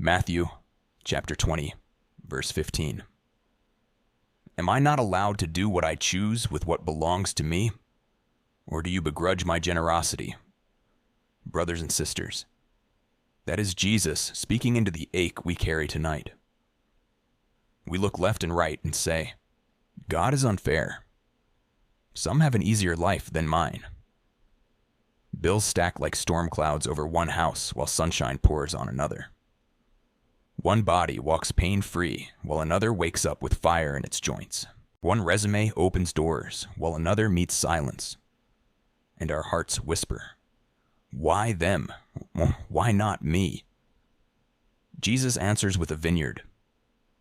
Matthew chapter 20, verse 15. Am I not allowed to do what I choose with what belongs to me? Or do you begrudge my generosity? Brothers and sisters, that is Jesus speaking into the ache we carry tonight. We look left and right and say, God is unfair. Some have an easier life than mine. Bills stack like storm clouds over one house while sunshine pours on another. One body walks pain-free while another wakes up with fire in its joints. One resume opens doors while another meets silence. And our hearts whisper, why them? Why not me? Jesus answers with a vineyard.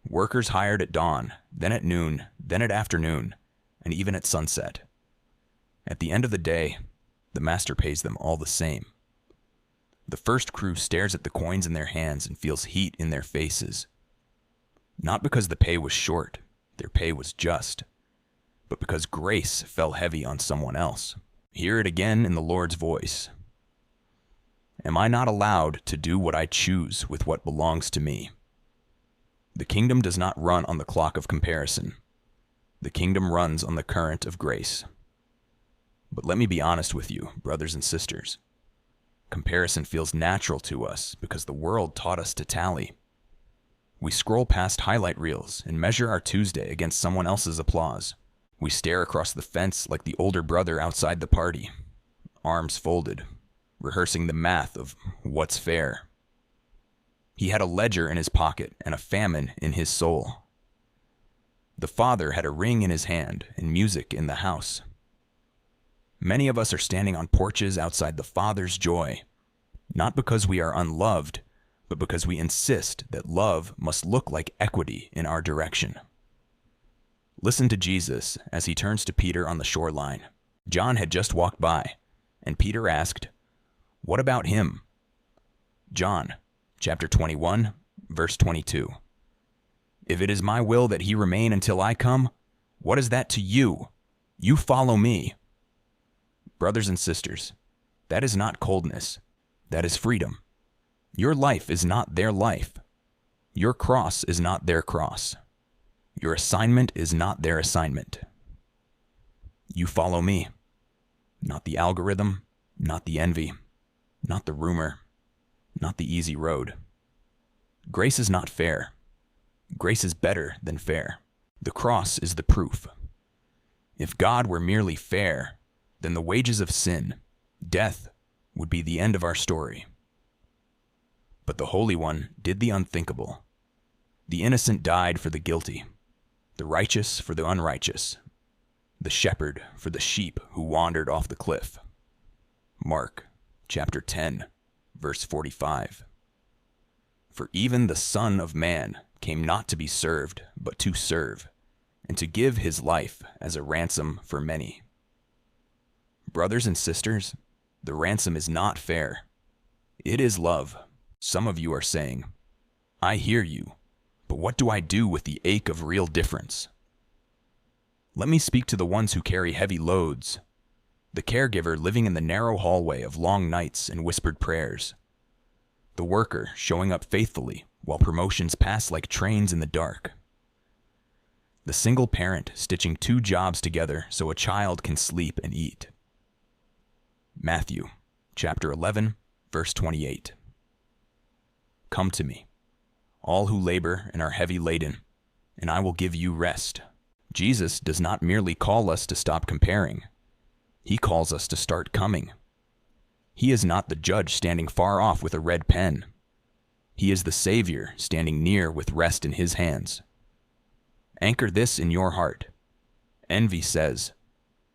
Workers hired at dawn, then at noon, then at afternoon, and even at sunset. At the end of the day, the master pays them all the same. The first crew stares at the coins in their hands and feels heat in their faces. Not because the pay was short, their pay was just, but because grace fell heavy on someone else. Hear it again in the Lord's voice. Am I not allowed to do what I choose with what belongs to me? The kingdom does not run on the clock of comparison. The kingdom runs on the current of grace. But let me be honest with you, brothers and sisters. Comparison feels natural to us because the world taught us to tally. We scroll past highlight reels and measure our Tuesday against someone else's applause. We stare across the fence like the older brother outside the party, arms folded, rehearsing the math of what's fair. He had a ledger in his pocket and a famine in his soul. The father had a ring in his hand and music in the house. Many of us are standing on porches outside the Father's joy, not because we are unloved, but because we insist that love must look like equity in our direction. Listen to Jesus as he turns to Peter on the shoreline. John had just walked by, and Peter asked, "What about him?" John chapter 21, verse 22. If it is my will that he remain until I come, what is that to you? You follow me. Brothers and sisters, that is not coldness, that is freedom. Your life is not their life. Your cross is not their cross. Your assignment is not their assignment. You follow me, not the algorithm, not the envy, not the rumor, not the easy road. Grace is not fair. Grace is better than fair. The cross is the proof. If God were merely fair, then the wages of sin, death, would be the end of our story. But the Holy One did the unthinkable. The innocent died for the guilty, the righteous for the unrighteous, the shepherd for the sheep who wandered off the cliff. Mark chapter 10, verse 45. For even the Son of Man came not to be served, but to serve, and to give his life as a ransom for many. Brothers and sisters, the ransom is not fair. It is love. Some of you are saying, I hear you, but what do I do with the ache of real difference? Let me speak to the ones who carry heavy loads, the caregiver living in the narrow hallway of long nights and whispered prayers, the worker showing up faithfully while promotions pass like trains in the dark, the single parent stitching 2 jobs together so a child can sleep and eat. Matthew chapter 11, verse 28. Come to me, all who labor and are heavy laden, and I will give you rest. Jesus does not merely call us to stop comparing. He calls us to start coming. He is not the judge standing far off with a red pen. He is the Savior standing near with rest in his hands. Anchor this in your heart. Envy says,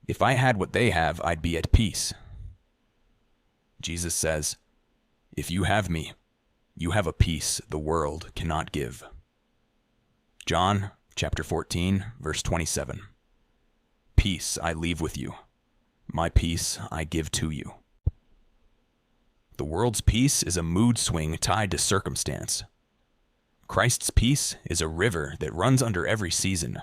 if I had what they have, I'd be at peace. Jesus says, if you have me, you have a peace the world cannot give. John chapter 14, verse 27. Peace I leave with you. My peace I give to you. The world's peace is a mood swing tied to circumstance. Christ's peace is a river that runs under every season.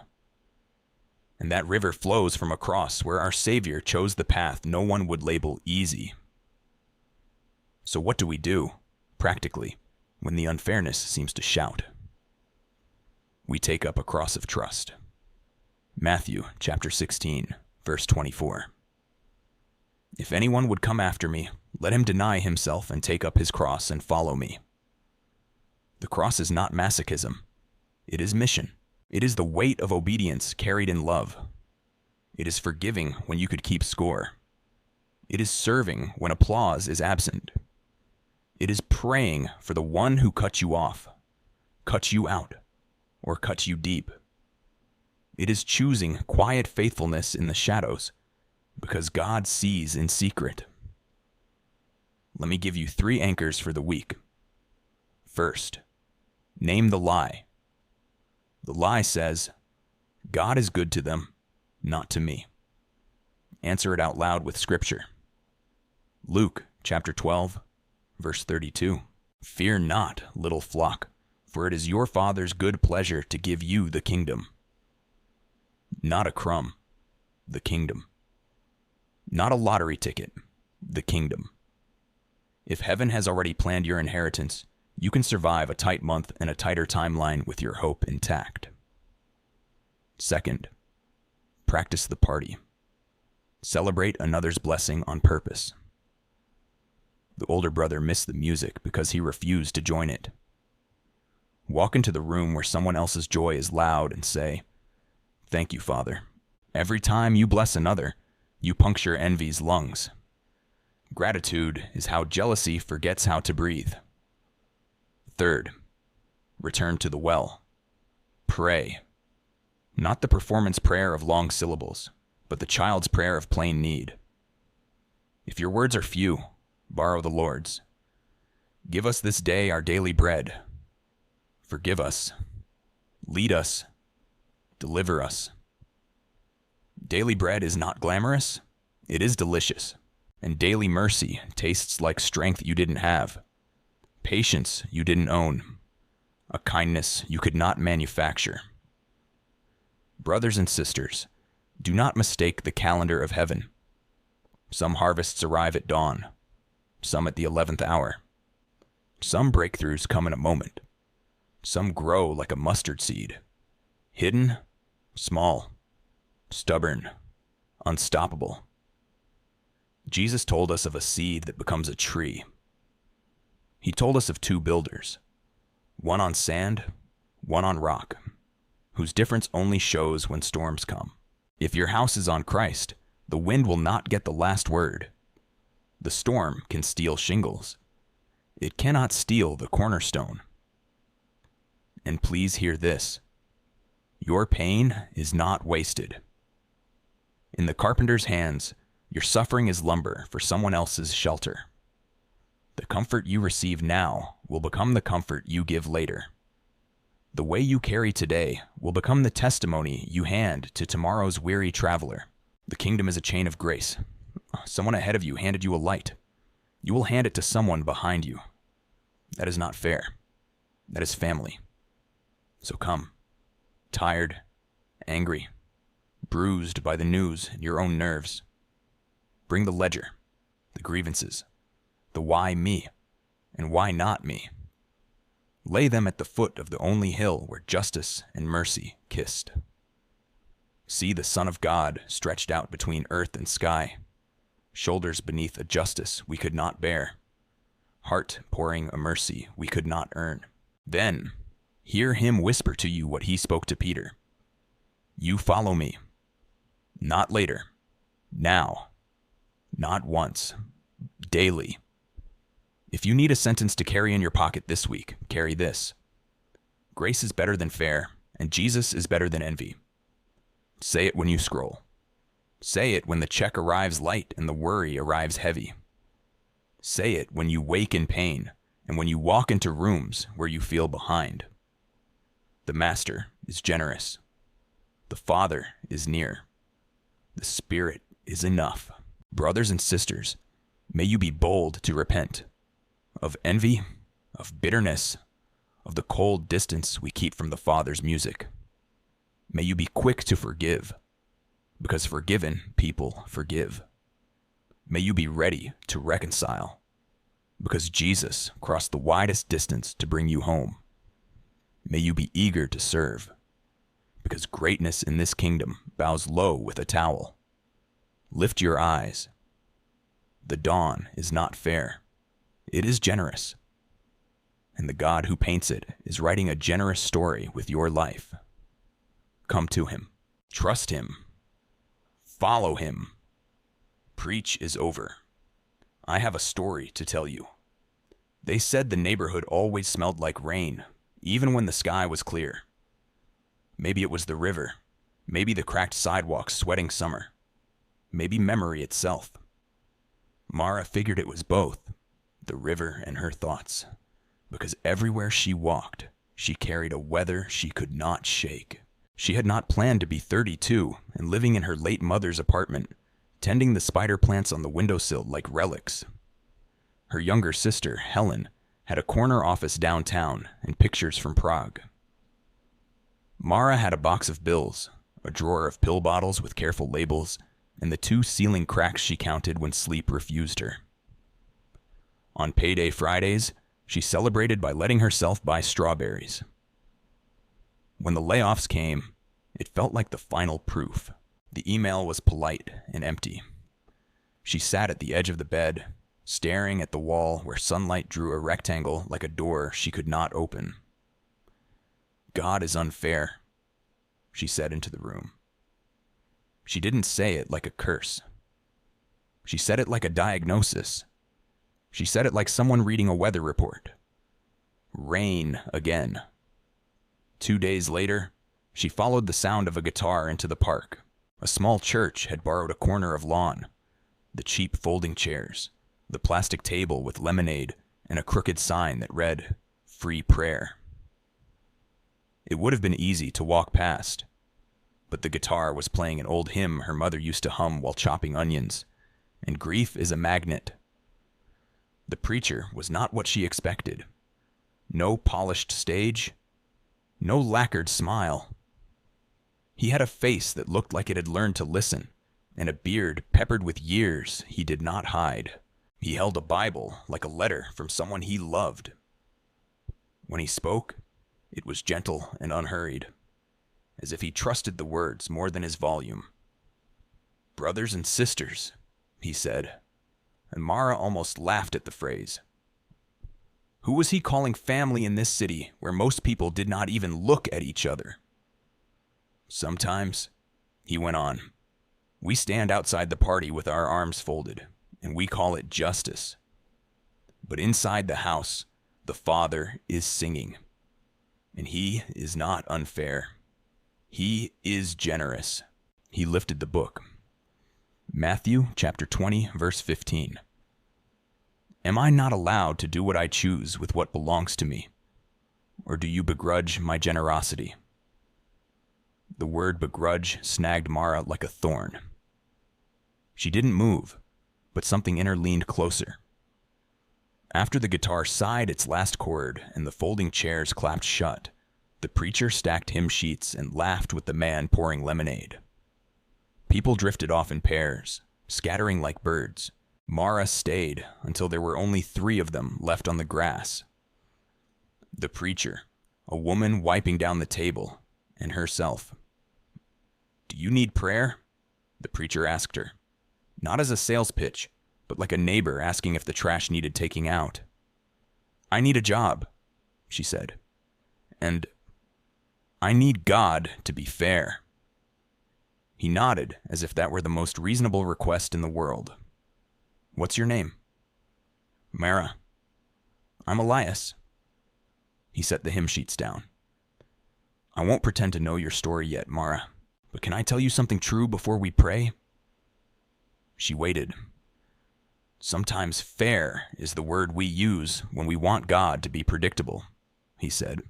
And that river flows from a cross where our Savior chose the path no one would label easy. So what do we do, practically, when the unfairness seems to shout. We take up a cross of trust. Matthew chapter 16, verse 24. If anyone would come after me, let him deny himself and take up his cross and follow me. The cross is not masochism. It is mission. It is the weight of obedience carried in love. It is forgiving when you could keep score. It is serving when applause is absent. It is praying for the one who cut you off, cut you out, or cut you deep. It is choosing quiet faithfulness in the shadows because God sees in secret. Let me give you 3 anchors for the week. First, name the lie. The lie says, God is good to them, not to me. Answer it out loud with scripture. Luke chapter 12, verse 32. Fear not, little flock, for it is your Father's good pleasure to give you the kingdom. Not a crumb, the kingdom. Not a lottery ticket, the kingdom. If heaven has already planned your inheritance, you can survive a tight month and a tighter timeline with your hope intact. Second, practice the party. Celebrate another's blessing on purpose. The older brother missed the music because he refused to join it. Walk into the room where someone else's joy is loud and say, "Thank you, Father." Every time you bless another, you puncture envy's lungs. Gratitude is how jealousy forgets how to breathe. Third, return to the well. Pray. Not the performance prayer of long syllables, but the child's prayer of plain need. If your words are few, borrow the Lord's. Give us this day our daily bread. Forgive us. Lead us. Deliver us. Daily bread is not glamorous. It is delicious. And daily mercy tastes like strength you didn't have, patience you didn't own, a kindness you could not manufacture. Brothers and sisters, do not mistake the calendar of heaven. Some harvests arrive at dawn, some at the 11th hour. Some breakthroughs come in a moment. Some grow like a mustard seed, hidden, small, stubborn, unstoppable. Jesus told us of a seed that becomes a tree. He told us of 2 builders, one on sand, one on rock, whose difference only shows when storms come. If your house is on Christ, the wind will not get the last word. The storm can steal shingles. It cannot steal the cornerstone. And please hear this. Your pain is not wasted. In the carpenter's hands, your suffering is lumber for someone else's shelter. The comfort you receive now will become the comfort you give later. The way you carry today will become the testimony you hand to tomorrow's weary traveler. The kingdom is a chain of grace. Someone ahead of you handed you a light. You will hand it to someone behind you. That is not fair. That is family. So come, tired, angry, bruised by the news and your own nerves. Bring the ledger, the grievances, the why me, and why not me. Lay them at the foot of the only hill where justice and mercy kissed. See the Son of God stretched out between earth and sky, shoulders beneath a justice we could not bear, heart pouring a mercy we could not earn. Then, hear him whisper to you what he spoke to Peter. You follow me. Not later. Now. Not once. Daily. If you need a sentence to carry in your pocket this week, carry this. Grace is better than fair, and Jesus is better than envy. Say it when you scroll. Say it when the check arrives light and the worry arrives heavy. Say it when you wake in pain and when you walk into rooms where you feel behind. The Master is generous. The Father is near. The Spirit is enough. Brothers and sisters, may you be bold to repent of envy, of bitterness, of the cold distance we keep from the Father's music. May you be quick to forgive, because forgiven people forgive. May you be ready to reconcile, because Jesus crossed the widest distance to bring you home. May you be eager to serve, because greatness in this kingdom bows low with a towel. Lift your eyes. The dawn is not fair. It is generous. And the God who paints it is writing a generous story with your life. Come to him. Trust him. Follow him. Preach is over. I have a story to tell you. They said the neighborhood always smelled like rain, even when the sky was clear. Maybe it was the river. Maybe the cracked sidewalks sweating summer. Maybe memory itself. Mara figured it was both, the river and her thoughts, because everywhere she walked, she carried a weather she could not shake. She had not planned to be 32 and living in her late mother's apartment, tending the spider plants on the windowsill like relics. Her younger sister, Helen, had a corner office downtown and pictures from Prague. Mara had a box of bills, a drawer of pill bottles with careful labels, and the 2 ceiling cracks she counted when sleep refused her. On payday Fridays, she celebrated by letting herself buy strawberries. When the layoffs came, it felt like the final proof. The email was polite and empty. She sat at the edge of the bed, staring at the wall where sunlight drew a rectangle like a door she could not open. God is unfair, she said into the room. She didn't say it like a curse. She said it like a diagnosis. She said it like someone reading a weather report. Rain again. 2 days later, she followed the sound of a guitar into the park. A small church had borrowed a corner of lawn. The cheap folding chairs, the plastic table with lemonade, and a crooked sign that read, "Free prayer." It would have been easy to walk past, but the guitar was playing an old hymn her mother used to hum while chopping onions, and grief is a magnet. The preacher was not what she expected. No polished stage, no lacquered smile. He had a face that looked like it had learned to listen, and a beard peppered with years he did not hide. He held a Bible like a letter from someone he loved. When he spoke, it was gentle and unhurried, as if he trusted the words more than his volume. "Brothers and sisters," he said, and Mara almost laughed at the phrase. Who was he calling family in this city where most people did not even look at each other? "Sometimes," he went on, "we stand outside the party with our arms folded, and we call it justice. But inside the house, the Father is singing, and he is not unfair. He is generous." He lifted the book. Matthew chapter 20, verse 15. Am I not allowed to do what I choose with what belongs to me? Or do you begrudge my generosity? The word begrudge snagged Mara like a thorn. She didn't move, but something in her leaned closer. After the guitar sighed its last chord and the folding chairs clapped shut, the preacher stacked hymn sheets and laughed with the man pouring lemonade. People drifted off in pairs, scattering like birds. Mara stayed until there were only 3 of them left on the grass. The preacher, a woman wiping down the table, and herself. "Do you need prayer?" the preacher asked her, not as a sales pitch, but like a neighbor asking if the trash needed taking out. "I need a job," she said, "and I need God to be fair." He nodded as if that were the most reasonable request in the world. "What's your name?" "Mara." "I'm Elias." He set the hymn sheets down. "I won't pretend to know your story yet, Mara, but can I tell you something true before we pray?" She waited. "Sometimes fair is the word we use when we want God to be predictable," he said.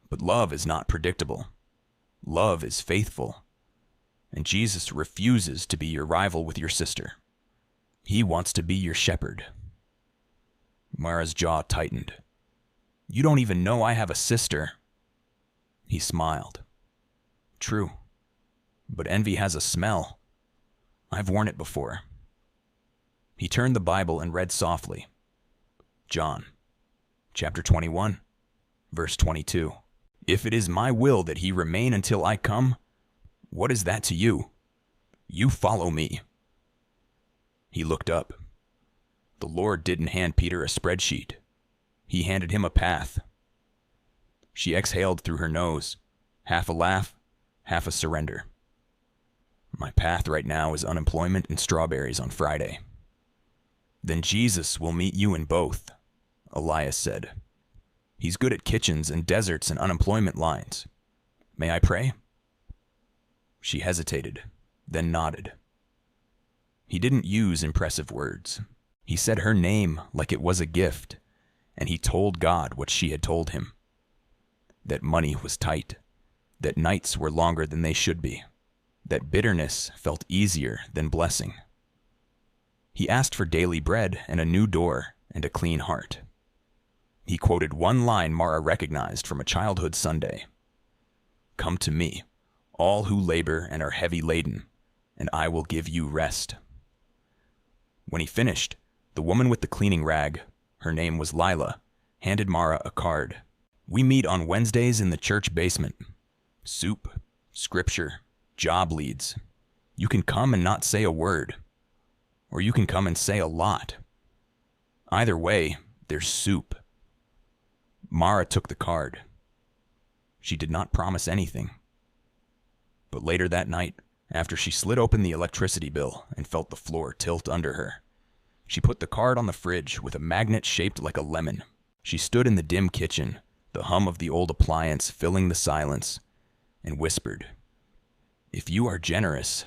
"But love is not predictable. Love is faithful. And Jesus refuses to be your rival with your sister. He wants to be your shepherd." Mara's jaw tightened. "You don't even know I have a sister." He smiled. "True. But envy has a smell. I've worn it before." He turned the Bible and read softly. John, chapter 21, verse 22. If it is my will that he remain until I come, what is that to you? You follow me. He looked up. The Lord didn't hand Peter a spreadsheet. He handed him a path. She exhaled through her nose, half a laugh, half a surrender. My path right now is unemployment and strawberries on Friday. Then Jesus will meet you in both, Elias said. He's good at kitchens and deserts and unemployment lines. May I pray? She hesitated, then nodded. He didn't use impressive words. He said her name like it was a gift, and he told God what she had told him. That money was tight, that nights were longer than they should be, that bitterness felt easier than blessing. He asked for daily bread and a new door and a clean heart. He quoted one line Mara recognized from a childhood Sunday. Come to me, all who labor and are heavy laden, and I will give you rest. When he finished, the woman with the cleaning rag, her name was Lila, handed Mara a card. We meet on Wednesdays in the church basement. Soup, scripture, job leads. You can come and not say a word, or you can come and say a lot. Either way, there's soup. Mara took the card. She did not promise anything. But later that night, after she slid open the electricity bill and felt the floor tilt under her, she put the card on the fridge with a magnet shaped like a lemon. She stood in the dim kitchen, the hum of the old appliance filling the silence, and whispered, If you are generous,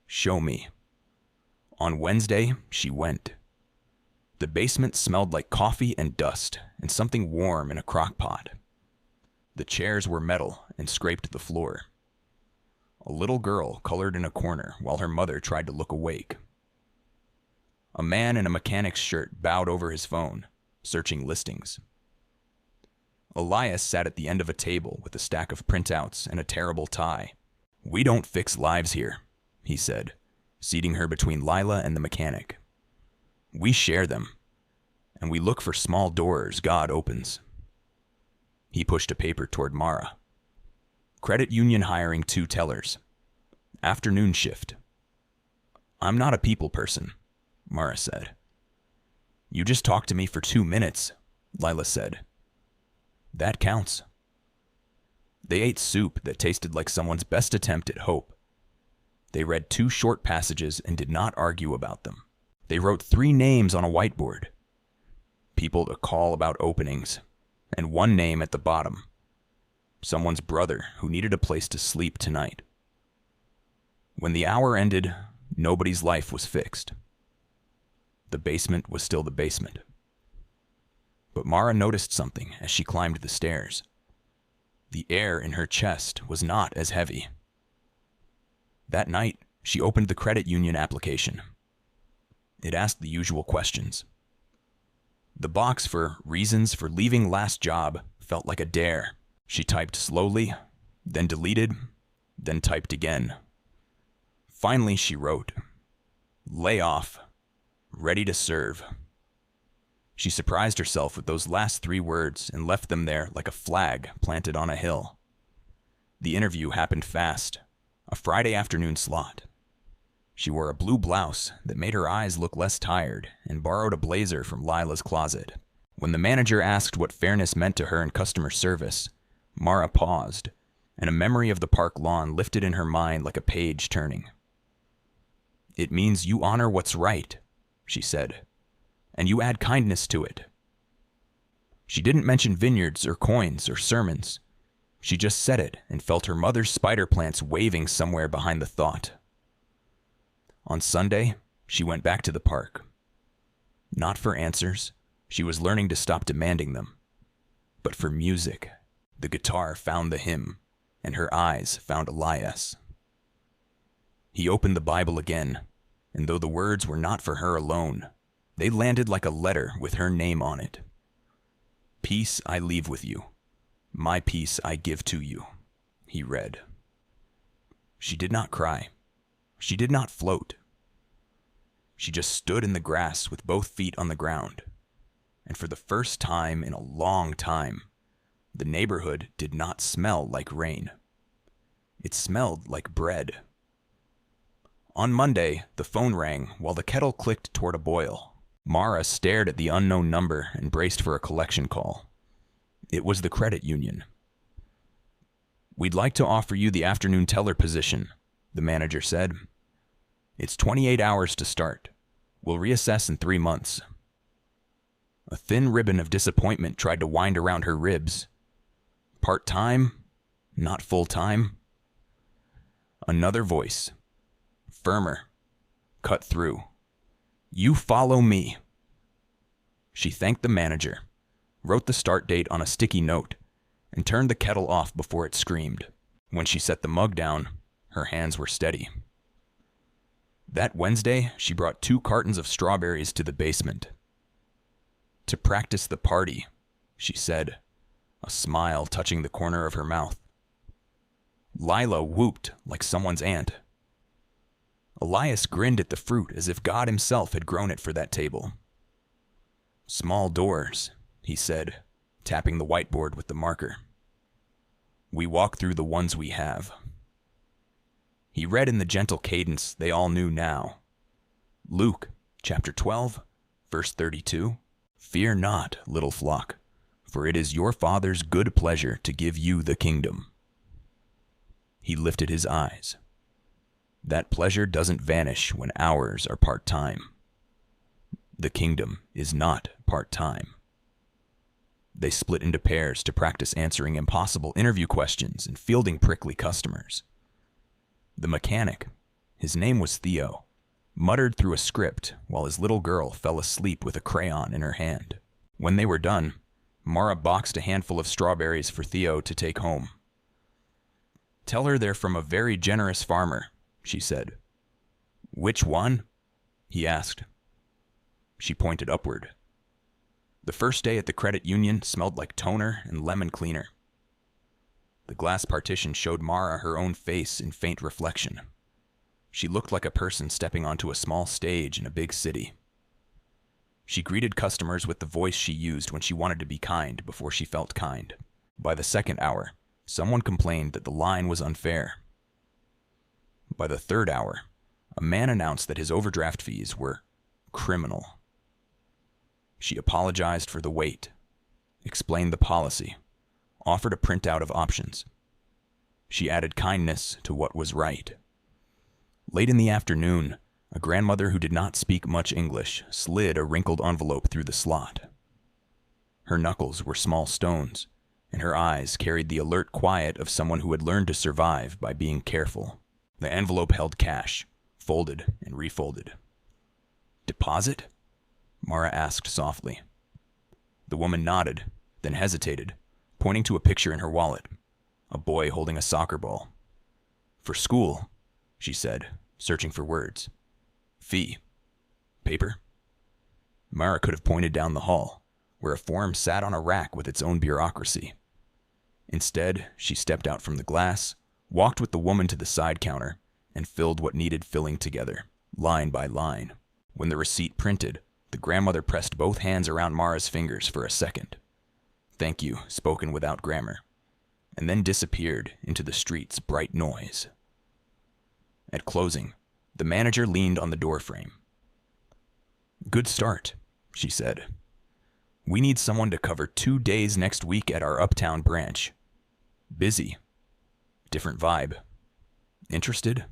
show me. On Wednesday, she went. The basement smelled like coffee and dust and something warm in a crock pot. The chairs were metal and scraped the floor. A little girl colored in a corner while her mother tried to look awake. A man in a mechanic's shirt bowed over his phone, searching listings. Elias sat at the end of a table with a stack of printouts and a terrible tie. We don't fix lives here, he said, seating her between Lila and the mechanic. We share them, and we look for small doors God opens. He pushed a paper toward Mara. Credit union hiring 2 tellers. Afternoon shift. I'm not a people person, Mara said. You just talked to me for 2 minutes, Lila said. That counts. They ate soup that tasted like someone's best attempt at hope. They read 2 short passages and did not argue about them. They wrote 3 names on a whiteboard. People to call about openings, and 1 name at the bottom. Someone's brother who needed a place to sleep tonight. When the hour ended, nobody's life was fixed. The basement was still the basement. But Mara noticed something as she climbed the stairs. The air in her chest was not as heavy. That night, she opened the credit union application. It asked the usual questions. The box for reasons for leaving last job felt like a dare. She typed slowly, then deleted, then typed again. Finally, she wrote, Layoff, ready to serve. She surprised herself with those last 3 words and left them there like a flag planted on a hill. The interview happened fast, a Friday afternoon slot. She wore a blue blouse that made her eyes look less tired and borrowed a blazer from Lila's closet. When the manager asked what fairness meant to her in customer service, Mara paused, and a memory of the park lawn lifted in her mind like a page turning. It means you honor what's right, she said, and you add kindness to it. She didn't mention vineyards or coins or sermons. She just said it and felt her mother's spider plants waving somewhere behind the thought. On Sunday, she went back to the park. Not for answers, she was learning to stop demanding them, but for music. The guitar found the hymn, and her eyes found Elias. He opened the Bible again, and though the words were not for her alone, they landed like a letter with her name on it. Peace I leave with you. My peace I give to you, he read. She did not cry. She did not float. She just stood in the grass with both feet on the ground. and for the first time in a long time, the neighborhood did not smell like rain. It smelled like bread. On Monday, the phone rang while the kettle clicked toward a boil. Mara stared at the unknown number and braced for a collection call. It was the credit union. "We'd like to offer you the afternoon teller position," the manager said. "It's 28 hours to start. We'll reassess in 3 months. A thin ribbon of disappointment tried to wind around her ribs. Part-time? Not full-time? Another voice, firmer, cut through. "You follow me." She thanked the manager, wrote the start date on a sticky note, and turned the kettle off before it screamed. When she set the mug down, her hands were steady. That Wednesday, she brought 2 cartons of strawberries to the basement. "To practice the party," she said, a smile touching the corner of her mouth. Lila whooped like someone's aunt. Elias grinned at the fruit as if God himself had grown it for that table. "Small doors," he said, tapping the whiteboard with the marker. "We walk through the ones we have." He read in the gentle cadence they all knew now. Luke, chapter 12, verse 32. "Fear not, little flock, for it is your Father's good pleasure to give you the kingdom." He lifted his eyes. That pleasure doesn't vanish when hours are part-time. The kingdom is not part-time. They split into pairs to practice answering impossible interview questions and fielding prickly customers. The mechanic, his name was Theo, muttered through a script while his little girl fell asleep with a crayon in her hand. When they were done, Mara boxed a handful of strawberries for Theo to take home. "Tell her they're from a very generous farmer," she said. "Which one?" he asked. She pointed upward. The first day at the credit union smelled like toner and lemon cleaner. The glass partition showed Mara her own face in faint reflection. She looked like a person stepping onto a small stage in a big city. She greeted customers with the voice she used when she wanted to be kind before she felt kind. By the second hour, someone complained that the line was unfair. By the third hour, a man announced that his overdraft fees were criminal. She apologized for the wait, explained the policy, offered a printout of options. She added kindness to what was right. Late in the afternoon, a grandmother who did not speak much English slid a wrinkled envelope through the slot. Her knuckles were small stones, and her eyes carried the alert quiet of someone who had learned to survive by being careful. The envelope held cash, folded and refolded. "Deposit?" Mara asked softly. The woman nodded, then hesitated, pointing to a picture in her wallet, a boy holding a soccer ball. "For school," she said, searching for words. "Fee. Paper?" Mara could have pointed down the hall, where a form sat on a rack with its own bureaucracy. Instead, she stepped out from the glass, walked with the woman to the side counter, and filled what needed filling together, line by line. When the receipt printed, the grandmother pressed both hands around Mara's fingers for a second. "Thank you," spoken without grammar, and then disappeared into the street's bright noise. At closing, the manager leaned on the doorframe. "Good start," she said. "We need someone to cover 2 days next week at our uptown branch. Busy. Different vibe. Interested?"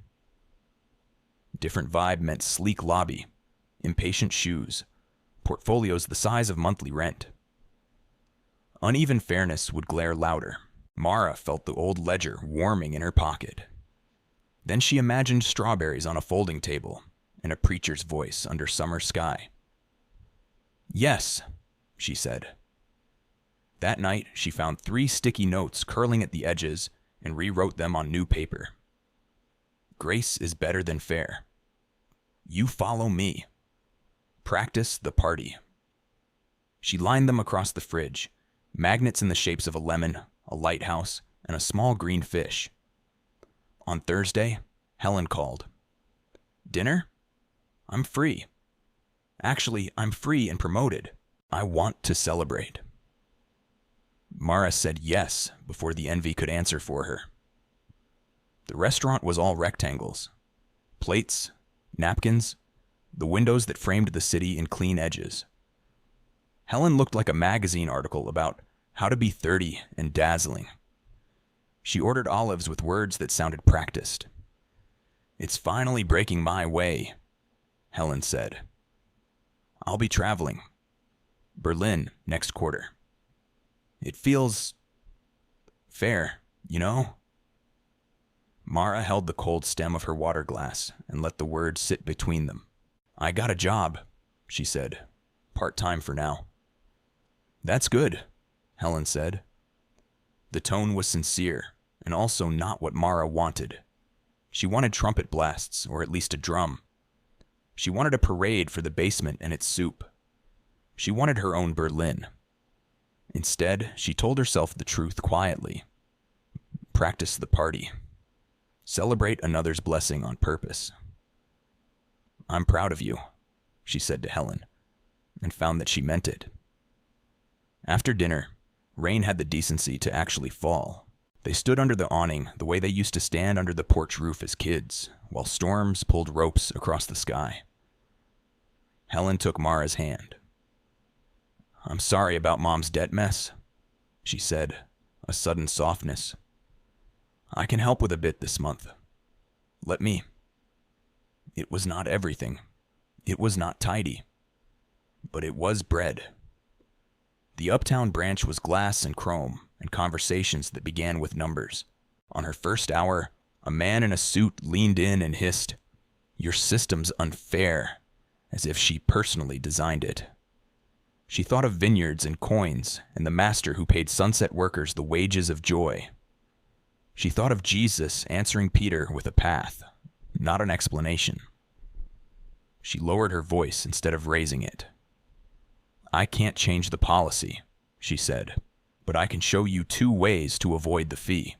Different vibe meant sleek lobby, impatient shoes, portfolios the size of monthly rent. Uneven fairness would glare louder. Mara felt the old ledger warming in her pocket. Then she imagined strawberries on a folding table and a preacher's voice under summer sky. "Yes," she said. That night, she found 3 sticky notes curling at the edges and rewrote them on new paper. "Grace is better than fair. You follow me. Practice the party." She lined them across the fridge, magnets in the shapes of a lemon, a lighthouse, and a small green fish. On Thursday, Helen called. "Dinner? I'm free. Actually, I'm free and promoted. I want to celebrate. Mara said yes before the envy could answer for her. The restaurant was all rectangles. Plates, napkins, the windows that framed the city in clean edges. Helen looked like a magazine article about how to be 30 and dazzling. She ordered olives with words that sounded practiced. "It's finally breaking my way," Helen said. "I'll be traveling. Berlin next quarter. It feels fair, you know?" Mara held the cold stem of her water glass and let the words sit between them. "I got a job," she said. "Part-time for now." "That's good," Helen said. The tone was sincere, and also not what Mara wanted. She wanted trumpet blasts, or at least a drum. She wanted a parade for the basement and its soup. She wanted her own Berlin. Instead, she told herself the truth quietly. Practice the party. Celebrate another's blessing on purpose. "I'm proud of you," she said to Helen, and found that she meant it. After dinner, rain had the decency to actually fall. They stood under the awning the way they used to stand under the porch roof as kids, while storms pulled ropes across the sky. Helen took Mara's hand. "I'm sorry about Mom's debt mess," she said, a sudden softness. "I can help with a bit this month. Let me." It was not everything. It was not tidy. But it was bread. The uptown branch was glass and chrome, and conversations that began with numbers. On her first hour, a man in a suit leaned in and hissed, "Your system's unfair," as if she personally designed it. She thought of vineyards and coins, and the master who paid sunset workers the wages of joy. She thought of Jesus answering Peter with a path, not an explanation. She lowered her voice instead of raising it. "I can't change the policy," she said, "but I can show you 2 ways to avoid the fee.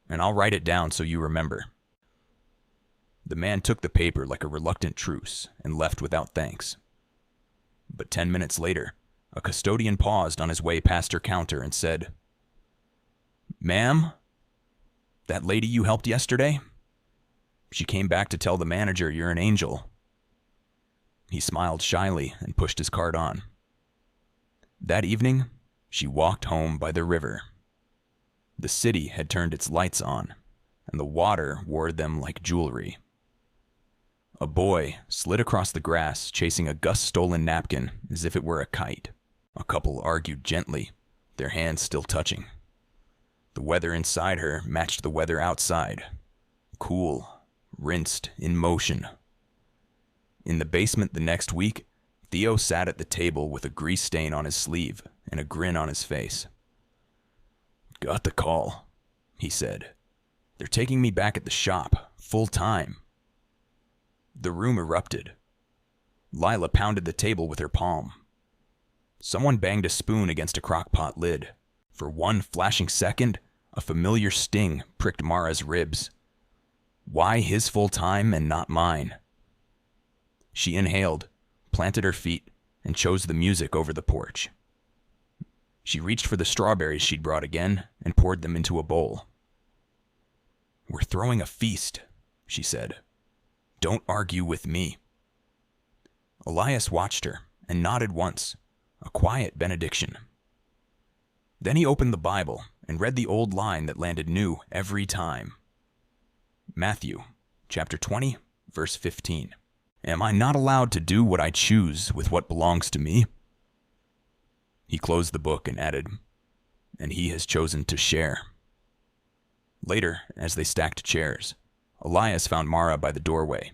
And I'll write it down so you remember." The man took the paper like a reluctant truce and left without thanks. But 10 minutes later, a custodian paused on his way past her counter and said, "Ma'am, that lady you helped yesterday? She came back to tell the manager you're an angel." He smiled shyly and pushed his cart on. That evening, she walked home by the river. The city had turned its lights on, and the water wore them like jewelry. A boy slid across the grass chasing a Gus-stolen napkin as if it were a kite. A couple argued gently, their hands still touching. The weather inside her matched the weather outside. Cool, rinsed, in motion. In the basement the next week, Theo sat at the table with a grease stain on his sleeve and a grin on his face. "Got the call," he said. "They're taking me back at the shop, full time." The room erupted. Lila pounded the table with her palm. Someone banged a spoon against a crock-pot lid. For one flashing second, a familiar sting pricked Mara's ribs. Why his full time and not mine? She inhaled, planted her feet, and chose the music over the porch. She reached for the strawberries she'd brought again and poured them into a bowl. "We're throwing a feast," she said. "Don't argue with me." Elias watched her and nodded once, a quiet benediction. Then he opened the Bible and read the old line that landed new every time. Matthew, chapter 20, verse 15. "Am I not allowed to do what I choose with what belongs to me?" He closed the book and added, "And he has chosen to share." Later, as they stacked chairs, Elias found Mara by the doorway.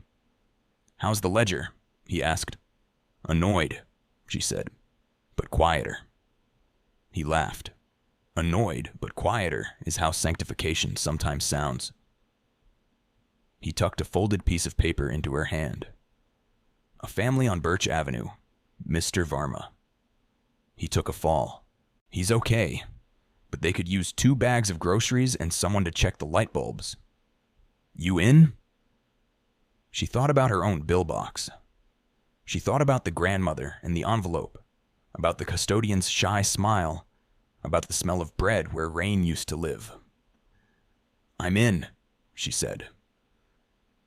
"How's the ledger?" he asked. "Annoyed," she said, "but quieter." He laughed. Annoyed, but quieter is how sanctification sometimes sounds. He tucked a folded piece of paper into her hand. "A family on Birch Avenue, Mr. Varma. He took a fall. He's okay, but they could use 2 bags of groceries and someone to check the light bulbs. You in?" She thought about her own bill box. She thought about the grandmother and the envelope, about the custodian's shy smile, about the smell of bread where Rain used to live. "I'm in," she said.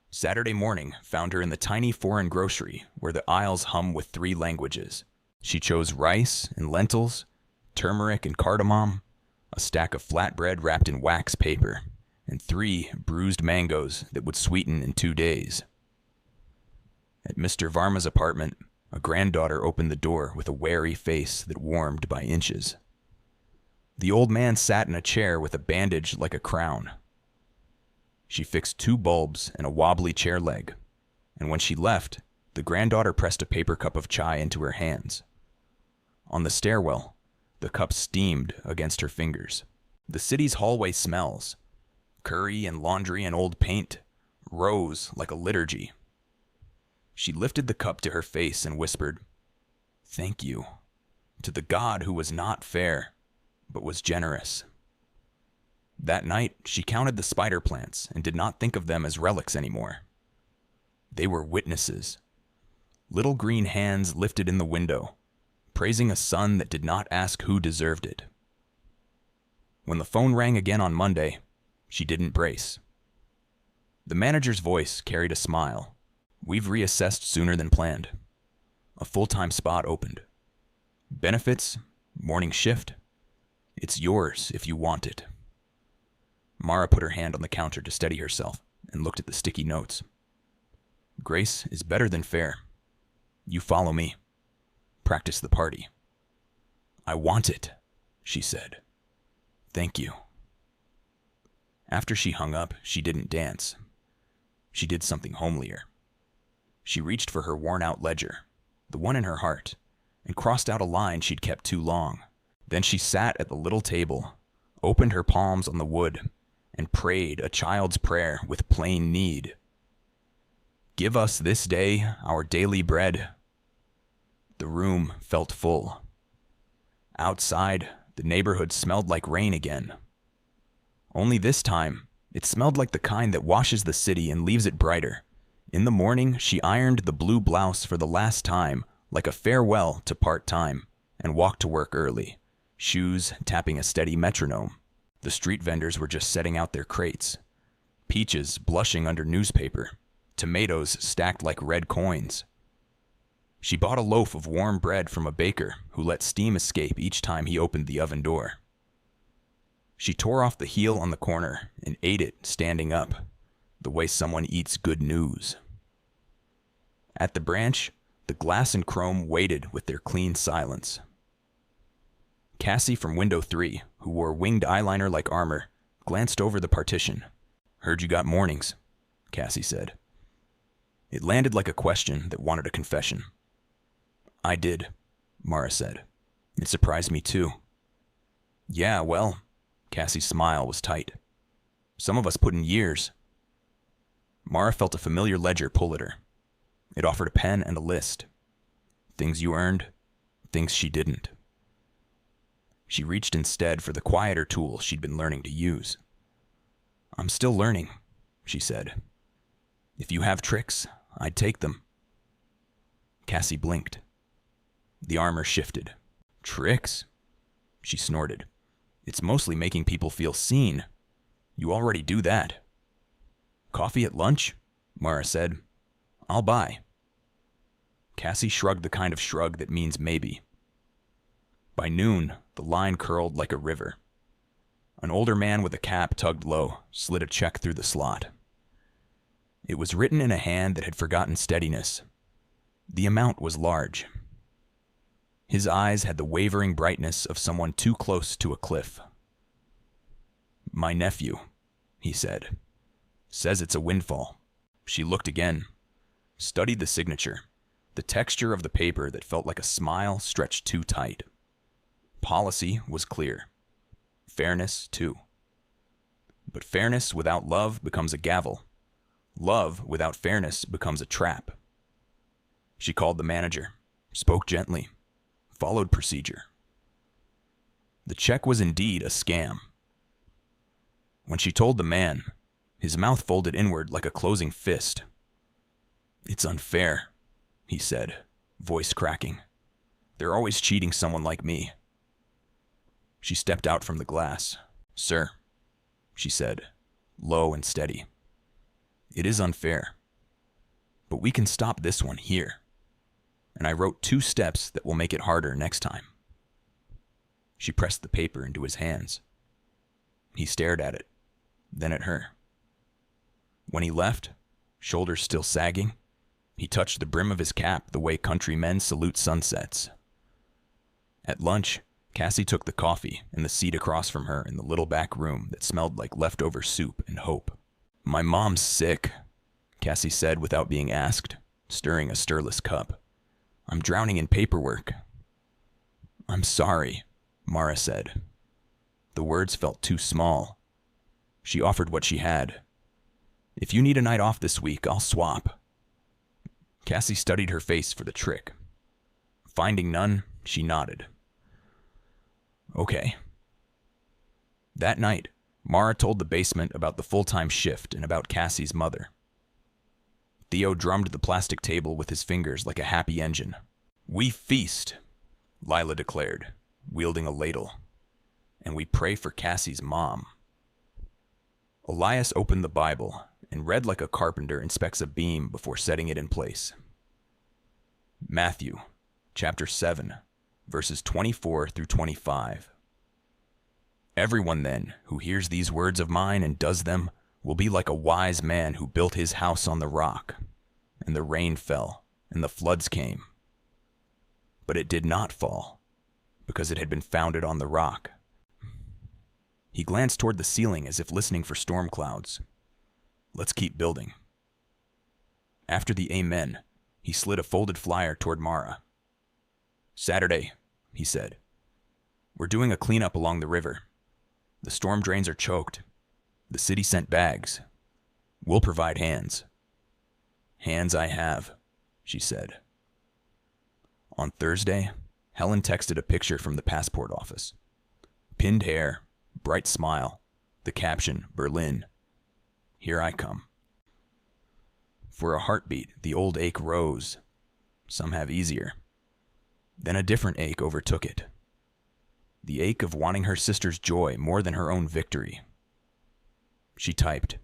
Saturday morning found her in the tiny foreign grocery where the aisles hum with 3 languages. She chose rice and lentils, turmeric and cardamom, a stack of flatbread wrapped in wax paper, and 3 bruised mangoes that would sweeten in 2 days. At Mr. Varma's apartment, a granddaughter opened the door with a wary face that warmed by inches. The old man sat in a chair with a bandage like a crown. She fixed 2 bulbs and a wobbly chair leg, and when she left, the granddaughter pressed a paper cup of chai into her hands. On the stairwell, the cup steamed against her fingers. The city's hallway smells, curry and laundry and old paint, rose like a liturgy. She lifted the cup to her face and whispered, "Thank you," to the God who was not fair, but was generous. That night, she counted the spider plants and did not think of them as relics anymore. They were witnesses. Little green hands lifted in the window, praising a sun that did not ask who deserved it. When the phone rang again on Monday, she didn't brace. The manager's voice carried a smile. "We've reassessed sooner than planned. A full-time spot opened. Benefits, morning shift. It's yours if you want it." Mara put her hand on the counter to steady herself and looked at the sticky notes. "Grace is better than fair. You follow me. Practice the party." "I want it," she said. "Thank you." After she hung up, she didn't dance. She did something homelier. She reached for her worn-out ledger, the one in her heart, and crossed out a line she'd kept too long. Then she sat at the little table, opened her palms on the wood, and prayed a child's prayer with plain need. "Give us this day our daily bread." The room felt full. Outside, the neighborhood smelled like rain again. Only this time, it smelled like the kind that washes the city and leaves it brighter. In the morning, she ironed the blue blouse for the last time, like a farewell to part-time, and walked to work early, shoes tapping a steady metronome. The street vendors were just setting out their crates. Peaches blushing under newspaper, tomatoes stacked like red coins. She bought a loaf of warm bread from a baker who let steam escape each time he opened the oven door. She tore off the heel on the corner and ate it standing up, the way someone eats good news. At the branch, the glass and chrome waited with their clean silence. Cassie from window 3, who wore winged eyeliner like armor, glanced over the partition. "Heard you got mornings," Cassie said. It landed like a question that wanted a confession. "I did," Mara said. "It surprised me too." "Yeah, well," Cassie's smile was tight. "Some of us put in years." Mara felt a familiar ledger pull at her. It offered a pen and a list. Things you earned, things she didn't. She reached instead for the quieter tool she'd been learning to use. "I'm still learning," she said. "If you have tricks, I'd take them." Cassie blinked. The armor shifted. "Tricks?" She snorted. "It's mostly making people feel seen. You already do that." "Coffee at lunch?" Mara said. "I'll buy." Cassie shrugged the kind of shrug that means maybe. By noon, the line curled like a river. An older man with a cap tugged low slid a check through the slot. It was written in a hand that had forgotten steadiness. The amount was large. His eyes had the wavering brightness of someone too close to a cliff. "My nephew," he said. "Says it's a windfall." She looked again, studied the signature, the texture of the paper that felt like a smile stretched too tight. Policy was clear. Fairness, too. But fairness without love becomes a gavel. Love without fairness becomes a trap. She called the manager, spoke gently, followed procedure. The check was indeed a scam. When she told the man, his mouth folded inward like a closing fist. "It's unfair," he said, voice cracking. They're always cheating someone like me. She stepped out from the glass. Sir, she said, low and steady. It is unfair, but we can stop this one here. And I wrote 2 steps that will make it harder next time. She pressed the paper into his hands. He stared at it, then at her. When he left, shoulders still sagging, he touched the brim of his cap the way country men salute sunsets. At lunch, Cassie took the coffee and the seat across from her in the little back room that smelled like leftover soup and hope. My mom's sick, Cassie said without being asked, stirring a stirless cup. I'm drowning in paperwork. I'm sorry, Mara said. The words felt too small. She offered what she had. If you need a night off this week, I'll swap. Cassie studied her face for the trick. Finding none, she nodded. Okay. That night, Mara told the basement about the full-time shift and about Cassie's mother. Theo drummed the plastic table with his fingers like a happy engine. We feast, Lila declared, wielding a ladle. And we pray for Cassie's mom. Elias opened the Bible and read like a carpenter inspects a beam before setting it in place. Matthew, chapter 7, verses 24 through 25. Everyone then who hears these words of mine and does them will be like a wise man who built his house on the rock. And the rain fell, and the floods came. But it did not fall, because it had been founded on the rock. He glanced toward the ceiling as if listening for storm clouds. Let's keep building. After the amen, he slid a folded flyer toward Mara. Saturday, he said. We're doing a cleanup along the river. The storm drains are choked. The city sent bags. We'll provide hands. Hands I have, she said. On Thursday, Helen texted a picture from the passport office. Pinned hair, bright smile, the caption, Berlin. Here I come. For a heartbeat, the old ache rose. Some have easier. Then a different ache overtook it. The ache of wanting her sister's joy more than her own victory. She typed,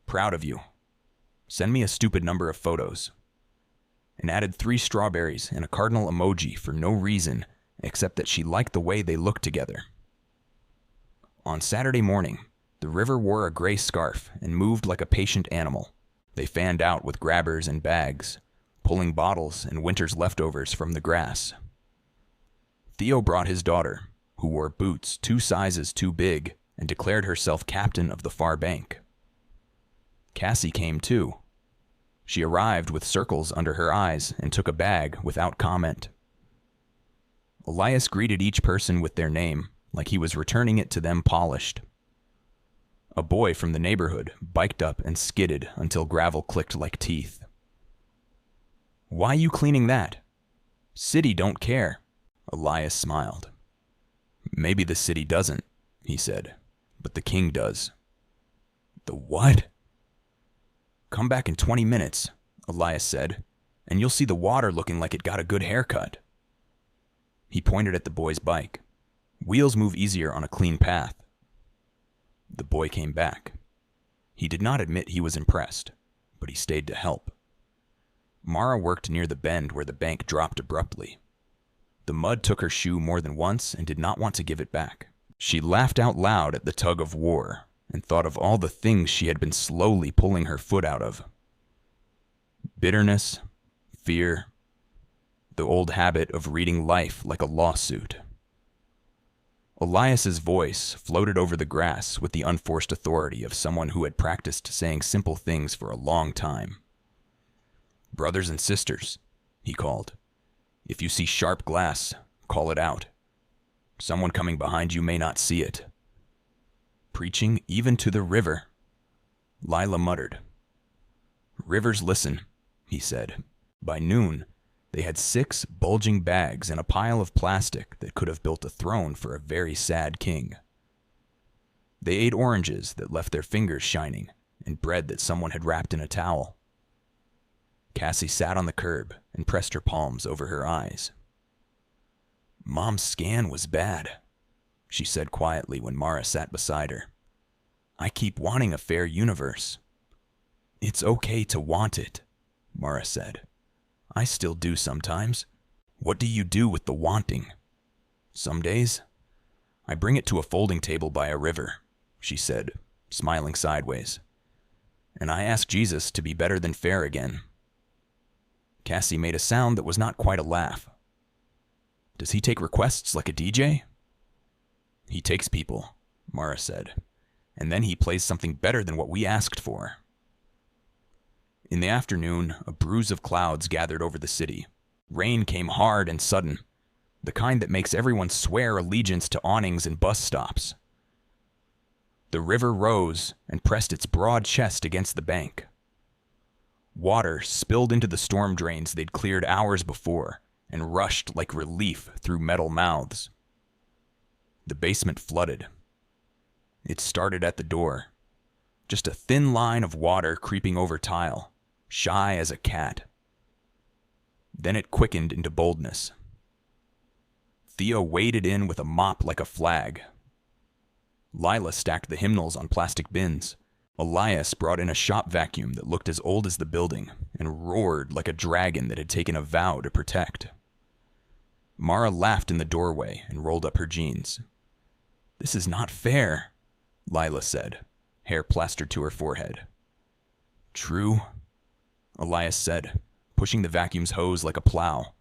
Proud of you. Send me a stupid number of photos. And added 3 strawberries and a cardinal emoji for no reason except that she liked the way they looked together. On Saturday morning, the river wore a gray scarf and moved like a patient animal. They fanned out with grabbers and bags, pulling bottles and winter's leftovers from the grass. Theo brought his daughter, who wore boots 2 sizes too big and declared herself captain of the far bank. Cassie came too. She arrived with circles under her eyes and took a bag without comment. Elias greeted each person with their name, like he was returning it to them polished. A boy from the neighborhood biked up and skidded until gravel clicked like teeth. Why you cleaning that? City don't care. Elias smiled. Maybe the city doesn't, he said, but the king does. The what? Come back in 20 minutes, Elias said, and you'll see the water looking like it got a good haircut. He pointed at the boy's bike. Wheels move easier on a clean path. The boy came back. He did not admit he was impressed, but he stayed to help. Mara worked near the bend where the bank dropped abruptly. The mud took her shoe more than once and did not want to give it back. She laughed out loud at the tug of war and thought of all the things she had been slowly pulling her foot out of. Bitterness, fear, the old habit of reading life like a lawsuit. Elias's voice floated over the grass with the unforced authority of someone who had practiced saying simple things for a long time. Brothers and sisters, he called. If you see sharp glass, call it out. Someone coming behind you may not see it. Preaching even to the river, Lila muttered. Rivers listen, he said. By noon, they had 6 bulging bags and a pile of plastic that could have built a throne for a very sad king. They ate oranges that left their fingers shining and bread that someone had wrapped in a towel. Cassie sat on the curb and pressed her palms over her eyes. "Mom's scan was bad," she said quietly when Mara sat beside her. "I keep wanting a fair universe." "It's okay to want it," Mara said. "I still do sometimes." "What do you do with the wanting?" "Some days, I bring it to a folding table by a river," she said, smiling sideways. "And I ask Jesus to be better than fair again." Cassie made a sound that was not quite a laugh. "Does he take requests like a DJ?" "He takes people," Mara said, "and then he plays something better than what we asked for." In the afternoon, a bruise of clouds gathered over the city. Rain came hard and sudden, the kind that makes everyone swear allegiance to awnings and bus stops. The river rose and pressed its broad chest against the bank. Water spilled into the storm drains they'd cleared hours before and rushed like relief through metal mouths. The basement flooded. It started at the door, just a thin line of water creeping over tile, shy as a cat. Then it quickened into boldness. Theo waded in with a mop like a flag. Lila stacked the hymnals on plastic bins. Elias brought in a shop vacuum that looked as old as the building and roared like a dragon that had taken a vow to protect. Mara laughed in the doorway and rolled up her jeans. "This is not fair," Lila said, hair plastered to her forehead. "True," Elias said, pushing the vacuum's hose like a plow.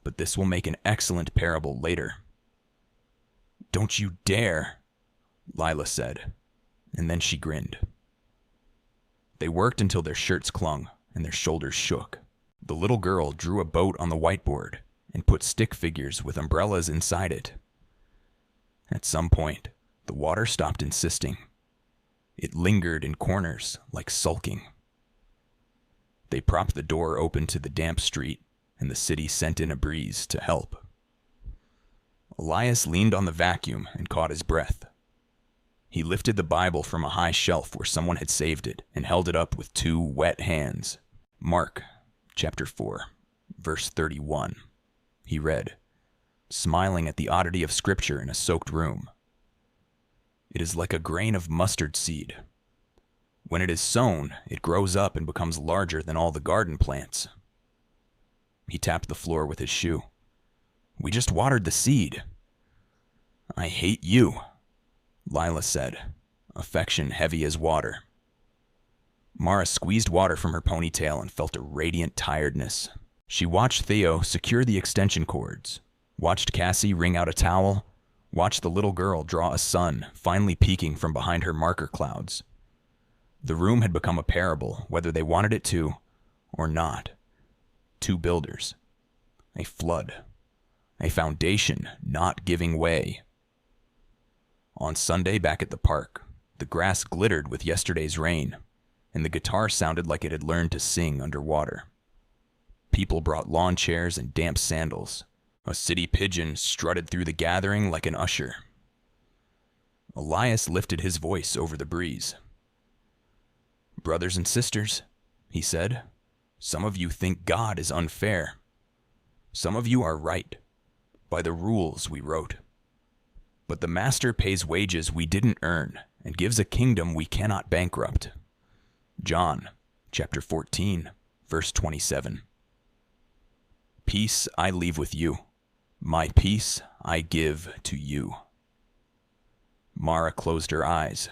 "But this will make an excellent parable later." "Don't you dare," Lila said, and then she grinned. They worked until their shirts clung and their shoulders shook. The little girl drew a boat on the whiteboard and put stick figures with umbrellas inside it. At some point, the water stopped insisting. It lingered in corners like sulking. They propped the door open to the damp street, and the city sent in a breeze to help. Elias leaned on the vacuum and caught his breath. He lifted the Bible from a high shelf where someone had saved it and held it up with two wet hands. Mark, chapter 4, verse 31. He read, smiling at the oddity of Scripture in a soaked room. "It is like a grain of mustard seed. When it is sown, it grows up and becomes larger than all the garden plants." He tapped the floor with his shoe. "We just watered the seed." "I hate you," Lila said, affection heavy as water. Mara squeezed water from her ponytail and felt a radiant tiredness. She watched Theo secure the extension cords, watched Cassie wring out a towel, watched the little girl draw a sun finally peeking from behind her marker clouds. The room had become a parable, whether they wanted it to or not. Two builders. A flood. A foundation not giving way. On Sunday back at the park, the grass glittered with yesterday's rain, and the guitar sounded like it had learned to sing underwater. People brought lawn chairs and damp sandals. A city pigeon strutted through the gathering like an usher. Elias lifted his voice over the breeze. "Brothers and sisters," he said, "some of you think God is unfair. Some of you are right, by the rules we wrote. But the master pays wages we didn't earn and gives a kingdom we cannot bankrupt." John, chapter 14, verse 27. "Peace I leave with you. My peace I give to you." Mara closed her eyes.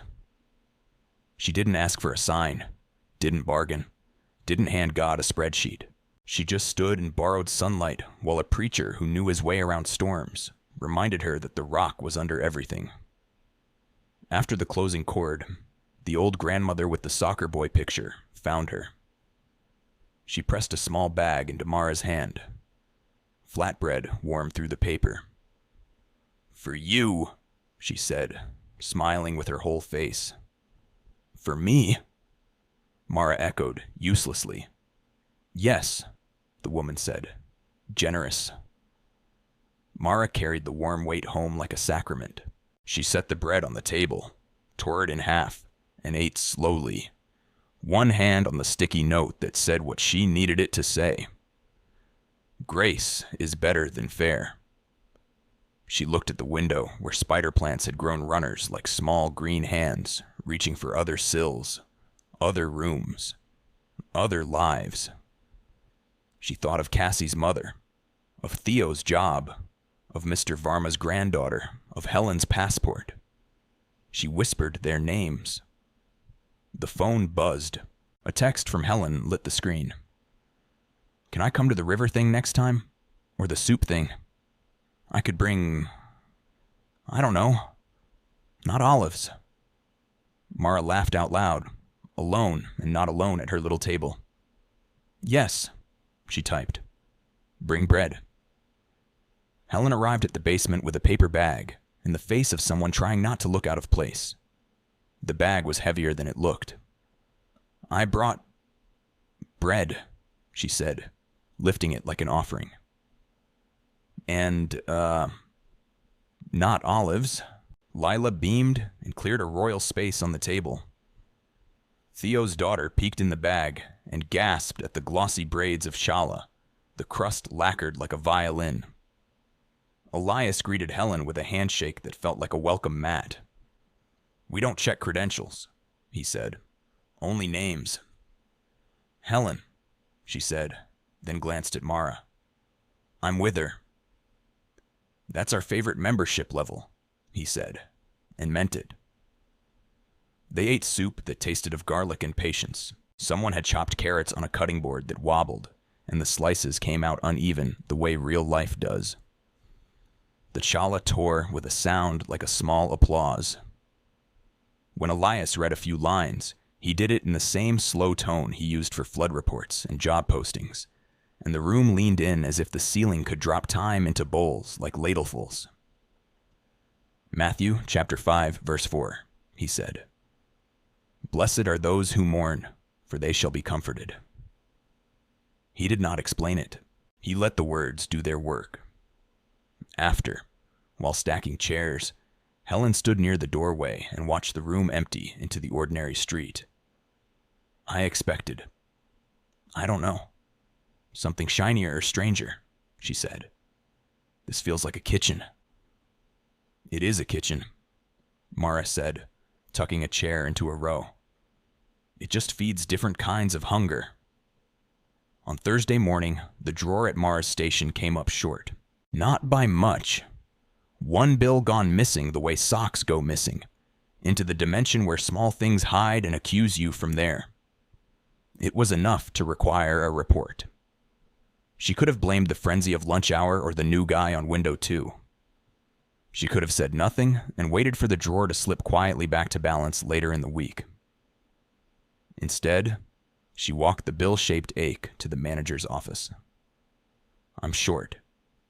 She didn't ask for a sign, didn't bargain, didn't hand God a spreadsheet. She just stood and borrowed sunlight while a preacher who knew his way around storms reminded her that the rock was under everything. After the closing chord, the old grandmother with the soccer boy picture found her. She pressed a small bag into Mara's hand. Flatbread warmed through the paper. "For you," she said, smiling with her whole face. "For me?" Mara echoed, uselessly. "Yes," the woman said, generous. Mara carried the warm weight home like a sacrament. She set the bread on the table, tore it in half, and ate slowly, one hand on the sticky note that said what she needed it to say. Grace is better than fair. She looked at the window where spider plants had grown runners like small green hands, reaching for other sills, other rooms, other lives. She thought of Cassie's mother, of Theo's job, of Mr. Varma's granddaughter, of Helen's passport. She whispered their names. The phone buzzed. A text from Helen lit the screen. "Can I come to the river thing next time? Or the soup thing? I could bring... I don't know. Not olives." Mara laughed out loud, alone and not alone at her little table. "Yes," she typed. "Bring bread." Helen arrived at the basement with a paper bag, in the face of someone trying not to look out of place. The bag was heavier than it looked. "I brought... bread," she said, lifting it like an offering. "And, not olives." Lila beamed and cleared a royal space on the table. Theo's daughter peeked in the bag and gasped at the glossy braids of Shala, the crust lacquered like a violin. Elias greeted Helen with a handshake that felt like a welcome mat. "We don't check credentials," he said. "Only names." "Helen," she said, then glanced at Mara. "I'm with her." "That's our favorite membership level," he said, and meant it. They ate soup that tasted of garlic and patience. Someone had chopped carrots on a cutting board that wobbled, and the slices came out uneven the way real life does. The challah tore with a sound like a small applause. When Elias read a few lines, he did it in the same slow tone he used for flood reports and job postings, and the room leaned in as if the ceiling could drop time into bowls like ladlefuls. "Matthew chapter 5, verse 4, he said. "Blessed are those who mourn, for they shall be comforted." He did not explain it. He let the words do their work. After, while stacking chairs, Helen stood near the doorway and watched the room empty into the ordinary street. "I expected. I don't know. Something shinier or stranger," she said. "This feels like a kitchen." "It is a kitchen," Mara said, tucking a chair into a row. "It just feeds different kinds of hunger." On Thursday morning, the drawer at Mara's station came up short. Not by much. One bill gone missing the way socks go missing, into the dimension where small things hide and accuse you from there. It was enough to require a report. She could have blamed the frenzy of lunch hour or the new guy on window 2. She could have said nothing and waited for the drawer to slip quietly back to balance later in the week. Instead, she walked the bill-shaped ache to the manager's office. "I'm short,"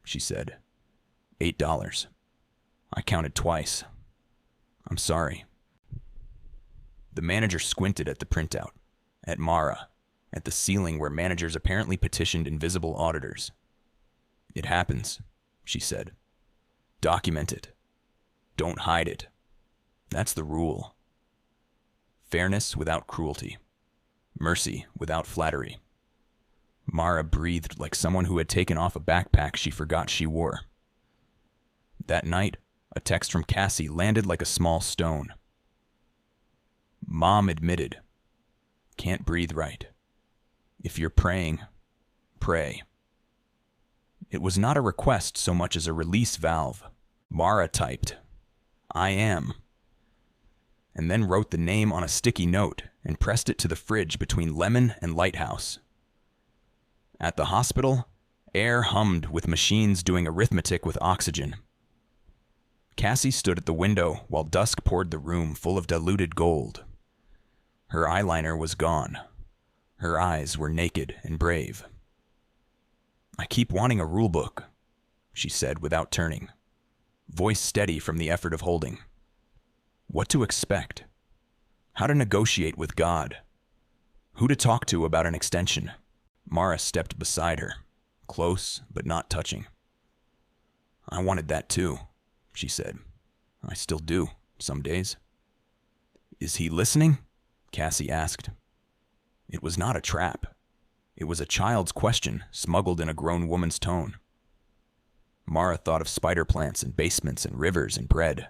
she said. $8. I counted twice. I'm sorry." The manager squinted at the printout, at Mara, at the ceiling where managers apparently petitioned invisible auditors. "It happens," she said. "Document it. Don't hide it. That's the rule. Fairness without cruelty. Mercy without flattery." Mara breathed like someone who had taken off a backpack she forgot she wore. That night, a text from Cassie landed like a small stone. "Mom admitted. Can't breathe right. If you're praying, pray." It was not a request so much as a release valve. Mara typed, "I am," and then wrote the name on a sticky note and pressed it to the fridge between Lemon and Lighthouse. At the hospital, air hummed with machines doing arithmetic with oxygen. Cassie stood at the window while dusk poured the room full of diluted gold. Her eyeliner was gone. Her eyes were naked and brave. "I keep wanting a rule book," she said without turning, voice steady from the effort of holding. What to expect? How to negotiate with God? Who to talk to about an extension? Mara stepped beside her, close but not touching. "I wanted that too," she said. "I still do, some days." "Is he listening?" Cassie asked. It was not a trap. It was a child's question smuggled in a grown woman's tone. Mara thought of spider plants and basements and rivers and bread.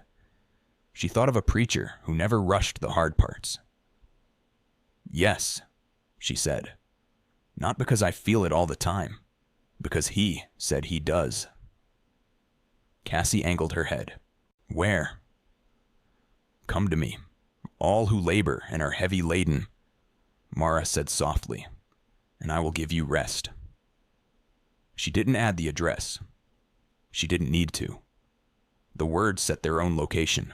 She thought of a preacher who never rushed the hard parts. "Yes," she said. "Not because I feel it all the time, because he said he does." Cassie angled her head. "Where?" "Come to me, all who labor and are heavy laden," Mara said softly, "and I will give you rest." She didn't add the address. She didn't need to. The words set their own location.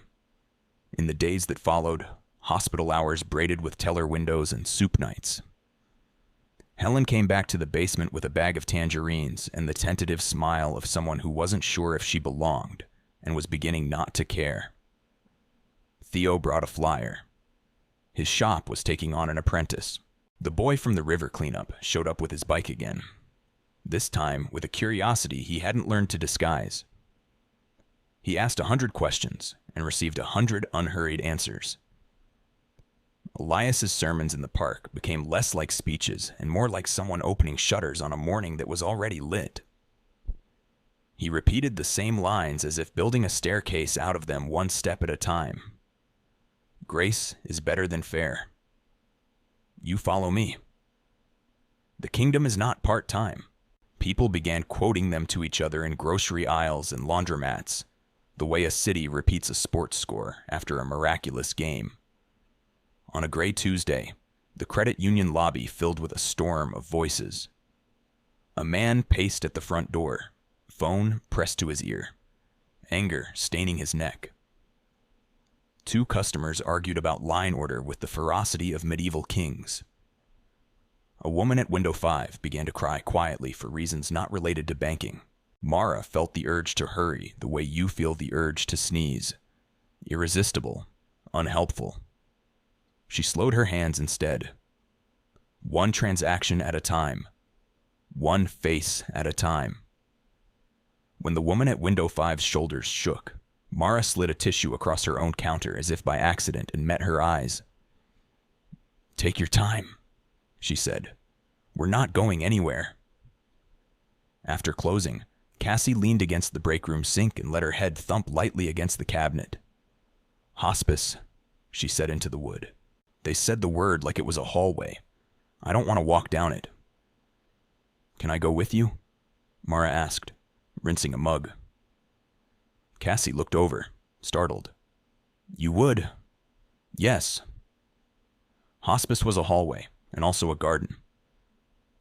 In the days that followed, hospital hours braided with teller windows and soup nights. Helen came back to the basement with a bag of tangerines and the tentative smile of someone who wasn't sure if she belonged and was beginning not to care. Theo brought a flyer. His shop was taking on an apprentice. The boy from the river cleanup showed up with his bike again. This time with a curiosity he hadn't learned to disguise. He asked 100 questions and received 100 unhurried answers. Elias's sermons in the park became less like speeches and more like someone opening shutters on a morning that was already lit. He repeated the same lines as if building a staircase out of them one step at a time. Grace is better than fair. You follow me. The kingdom is not part-time. People began quoting them to each other in grocery aisles and laundromats, the way a city repeats a sports score after a miraculous game. On a gray Tuesday, the credit union lobby filled with a storm of voices. A man paced at the front door, phone pressed to his ear, anger staining his neck. Two customers argued about line order with the ferocity of medieval kings. A woman at window 5 began to cry quietly for reasons not related to banking. Mara felt the urge to hurry the way you feel the urge to sneeze. Irresistible, unhelpful. She slowed her hands instead. One transaction at a time. One face at a time. When the woman at window 5's shoulders shook, Mara slid a tissue across her own counter as if by accident and met her eyes. "Take your time," she said. "We're not going anywhere." After closing, Cassie leaned against the break room sink and let her head thump lightly against the cabinet. "Hospice," she said into the wood. They said the word like it was a hallway. I don't want to walk down it. "Can I go with you?" Mara asked, rinsing a mug. Cassie looked over, startled. "You would?" "Yes." Hospice was a hallway, and also a garden.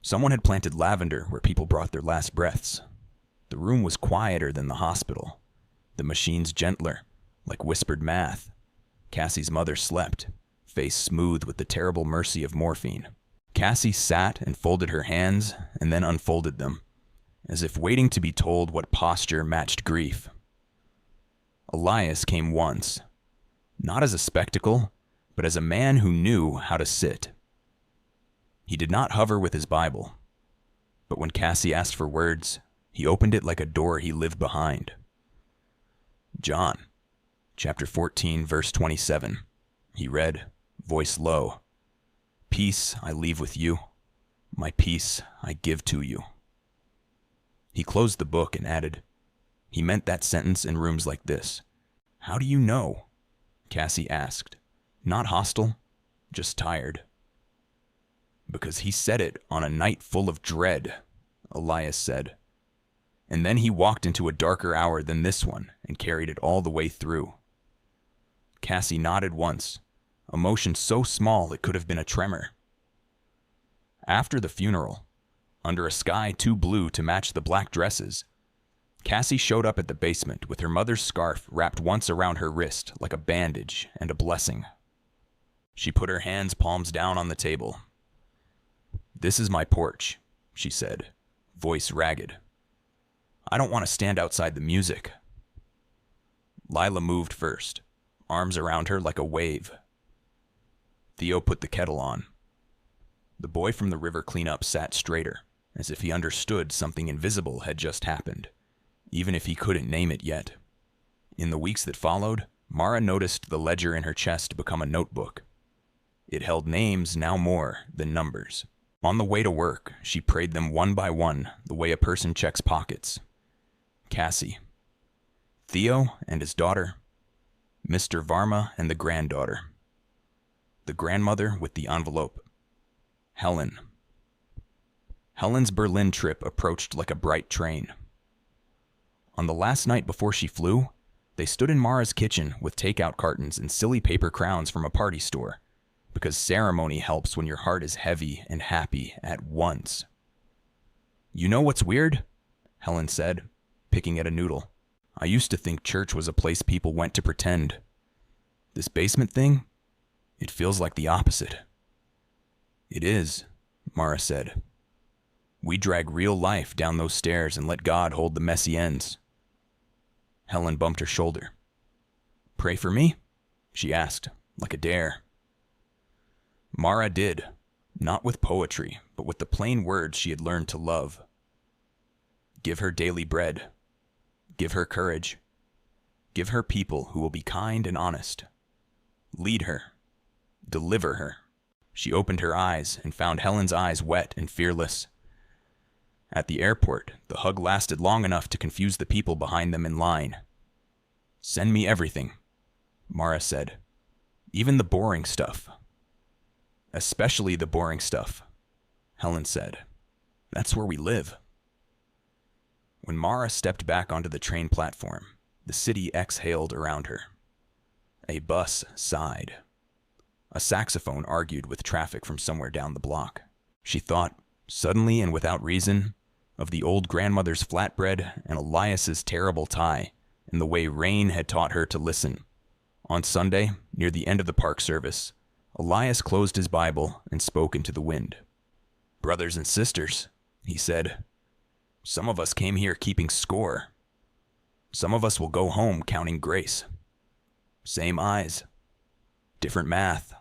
Someone had planted lavender where people brought their last breaths. The room was quieter than the hospital. The machines gentler, like whispered math. Cassie's mother slept, face smooth with the terrible mercy of morphine. Cassie sat and folded her hands and then unfolded them, as if waiting to be told what posture matched grief. Elias came once, not as a spectacle, but as a man who knew how to sit. He did not hover with his Bible, but when Cassie asked for words, he opened it like a door he lived behind. John, chapter 14, verse 27, he read, voice low, "Peace I leave with you, my peace I give to you." He closed the book and added, "He meant that sentence in rooms like this." "How do you know?" Cassie asked. Not hostile, just tired. "Because he said it on a night full of dread," Elias said. "And then he walked into a darker hour than this one and carried it all the way through." Cassie nodded once, a motion so small it could have been a tremor. After the funeral, under a sky too blue to match the black dresses, Cassie showed up at the basement with her mother's scarf wrapped once around her wrist like a bandage and a blessing. She put her hands palms down on the table. "This is my porch," she said, voice ragged. "I don't want to stand outside the music." Lila moved first, arms around her like a wave. Theo put the kettle on. The boy from the river cleanup sat straighter, as if he understood something invisible had just happened, even if he couldn't name it yet. In the weeks that followed, Mara noticed the ledger in her chest become a notebook. It held names now more than numbers. On the way to work, she prayed them one by one, the way a person checks pockets. Cassie. Theo and his daughter. Mr. Varma and the granddaughter. The grandmother with the envelope. Helen. Helen's Berlin trip approached like a bright train. On the last night before she flew, they stood in Mara's kitchen with takeout cartons and silly paper crowns from a party store, because ceremony helps when your heart is heavy and happy at once. "You know what's weird?" Helen said, picking at a noodle. "I used to think church was a place people went to pretend. This basement thing, it feels like the opposite." "It is," Mara said. "We drag real life down those stairs and let God hold the messy ends." Helen bumped her shoulder. "Pray for me?" she asked, like a dare. Mara did, not with poetry, but with the plain words she had learned to love. Give her daily bread. Give her courage. Give her people who will be kind and honest. Lead her. Deliver her. She opened her eyes and found Helen's eyes wet and fearless. At the airport, the hug lasted long enough to confuse the people behind them in line. "Send me everything," Mara said. "Even the boring stuff." "Especially the boring stuff," Helen said. "That's where we live." When Mara stepped back onto the train platform, the city exhaled around her. A bus sighed. A saxophone argued with traffic from somewhere down the block. She thought, suddenly and without reason, of the old grandmother's flatbread and Elias's terrible tie, and the way Rain had taught her to listen. On Sunday, near the end of the park service, Elias closed his Bible and spoke into the wind. "Brothers and sisters," he said, "some of us came here keeping score. Some of us will go home counting grace. Same eyes, different math."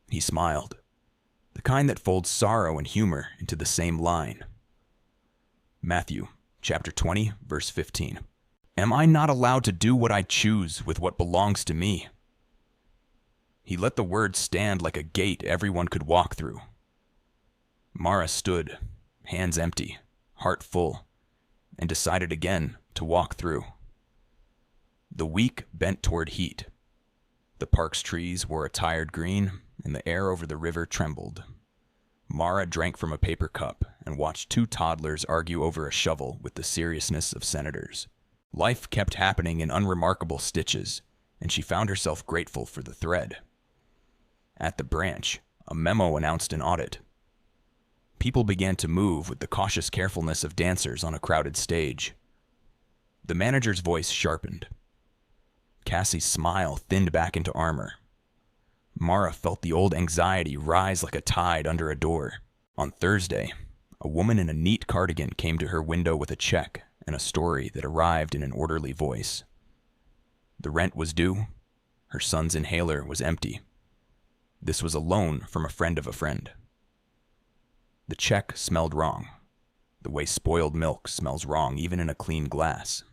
He smiled, the kind that folds sorrow and humor into the same line. Matthew, chapter 20, verse 15. "Am I not allowed to do what I choose with what belongs to me?" He let the words stand like a gate everyone could walk through. Mara stood, hands empty, heart full, and decided again to walk through. The week bent toward heat. The park's trees wore a tired green, and the air over the river trembled. Mara drank from a paper cup and watched two toddlers argue over a shovel with the seriousness of senators. Life kept happening in unremarkable stitches, and she found herself grateful for the thread. At the branch, a memo announced an audit. People began to move with the cautious carefulness of dancers on a crowded stage. The manager's voice sharpened. Cassie's smile thinned back into armor. Mara felt the old anxiety rise like a tide under a door. On Thursday, a woman in a neat cardigan came to her window with a check and a story that arrived in an orderly voice. The rent was due. Her son's inhaler was empty. This was a loan from a friend of a friend. The check smelled wrong, the way spoiled milk smells wrong even in a clean glass.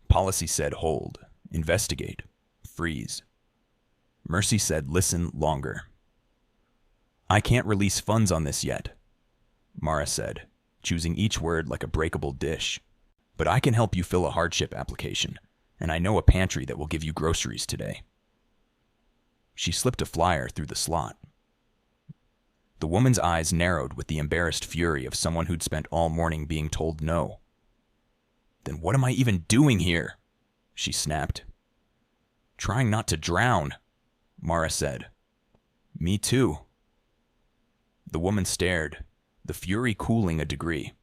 Policy said hold, investigate, freeze. Mercy said listen longer. "I can't release funds on this yet," Mara said, choosing each word like a breakable dish. "But I can help you fill a hardship application, and I know a pantry that will give you groceries today." She slipped a flyer through the slot. The woman's eyes narrowed with the embarrassed fury of someone who'd spent all morning being told no. "Then what am I even doing here?" she snapped. "Trying not to drown," Mara said. "Me too." The woman stared, the fury cooling a degree,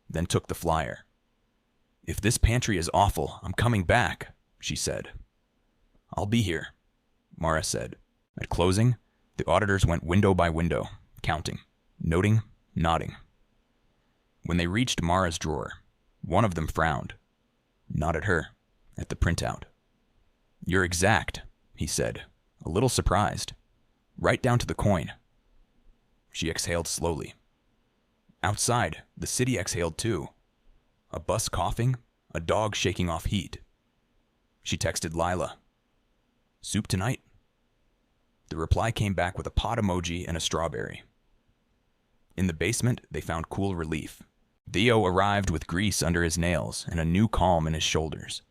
then took the flyer. "If this pantry is awful, I'm coming back," she said. "I'll be here," Mara said. At closing, the auditors went window by window, counting, noting, nodding. When they reached Mara's drawer, one of them frowned. Not at her, at the printout. "You're exact," he said, a little surprised. "Right down to the coin." She exhaled slowly. Outside, the city exhaled too. A bus coughing, a dog shaking off heat. She texted Lila. "Soup tonight?" The reply came back with a pot emoji and a strawberry. In the basement, they found cool relief. Theo arrived with grease under his nails and a new calm in his shoulders.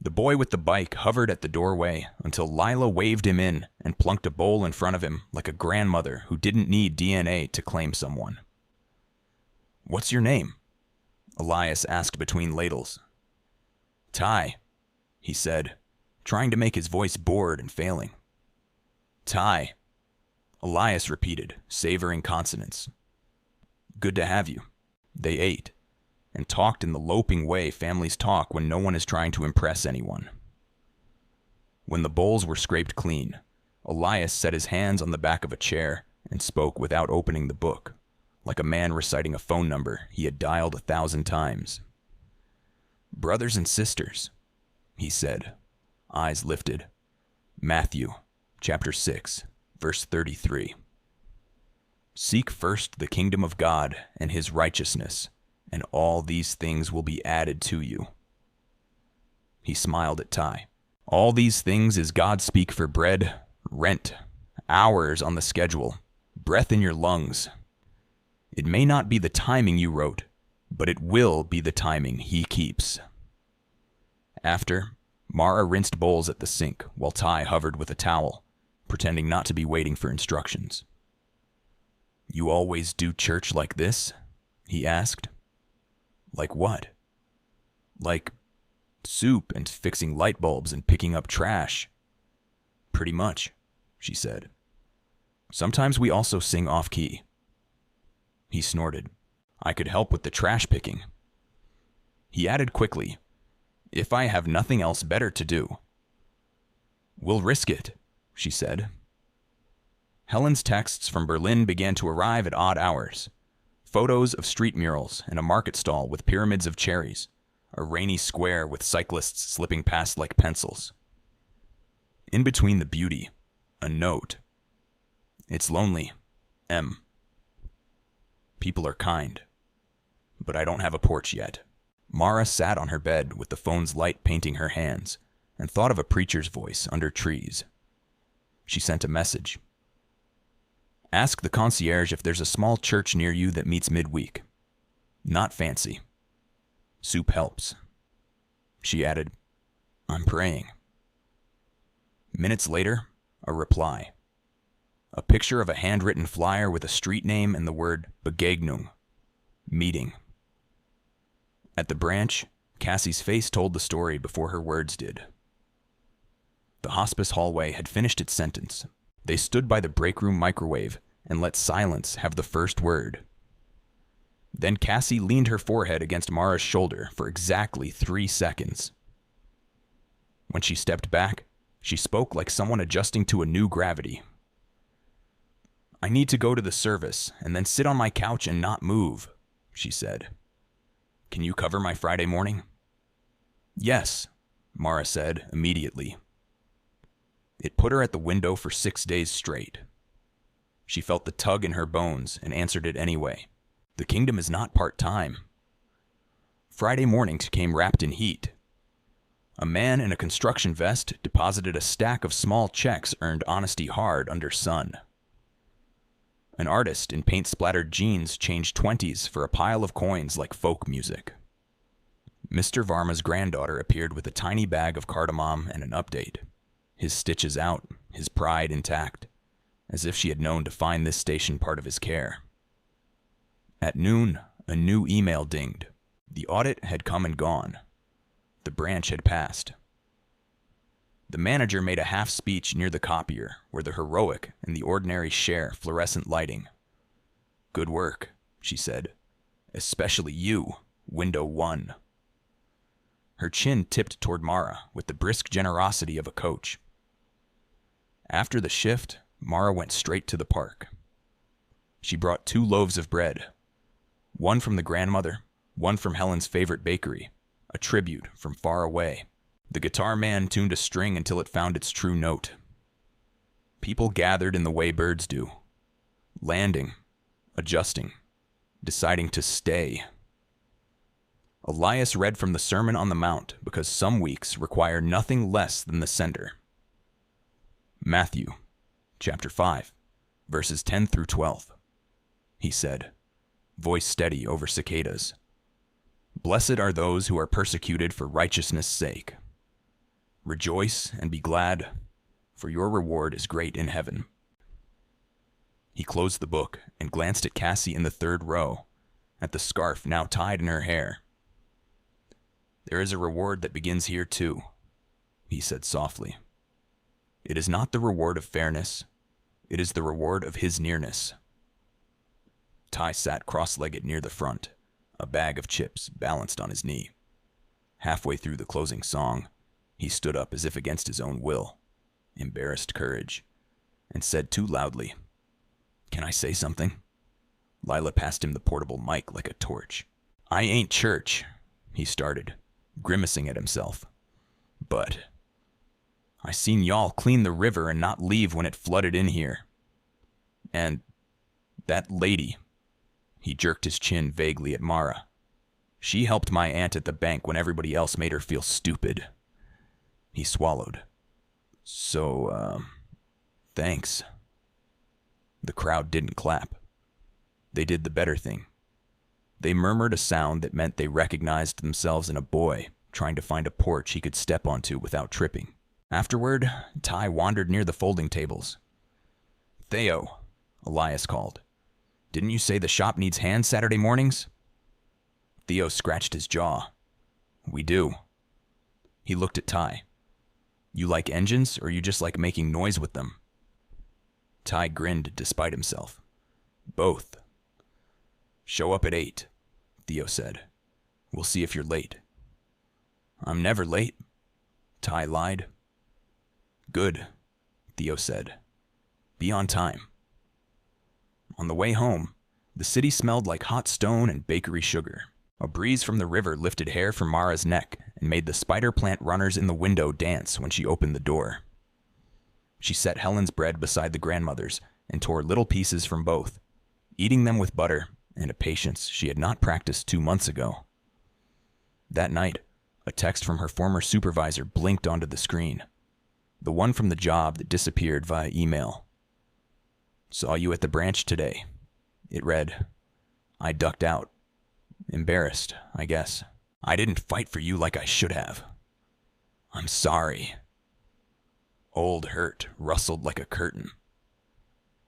The boy with the bike hovered at the doorway until Lila waved him in and plunked a bowl in front of him like a grandmother who didn't need DNA to claim someone. "What's your name?" Elias asked between ladles. "Ty," he said, trying to make his voice bored and failing. "Ty," Elias repeated, savoring consonants. "Good to have you." They ate and talked in the loping way families talk when no one is trying to impress anyone. When the bowls were scraped clean, Elias set his hands on the back of a chair and spoke without opening the book, like a man reciting a phone number he had dialed 1,000 times. "Brothers and sisters," he said, eyes lifted. Matthew, chapter 6, verse 33. "Seek first the kingdom of God and his righteousness, and all these things will be added to you." He smiled at Ty. "All these things is God speak for bread, rent, hours on the schedule, breath in your lungs. It may not be the timing you wrote, but it will be the timing he keeps." After, Mara rinsed bowls at the sink while Ty hovered with a towel, pretending not to be waiting for instructions. "You always do church like this?" he asked. "Like what?" "Like soup and fixing light bulbs and picking up trash." "Pretty much," she said. "Sometimes we also sing off-key." He snorted. "I could help with the trash picking." He added quickly, "If I have nothing else better to do." "We'll risk it," she said. Helen's texts from Berlin began to arrive at odd hours. Photos of street murals and a market stall with pyramids of cherries, a rainy square with cyclists slipping past like pencils. In between the beauty, a note. "It's lonely, M. People are kind, but I don't have a porch yet." Mara sat on her bed with the phone's light painting her hands and thought of a preacher's voice under trees. She sent a message. "Ask the concierge if there's a small church near you that meets midweek. Not fancy. Soup helps." She added, "I'm praying." Minutes later, a reply. A picture of a handwritten flyer with a street name and the word Begegnung, meeting. At the branch, Cassie's face told the story before her words did. The hospice hallway had finished its sentence. They stood by the break room microwave and let silence have the first word. Then Cassie leaned her forehead against Mara's shoulder for exactly 3 seconds. When she stepped back, she spoke like someone adjusting to a new gravity. "I need to go to the service and then sit on my couch and not move," she said. "Can you cover my Friday morning?" "Yes," Mara said immediately. It put her at the window for 6 days straight. She felt the tug in her bones and answered it anyway. The kingdom is not part-time. Friday mornings came wrapped in heat. A man in a construction vest deposited a stack of small checks earned honesty hard under sun. An artist in paint-splattered jeans changed 20s for a pile of coins like folk music. Mr. Varma's granddaughter appeared with a tiny bag of cardamom and an update. His stitches out, his pride intact, as if she had known to find this station part of his care. At noon, a new email dinged. The audit had come and gone. The branch had passed. The manager made a half speech near the copier, where the heroic and the ordinary share fluorescent lighting. "Good work," she said. "Especially you, window 1. Her chin tipped toward Mara with the brisk generosity of a coach. After the shift, Mara went straight to the park. She brought 2 loaves of bread, one from the grandmother, one from Helen's favorite bakery, a tribute from far away. The guitar man tuned a string until it found its true note. People gathered in the way birds do, landing, adjusting, deciding to stay. Elias read from the Sermon on the Mount because some weeks require nothing less than the sender. Matthew, chapter 5, verses 10 through 12. He said, voice steady over cicadas. Blessed are those who are persecuted for righteousness' sake. Rejoice and be glad, for your reward is great in heaven. He closed the book and glanced at Cassie in the third row, at the scarf now tied in her hair. There is a reward that begins here too, he said softly. It is not the reward of fairness, it is the reward of his nearness. Ty sat cross-legged near the front, a bag of chips balanced on his knee. Halfway through the closing song, he stood up as if against his own will, embarrassed courage, and said too loudly, "Can I say something?" Lila passed him the portable mic like a torch. "I ain't church," he started, grimacing at himself. "But I seen y'all clean the river and not leave when it flooded in here. And that lady," he jerked his chin vaguely at Mara, "she helped my aunt at the bank when everybody else made her feel stupid." He swallowed. So, thanks." The crowd didn't clap. They did the better thing. They murmured a sound that meant they recognized themselves in a boy trying to find a porch he could step onto without tripping. Afterward, Ty wandered near the folding tables. "Theo," Elias called. "Didn't you say the shop needs hands Saturday mornings?" Theo scratched his jaw. "We do." He looked at Ty. "You like engines, or you just like making noise with them?" Ty grinned despite himself. "Both." "Show up at 8, Theo said. "We'll see if you're late." "I'm never late," Ty lied. "Good," Theo said. "Be on time." On the way home, the city smelled like hot stone and bakery sugar. A breeze from the river lifted hair from Mara's neck and made the spider plant runners in the window dance when she opened the door. She set Helen's bread beside the grandmother's and tore little pieces from both, eating them with butter and a patience she had not practiced 2 months ago. That night, a text from her former supervisor blinked onto the screen, the one from the job that disappeared via email. "Saw you at the branch today," it read. "I ducked out. Embarrassed, I guess. I didn't fight for you like I should have. I'm sorry." Old hurt rustled like a curtain.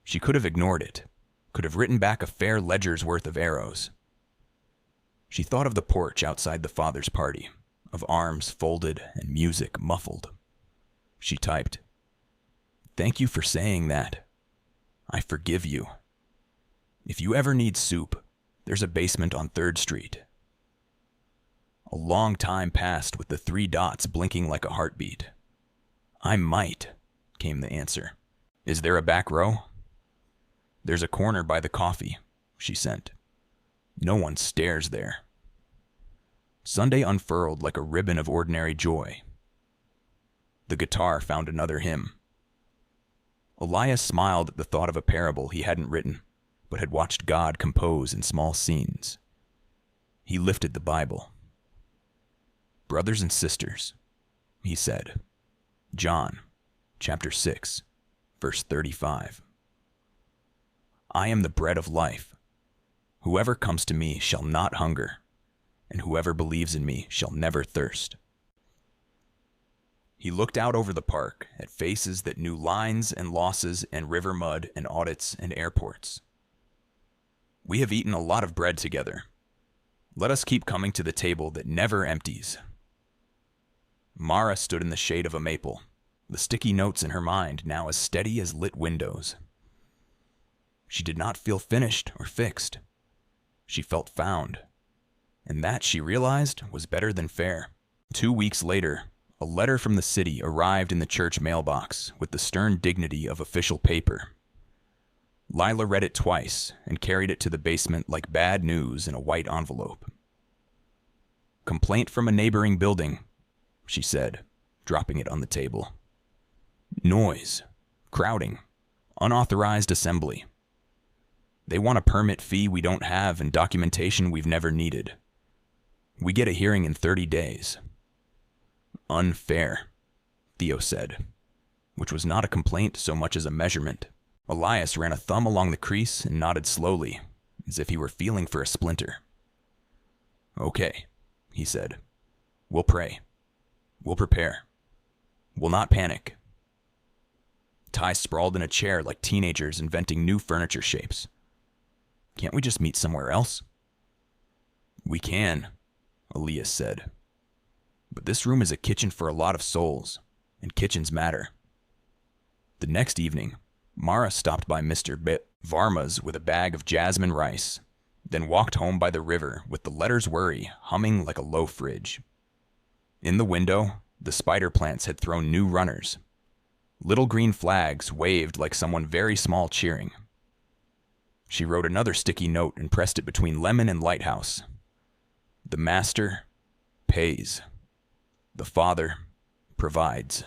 She could have ignored it, could have written back a fair ledger's worth of arrows. She thought of the porch outside the father's party, of arms folded and music muffled. She typed, "Thank you for saying that. I forgive you. If you ever need soup, there's a basement on 3rd Street." A long time passed with the 3 dots blinking like a heartbeat. "I might," came the answer. "Is there a back row?" "There's a corner by the coffee," she sent. "No one stares there." Sunday unfurled like a ribbon of ordinary joy. The guitar found another hymn. Elias smiled at the thought of a parable he hadn't written, but had watched God compose in small scenes. He lifted the Bible. "Brothers and sisters," he said. John, chapter 6, verse 35. "I am the bread of life. Whoever comes to me shall not hunger, and whoever believes in me shall never thirst." He looked out over the park at faces that knew lines and losses and river mud and audits and airports. "We have eaten a lot of bread together. Let us keep coming to the table that never empties." Mara stood in the shade of a maple, the sticky notes in her mind now as steady as lit windows. She did not feel finished or fixed. She felt found. And that, she realized, was better than fair. 2 weeks later, a letter from the city arrived in the church mailbox with the stern dignity of official paper. Lila read it twice and carried it to the basement like bad news in a white envelope. "Complaint from a neighboring building," she said, dropping it on the table. "Noise, crowding, unauthorized assembly. They want a permit fee we don't have and documentation we've never needed. We get a hearing in 30 days. Unfair," Theo said, which was not a complaint so much as a measurement. Elias ran a thumb along the crease and nodded slowly, as if he were feeling for a splinter. "Okay," he said. "We'll pray. We'll prepare. We'll not panic." Ty sprawled in a chair like teenagers inventing new furniture shapes. "Can't we just meet somewhere else?" "We can," Elias said. "But this room is a kitchen for a lot of souls, and kitchens matter." The next evening, Mara stopped by Mr. Varma's with a bag of jasmine rice, then walked home by the river with the Letters Worry humming like a low fridge. In the window, the spider plants had thrown new runners. Little green flags waved like someone very small cheering. She wrote another sticky note and pressed it between Lemon and Lighthouse. The Master pays. The Father provides.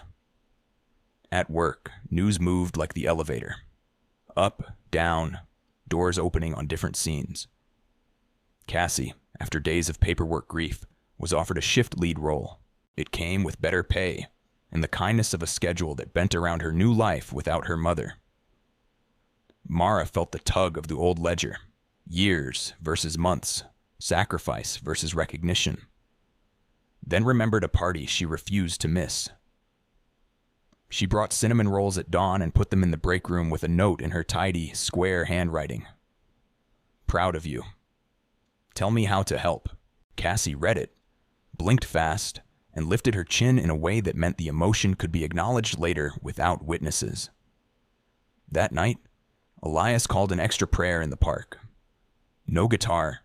At work, news moved like the elevator. Up, down, doors opening on different scenes. Cassie, after days of paperwork grief, was offered a shift lead role. It came with better pay and the kindness of a schedule that bent around her new life without her mother. Mara felt the tug of the old ledger. Years versus months. Sacrifice versus recognition. Then remembered a party she refused to miss. She brought cinnamon rolls at dawn and put them in the break room with a note in her tidy, square handwriting. "Proud of you. Tell me how to help." Cassie read it, blinked fast, and lifted her chin in a way that meant the emotion could be acknowledged later without witnesses. That night, Elias called an extra prayer in the park. No guitar,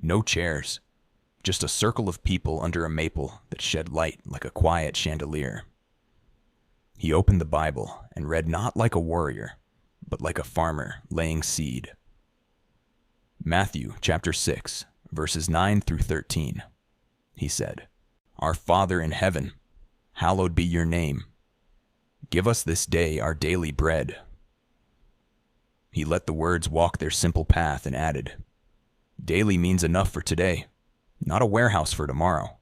no chairs, just a circle of people under a maple that shed light like a quiet chandelier. He opened the Bible and read not like a warrior, but like a farmer laying seed. Matthew chapter 6, verses 9 through 13. He said, "Our Father in heaven, hallowed be your name. Give us this day our daily bread." He let the words walk their simple path and added, "Daily means enough for today, not a warehouse for tomorrow.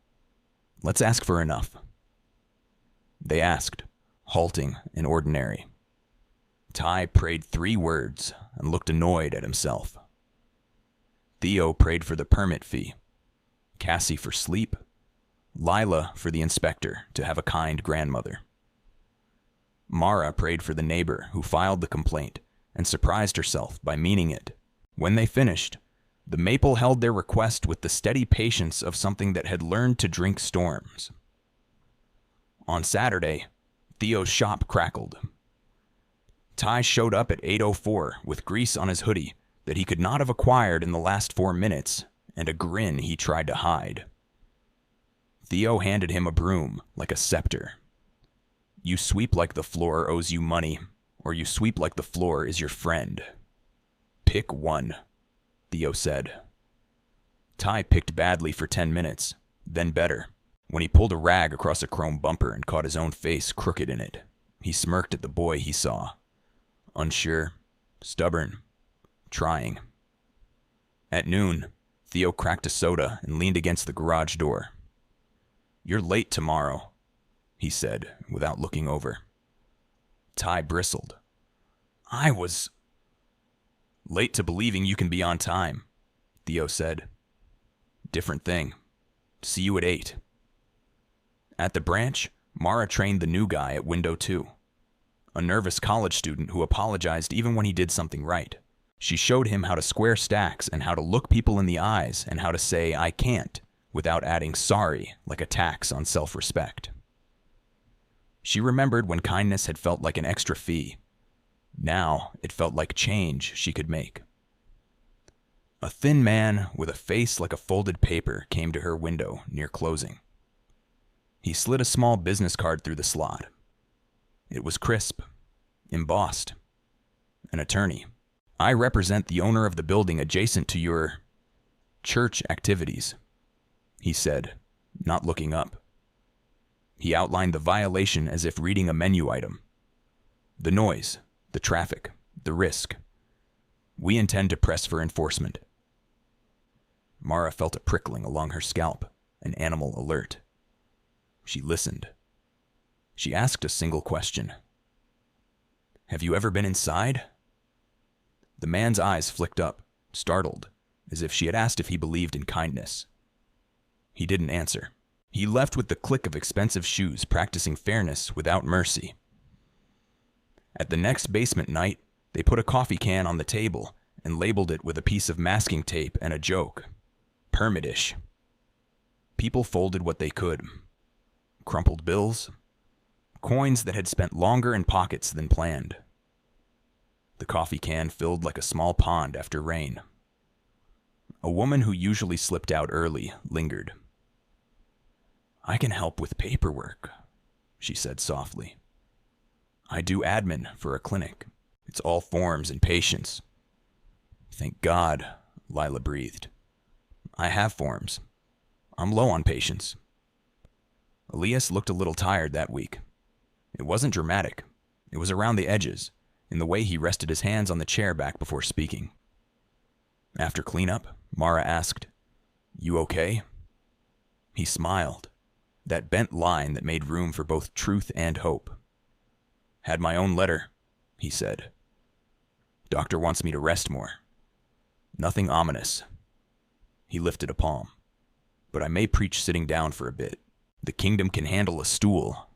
Let's ask for enough." They asked, halting and ordinary. Ty prayed 3 words and looked annoyed at himself. Theo prayed for the permit fee, Cassie for sleep, Lila for the inspector to have a kind grandmother. Mara prayed for the neighbor who filed the complaint and surprised herself by meaning it. When they finished, the maple held their request with the steady patience of something that had learned to drink storms. On Saturday, Theo's shop crackled. Ty showed up at 8:04 with grease on his hoodie that he could not have acquired in the last 4 minutes and a grin he tried to hide. Theo handed him a broom like a scepter. "You sweep like the floor owes you money, or you sweep like the floor is your friend. Pick one," Theo said. Ty picked badly for 10 minutes, then better. When he pulled a rag across a chrome bumper and caught his own face crooked in it, he smirked at the boy he saw. Unsure, stubborn, trying. At noon, Theo cracked a soda and leaned against the garage door. "You're late tomorrow," he said, without looking over. Ty bristled. "I was late to believing you can be on time," Theo said. "Different thing. See you at 8. At the branch, Mara trained the new guy at window 2, a nervous college student who apologized even when he did something right. She showed him how to square stacks and how to look people in the eyes and how to say "I can't" without adding "sorry" like a tax on self-respect. She remembered when kindness had felt like an extra fee. Now it felt like change she could make. A thin man with a face like a folded paper came to her window near closing. He slid a small business card through the slot. It was crisp, embossed. An attorney. "I represent the owner of the building adjacent to your church activities," he said, not looking up. He outlined the violation as if reading a menu item. "The noise, the traffic, the risk. We intend to press for enforcement." Mara felt a prickling along her scalp, an animal alert. She listened. She asked a single question. "Have you ever been inside?" The man's eyes flicked up, startled, as if she had asked if he believed in kindness. He didn't answer. He left with the click of expensive shoes, practicing fairness without mercy. At the next basement night, they put a coffee can on the table and labeled it with a piece of masking tape and a joke. Permit-ish. People folded what they could. Crumpled bills. Coins that had spent longer in pockets than planned. The coffee can filled like a small pond after rain. A woman who usually slipped out early lingered. "I can help with paperwork," she said softly. "I do admin for a clinic. It's all forms and patience." "Thank God," Lila breathed. "I have forms. I'm low on patience." Elias looked a little tired that week. It wasn't dramatic. It was around the edges, in the way he rested his hands on the chair back before speaking. After cleanup, Mara asked, "You okay?" He smiled, that bent line that made room for both truth and hope. "Had my own letter," he said. "Doctor wants me to rest more. Nothing ominous." He lifted a palm. "But I may preach sitting down for a bit. The kingdom can handle a stool."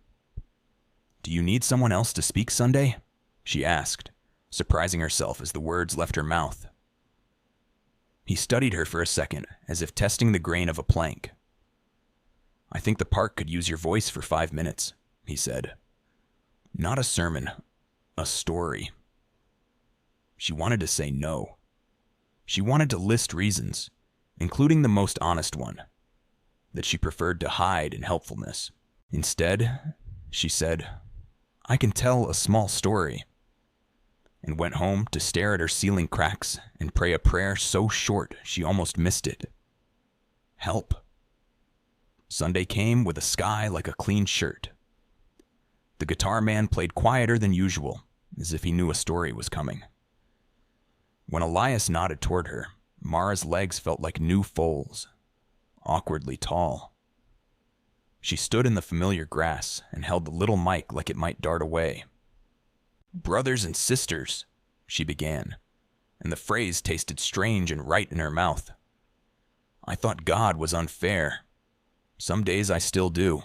"Do you need someone else to speak Sunday?" she asked, surprising herself as the words left her mouth. He studied her for a second, as if testing the grain of a plank. "I think the park could use your voice for 5 minutes," he said. "Not a sermon, a story." She wanted to say no. She wanted to list reasons, including the most honest one, that she preferred to hide in helpfulness. Instead, she said, "I can tell a small story," and went home to stare at her ceiling cracks and pray a prayer so short she almost missed it. Help. Sunday came with a sky like a clean shirt. The guitar man played quieter than usual, as if he knew a story was coming. When Elias nodded toward her, Mara's legs felt like new foals, awkwardly tall. She stood in the familiar grass and held the little mic like it might dart away. "Brothers and sisters," she began, and the phrase tasted strange and right in her mouth. "I thought God was unfair. Some days I still do.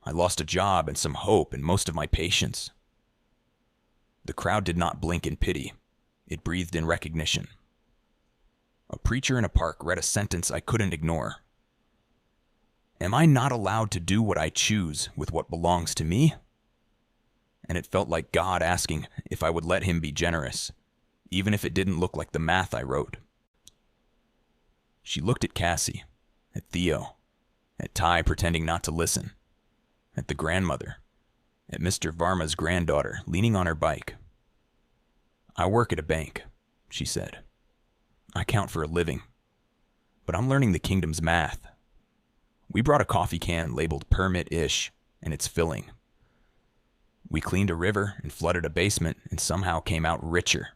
I lost a job and some hope and most of my patience." The crowd did not blink in pity. It breathed in recognition. A preacher in a park read a sentence I couldn't ignore. "Am I not allowed to do what I choose with what belongs to me?" And it felt like God asking if I would let him be generous, even if it didn't look like the math I wrote. She looked at Cassie, at Theo, at Ty pretending not to listen, at the grandmother, at Mr. Varma's granddaughter leaning on her bike. "I work at a bank," she said. "I count for a living, but I'm learning the kingdom's math. We brought a coffee can labeled permit-ish, and it's filling. We cleaned a river and flooded a basement and somehow came out richer."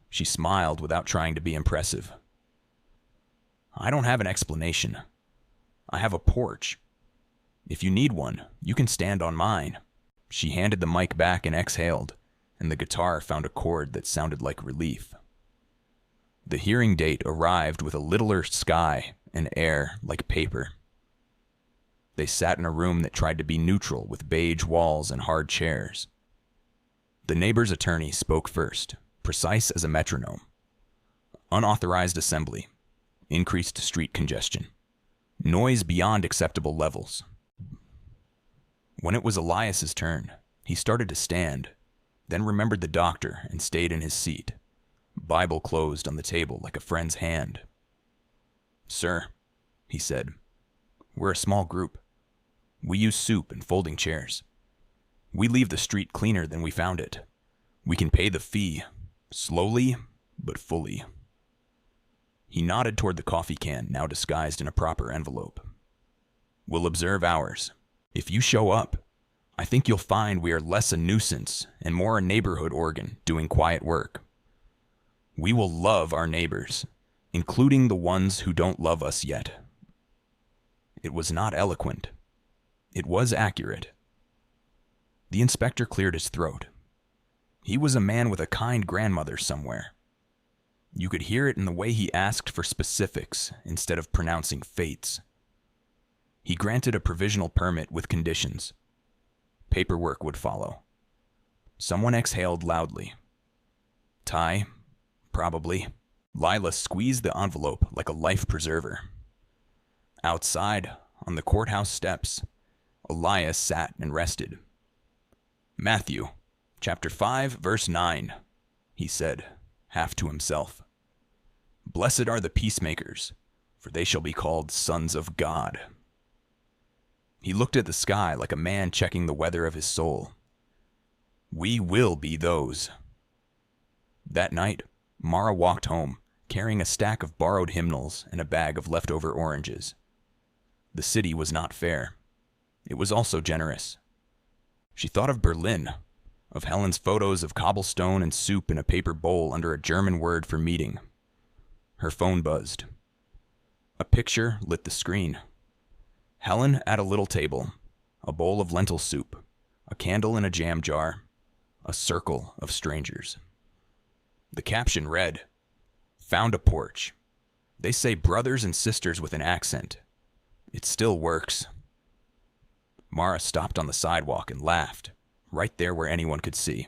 She smiled without trying to be impressive. "I don't have an explanation. I have a porch. If you need one, you can stand on mine." She handed the mic back and exhaled, and the guitar found a chord that sounded like relief. The hearing date arrived with a littler sky and air like paper. They sat in a room that tried to be neutral with beige walls and hard chairs. The neighbor's attorney spoke first, precise as a metronome. Unauthorized assembly. Increased street congestion. Noise beyond acceptable levels. When it was Elias's turn, he started to stand, then remembered the doctor and stayed in his seat, Bible closed on the table like a friend's hand. "Sir," he said, "we're a small group. We use soup and folding chairs. We leave the street cleaner than we found it. We can pay the fee, slowly but fully." He nodded toward the coffee can, now disguised in a proper envelope. "We'll observe hours. If you show up, I think you'll find we are less a nuisance and more a neighborhood organ doing quiet work. We will love our neighbors, including the ones who don't love us yet." It was not eloquent. It was accurate. The inspector cleared his throat. He was a man with a kind grandmother somewhere. You could hear it in the way he asked for specifics instead of pronouncing fates. He granted a provisional permit with conditions. Paperwork would follow. Someone exhaled loudly. Ty, probably. Lila squeezed the envelope like a life preserver. Outside, on the courthouse steps, Elias sat and rested. Matthew, chapter 5, verse 9, he said, half to himself. Blessed are the peacemakers, for they shall be called sons of God. He looked at the sky like a man checking the weather of his soul. We will be those. That night, Mara walked home, carrying a stack of borrowed hymnals and a bag of leftover oranges. The city was not fair. It was also generous. She thought of Berlin, of Helen's photos of cobblestone and soup in a paper bowl under a German word for meeting. Her phone buzzed. A picture lit the screen. Helen at a little table, a bowl of lentil soup, a candle in a jam jar, a circle of strangers. The caption read, Found a porch. They say brothers and sisters with an accent. It still works. Mara stopped on the sidewalk and laughed, right there where anyone could see.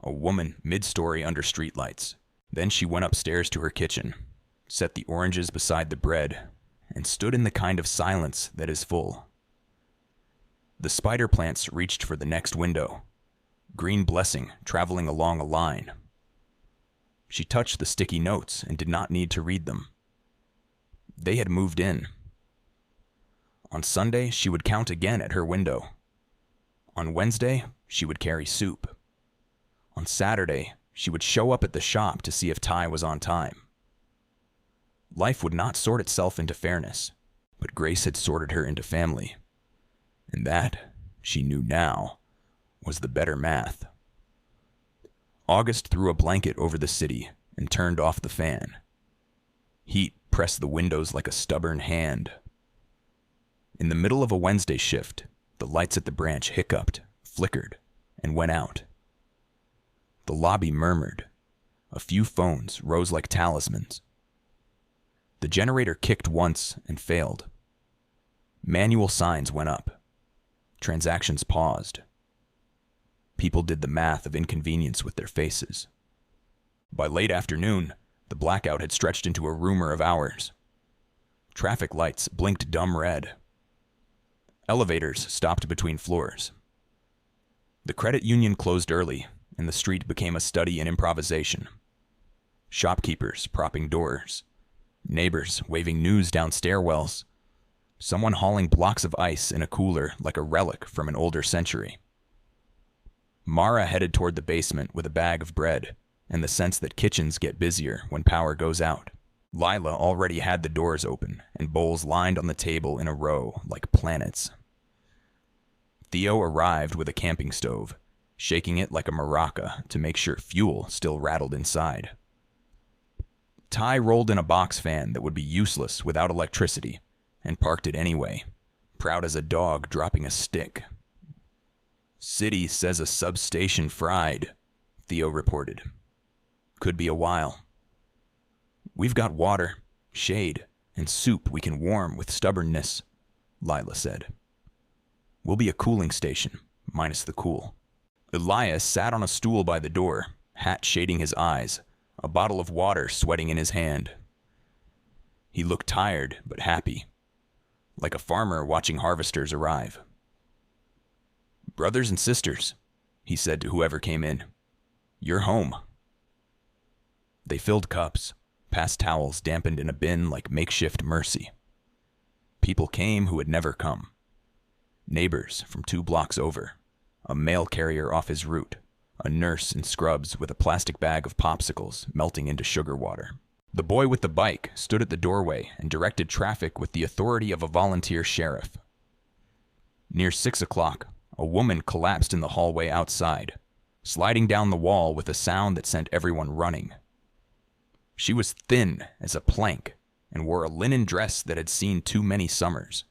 A woman mid-story under streetlights. Then she went upstairs to her kitchen, set the oranges beside the bread, and stood in the kind of silence that is full. The spider plants reached for the next window, green blessing traveling along a line. She touched the sticky notes and did not need to read them. They had moved in. On Sunday, she would count again at her window. On Wednesday, she would carry soup. On Saturday, she would show up at the shop to see if Ty was on time. Life would not sort itself into fairness, but Grace had sorted her into family. And that, she knew now, was the better math. August threw a blanket over the city and turned off the fan. Heat pressed the windows like a stubborn hand. In the middle of a Wednesday shift, the lights at the branch hiccuped, flickered, and went out. The lobby murmured. A few phones rose like talismans. The generator kicked once and failed. Manual signs went up. Transactions paused. People did the math of inconvenience with their faces. By late afternoon, the blackout had stretched into a rumor of hours. Traffic lights blinked dumb red. Elevators stopped between floors. The credit union closed early, and the street became a study in improvisation. Shopkeepers propping doors. Neighbors waving news down stairwells. Someone hauling blocks of ice in a cooler like a relic from an older century. Mara headed toward the basement with a bag of bread and the sense that kitchens get busier when power goes out. Lila already had the doors open and bowls lined on the table in a row like planets. Theo arrived with a camping stove, shaking it like a maraca to make sure fuel still rattled inside. Ty rolled in a box fan that would be useless without electricity and parked it anyway, proud as a dog dropping a stick. City says a substation fried, Theo reported. Could be a while. We've got water, shade, and soup we can warm with stubbornness, Lila said. We'll be a cooling station, minus the cool. Elias sat on a stool by the door, hat shading his eyes, a bottle of water sweating in his hand. He looked tired but happy, like a farmer watching harvesters arrive. Brothers and sisters, he said to whoever came in, you're home. They filled cups, passed towels dampened in a bin like makeshift mercy. People came who had never come. Neighbors from 2 blocks over, a mail carrier off his route, a nurse in scrubs with a plastic bag of popsicles melting into sugar water. The boy with the bike stood at the doorway and directed traffic with the authority of a volunteer sheriff. Near 6 o'clock, a woman collapsed in the hallway outside, sliding down the wall with a sound that sent everyone running. She was thin as a plank and wore a linen dress that had seen too many summers.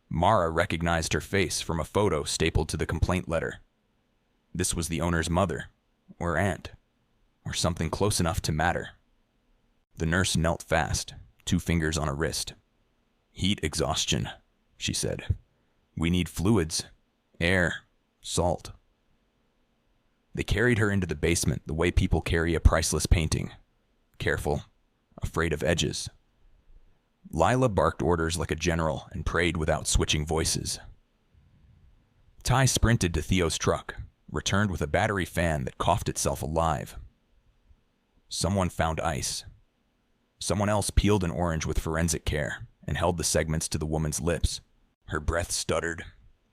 Mara recognized her face from a photo stapled to the complaint letter. This was the owner's mother, or aunt, or something close enough to matter. The nurse knelt fast, 2 fingers on a wrist. Heat exhaustion, she said. We need fluids, air, salt. They carried her into the basement the way people carry a priceless painting. Careful, afraid of edges. Lila barked orders like a general and prayed without switching voices. Ty sprinted to Theo's truck, returned with a battery fan that coughed itself alive. Someone found ice. Someone else peeled an orange with forensic care and held the segments to the woman's lips. Her breath stuttered,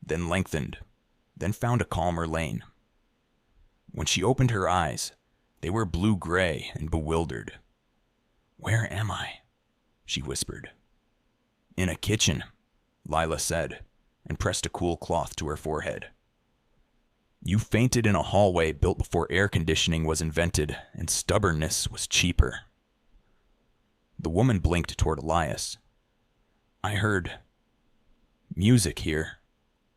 then lengthened, then found a calmer lane. When she opened her eyes, they were blue-gray and bewildered. "Where am I?" she whispered. "In a kitchen," Lila said, and pressed a cool cloth to her forehead. "You fainted in a hallway built before air conditioning was invented, and stubbornness was cheaper." The woman blinked toward Elias. "I heard music here,"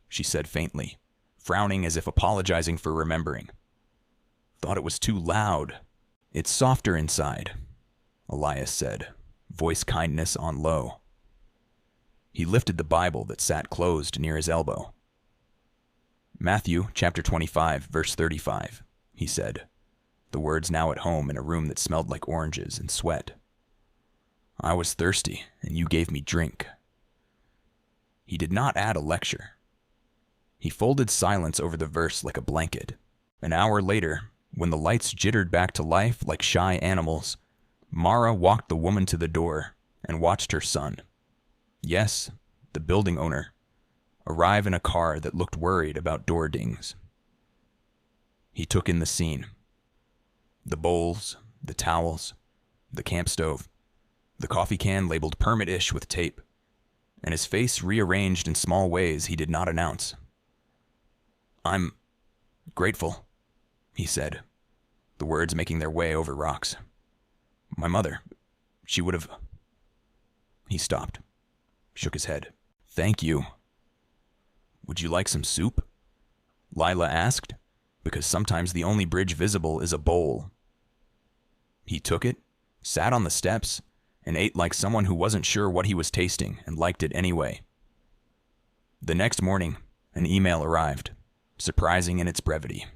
she said faintly, frowning as if apologizing for remembering. "Thought it was too loud." "It's softer inside," Elias said, voice kindness on low. He lifted the Bible that sat closed near his elbow. "Matthew chapter 25, verse 35, he said, the words now at home in a room that smelled like oranges and sweat. "I was thirsty, and you gave me drink." He did not add a lecture. He folded silence over the verse like a blanket. An hour later, when the lights jittered back to life like shy animals, Mara walked the woman to the door and watched her son, yes, the building owner, arrive in a car that looked worried about door dings. He took in the scene. The bowls, the towels, the camp stove, the coffee can labeled permit-ish with tape, and his face rearranged in small ways he did not announce. "I'm grateful," he said, the words making their way over rocks. "My mother, she would have..." He stopped, shook his head. "Thank you." "Would you like some soup?" Lila asked, because sometimes the only bridge visible is a bowl. He took it, sat on the steps, and ate like someone who wasn't sure what he was tasting and liked it anyway. The next morning, an email arrived, surprising in its brevity.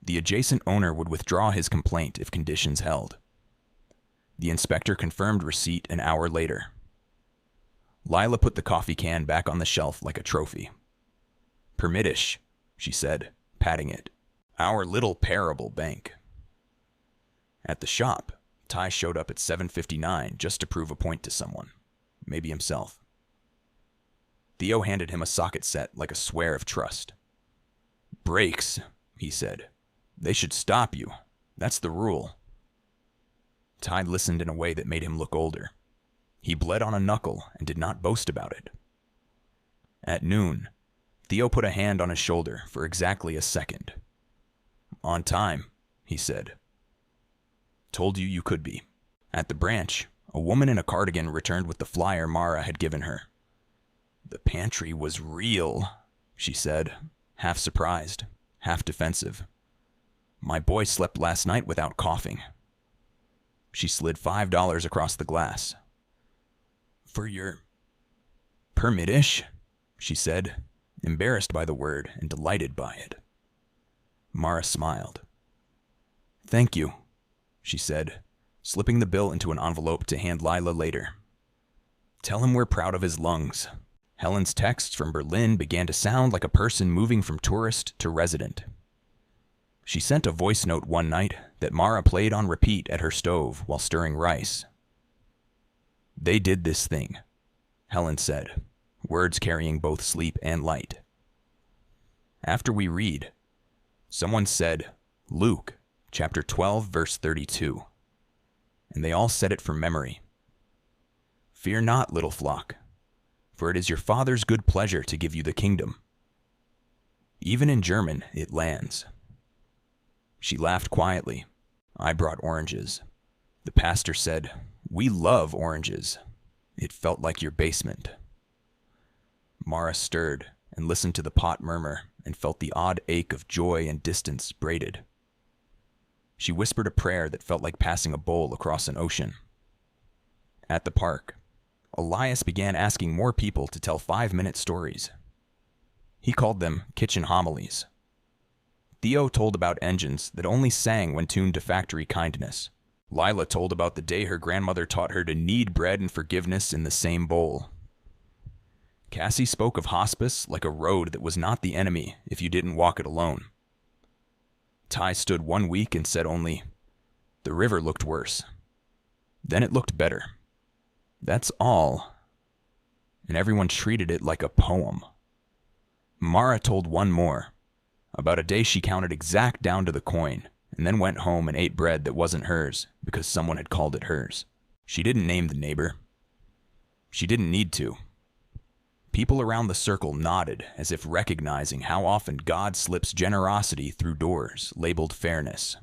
The adjacent owner would withdraw his complaint if conditions held. The inspector confirmed receipt an hour later. Lila put the coffee can back on the shelf like a trophy. "Permit-ish," she said, patting it. "Our little parable bank." At the shop, Ty showed up at 7:59 just to prove a point to someone, maybe himself. Theo handed him a socket set like a swear of trust. "Brakes," he said. "They should stop you. That's the rule." Ty listened in a way that made him look older. He bled on a knuckle and did not boast about it. At noon, Theo put a hand on his shoulder for exactly a second. "On time," he said. "Told you you could be." At the branch, a woman in a cardigan returned with the flyer Mara had given her. "The pantry was real," she said, half surprised, half defensive. "My boy slept last night without coughing." She slid $5 across the glass. "For your permit-ish," she said, embarrassed by the word and delighted by it. Mara smiled. "Thank you," she said, slipping the bill into an envelope to hand Lila later. "Tell him we're proud of his lungs." Helen's texts from Berlin began to sound like a person moving from tourist to resident. She sent a voice note one night that Mara played on repeat at her stove while stirring rice. "They did this thing," Helen said, words carrying both sleep and light. "After we read," someone said, "Luke, chapter 12, verse 32. And they all said it from memory. "Fear not, little flock, for it is your Father's good pleasure to give you the kingdom." Even in German, it lands. She laughed quietly. "I brought oranges." The pastor said, "We love oranges." It felt like your basement. Mara stirred and listened to the pot murmur and felt the odd ache of joy and distance braided. She whispered a prayer that felt like passing a bowl across an ocean. At the park, Elias began asking more people to tell 5-minute stories. He called them kitchen homilies. Theo told about engines that only sang when tuned to factory kindness. Lila told about the day her grandmother taught her to knead bread and forgiveness in the same bowl. Cassie spoke of hospice like a road that was not the enemy if you didn't walk it alone. Ty stood 1 week and said only, "The river looked worse. Then it looked better. That's all." And everyone treated it like a poem. Mara told one more, about a day she counted exact down to the coin, and then went home and ate bread that wasn't hers because someone had called it hers. She didn't name the neighbor. She didn't need to. People around the circle nodded as if recognizing how often God slips generosity through doors labeled fairness.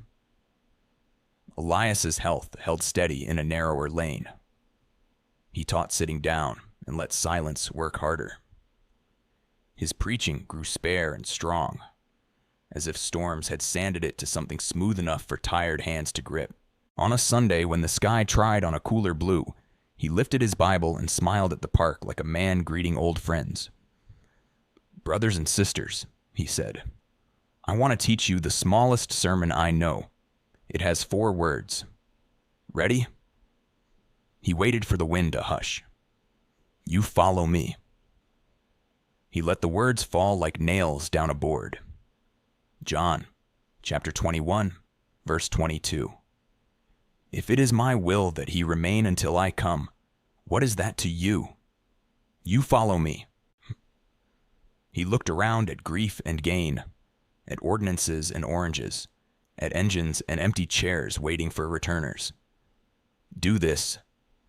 Elias's health held steady in a narrower lane. He taught sitting down and let silence work harder. His preaching grew spare and strong, as if storms had sanded it to something smooth enough for tired hands to grip. On a Sunday when the sky tried on a cooler blue, he lifted his Bible and smiled at the park like a man greeting old friends. "Brothers and sisters," he said, "I want to teach you the smallest sermon I know. It has 4 words. Ready?" He waited for the wind to hush. "You follow me." He let the words fall like nails down a board. John, chapter 21, verse 22. "If it is my will that he remain until I come, what is that to you? You follow me." He looked around at grief and gain, at ordinances and oranges, at engines and empty chairs waiting for returners. Do this,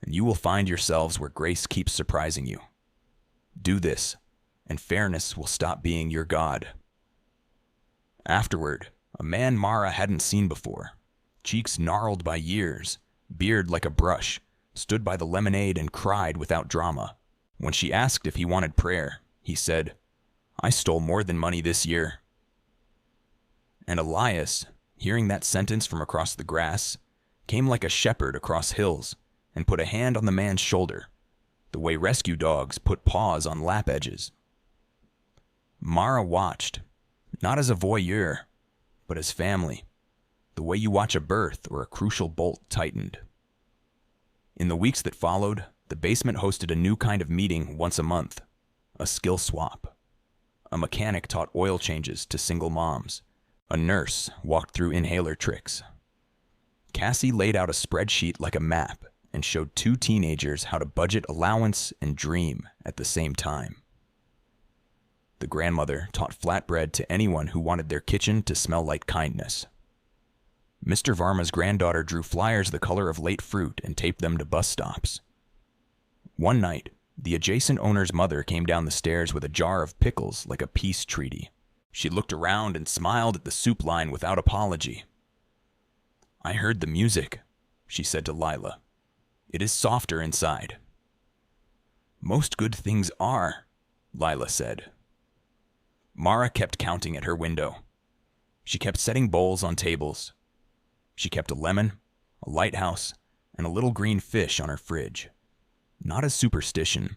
and you will find yourselves where grace keeps surprising you. Do this, and fairness will stop being your God. Afterward, a man Mara hadn't seen before, cheeks gnarled by years, beard like a brush, stood by the lemonade and cried without drama. When she asked if he wanted prayer, he said, "I stole more than money this year." And Elias, hearing that sentence from across the grass, came like a shepherd across hills and put a hand on the man's shoulder, the way rescue dogs put paws on lap edges. Mara watched, not as a voyeur, but as family, the way you watch a birth or a crucial bolt tightened. In the weeks that followed, the basement hosted a new kind of meeting once a month, a skill swap. A mechanic taught oil changes to single moms. A nurse walked through inhaler tricks. Cassie laid out a spreadsheet like a map and showed 2 teenagers how to budget allowance and dream at the same time. The grandmother taught flatbread to anyone who wanted their kitchen to smell like kindness. Mr. Varma's granddaughter drew flyers the color of late fruit and taped them to bus stops. One night, the adjacent owner's mother came down the stairs with a jar of pickles like a peace treaty. She looked around and smiled at the soup line without apology. "I heard the music," she said to Lila. "It is softer inside." "Most good things are," Lila said. Mara kept counting at her window. She kept setting bowls on tables. She kept a lemon, a lighthouse, and a little green fish on her fridge. Not as superstition,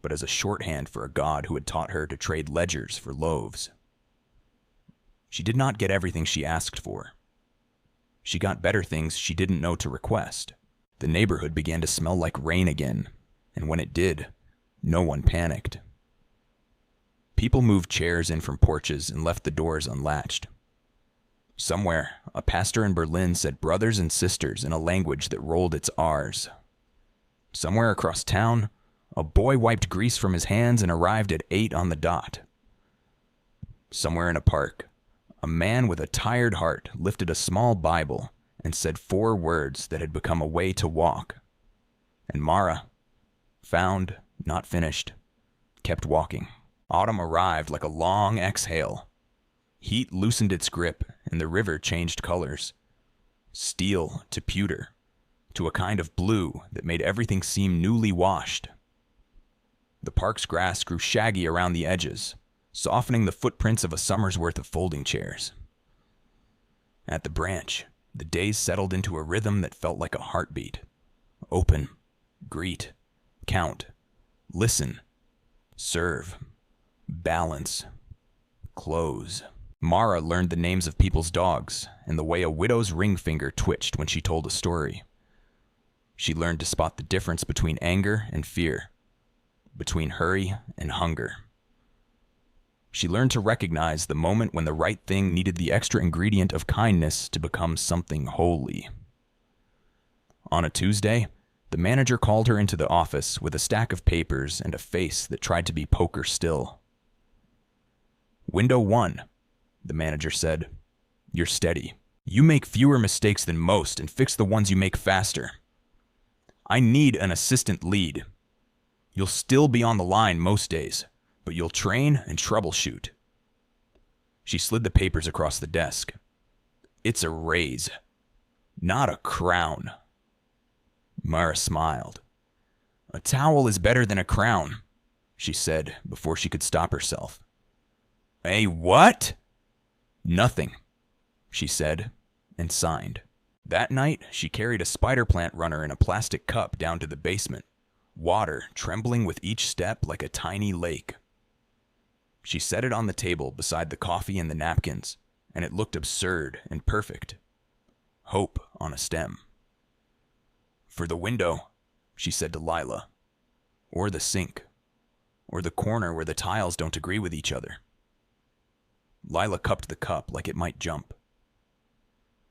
but as a shorthand for a god who had taught her to trade ledgers for loaves. She did not get everything she asked for. She got better things she didn't know to request. The neighborhood began to smell like rain again, and when it did, no one panicked. People moved chairs in from porches and left the doors unlatched. Somewhere, a pastor in Berlin said brothers and sisters in a language that rolled its R's. Somewhere across town, a boy wiped grease from his hands and arrived at 8 on the dot. Somewhere in a park, a man with a tired heart lifted a small Bible and said 4 words that had become a way to walk. And Mara, found, not finished, kept walking. Autumn arrived like a long exhale. Heat loosened its grip, and the river changed colors. Steel to pewter, to a kind of blue that made everything seem newly washed. The park's grass grew shaggy around the edges, softening the footprints of a summer's worth of folding chairs. At the branch, The days settled into a rhythm that felt like a heartbeat. Open, greet, count, listen, serve, balance, close. Mara learned the names of people's dogs and the way a widow's ring finger twitched when she told a story. She learned to spot the difference between anger and fear, between hurry and hunger. She learned to recognize the moment when the right thing needed the extra ingredient of kindness to become something holy. On a Tuesday, the manager called her into the office with a stack of papers and a face that tried to be poker still. "Window 1, the manager said. "You're steady. You make fewer mistakes than most and fix the ones you make faster. I need an assistant lead. You'll still be on the line most days, but you'll train and troubleshoot." She slid the papers across the desk. "It's a raise, not a crown." Mara smiled. "A towel is better than a crown," she said before she could stop herself. "A what?" "Nothing," she said, and signed. That night, she carried a spider plant runner in a plastic cup down to the basement, water trembling with each step like a tiny lake. She set it on the table beside the coffee and the napkins, and it looked absurd and perfect. Hope on a stem. "For the window," she said to Lila, "or the sink, or the corner where the tiles don't agree with each other." Lila cupped the cup like it might jump.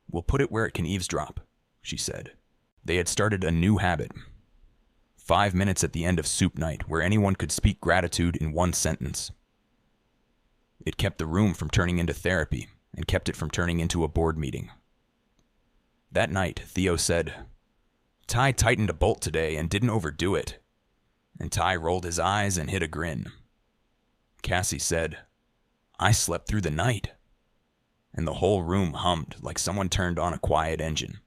"We'll put it where it can eavesdrop," she said. They had started a new habit. 5 minutes at the end of soup night where anyone could speak gratitude in one sentence. It kept the room from turning into therapy and kept it from turning into a board meeting. That night, Theo said, "Ty tightened a bolt today and didn't overdo it." And Ty rolled his eyes and hid a grin. Cassie said, "I slept through the night." And the whole room hummed like someone turned on a quiet engine.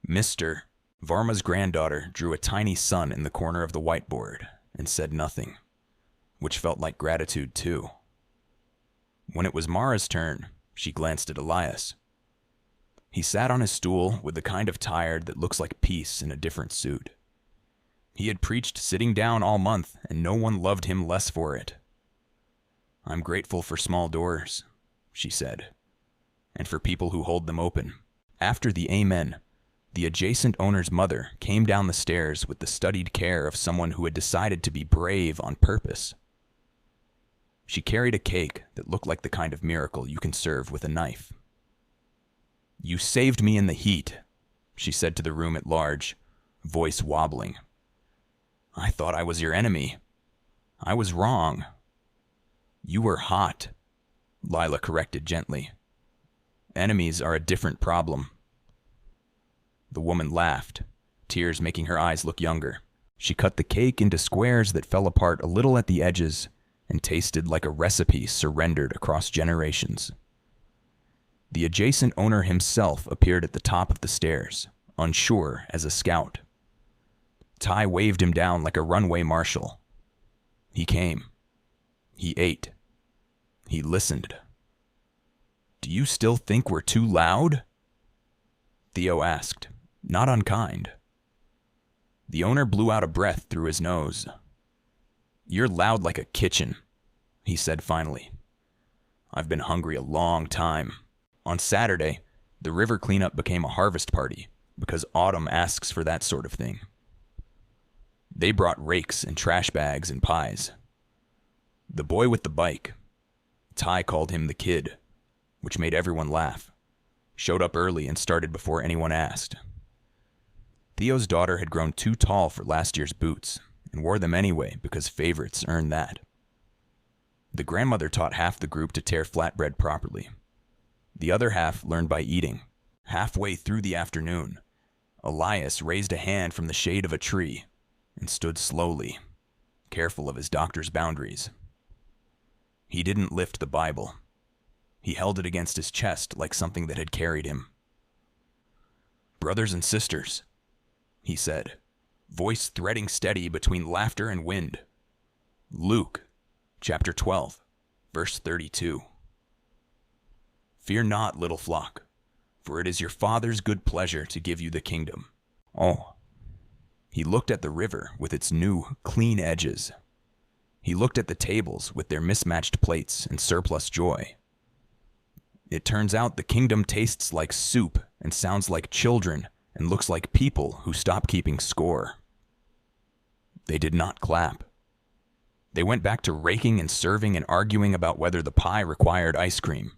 Mr. Varma's granddaughter drew a tiny sun in the corner of the whiteboard and said nothing, which felt like gratitude too. When it was Mara's turn, she glanced at Elias. He sat on his stool with the kind of tired that looks like peace in a different suit. He had preached sitting down all month, and no one loved him less for it. "I'm grateful for small doors," she said, "and for people who hold them open." After the amen, the adjacent owner's mother came down the stairs with the studied care of someone who had decided to be brave on purpose. She carried a cake that looked like the kind of miracle you can serve with a knife. "You saved me in the heat," she said to the room at large, voice wobbling. "I thought I was your enemy. I was wrong." "You were hot," Lila corrected gently. "Enemies are a different problem." The woman laughed, tears making her eyes look younger. She cut the cake into squares that fell apart a little at the edges and tasted like a recipe surrendered across generations. The adjacent owner himself appeared at the top of the stairs, unsure as a scout. Ty waved him down like a runway marshal. He came. He ate. He listened. "Do you still think we're too loud?" Theo asked, not unkind. The owner blew out a breath through his nose. "You're loud like a kitchen," he said finally. "I've been hungry a long time." On Saturday, the river cleanup became a harvest party because autumn asks for that sort of thing. They brought rakes and trash bags and pies. The boy with the bike, Ty called him the kid, which made everyone laugh, showed up early and started before anyone asked. Theo's daughter had grown too tall for last year's boots and wore them anyway because favorites earn that. The grandmother taught half the group to tear flatbread properly. The other half learned by eating. Halfway through the afternoon, Elias raised a hand from the shade of a tree and stood slowly, careful of his doctor's boundaries. He didn't lift the Bible. He held it against his chest like something that had carried him. "Brothers and sisters," he said, voice threading steady between laughter and wind. Luke, chapter 12, verse 32. "Fear not, little flock, for it is your Father's good pleasure to give you the kingdom. Oh. He looked at the river with its new, clean edges. He looked at the tables with their mismatched plates and surplus joy. It turns out the kingdom tastes like soup and sounds like children and looks like people who stop keeping score. They did not clap. They went back to raking and serving and arguing about whether the pie required ice cream.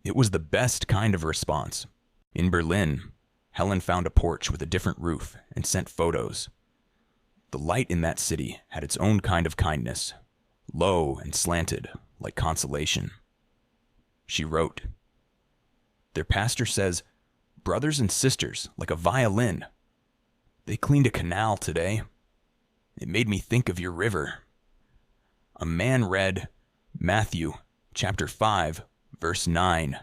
It was the best kind of response. In Berlin, Helen found a porch with a different roof and sent photos. The light in that city had its own kind of kindness, low and slanted, like consolation. She wrote, "Their pastor says, 'Brothers and sisters, like a violin.' They cleaned a canal today. It made me think of your river." A man read Matthew chapter 5, verse 9,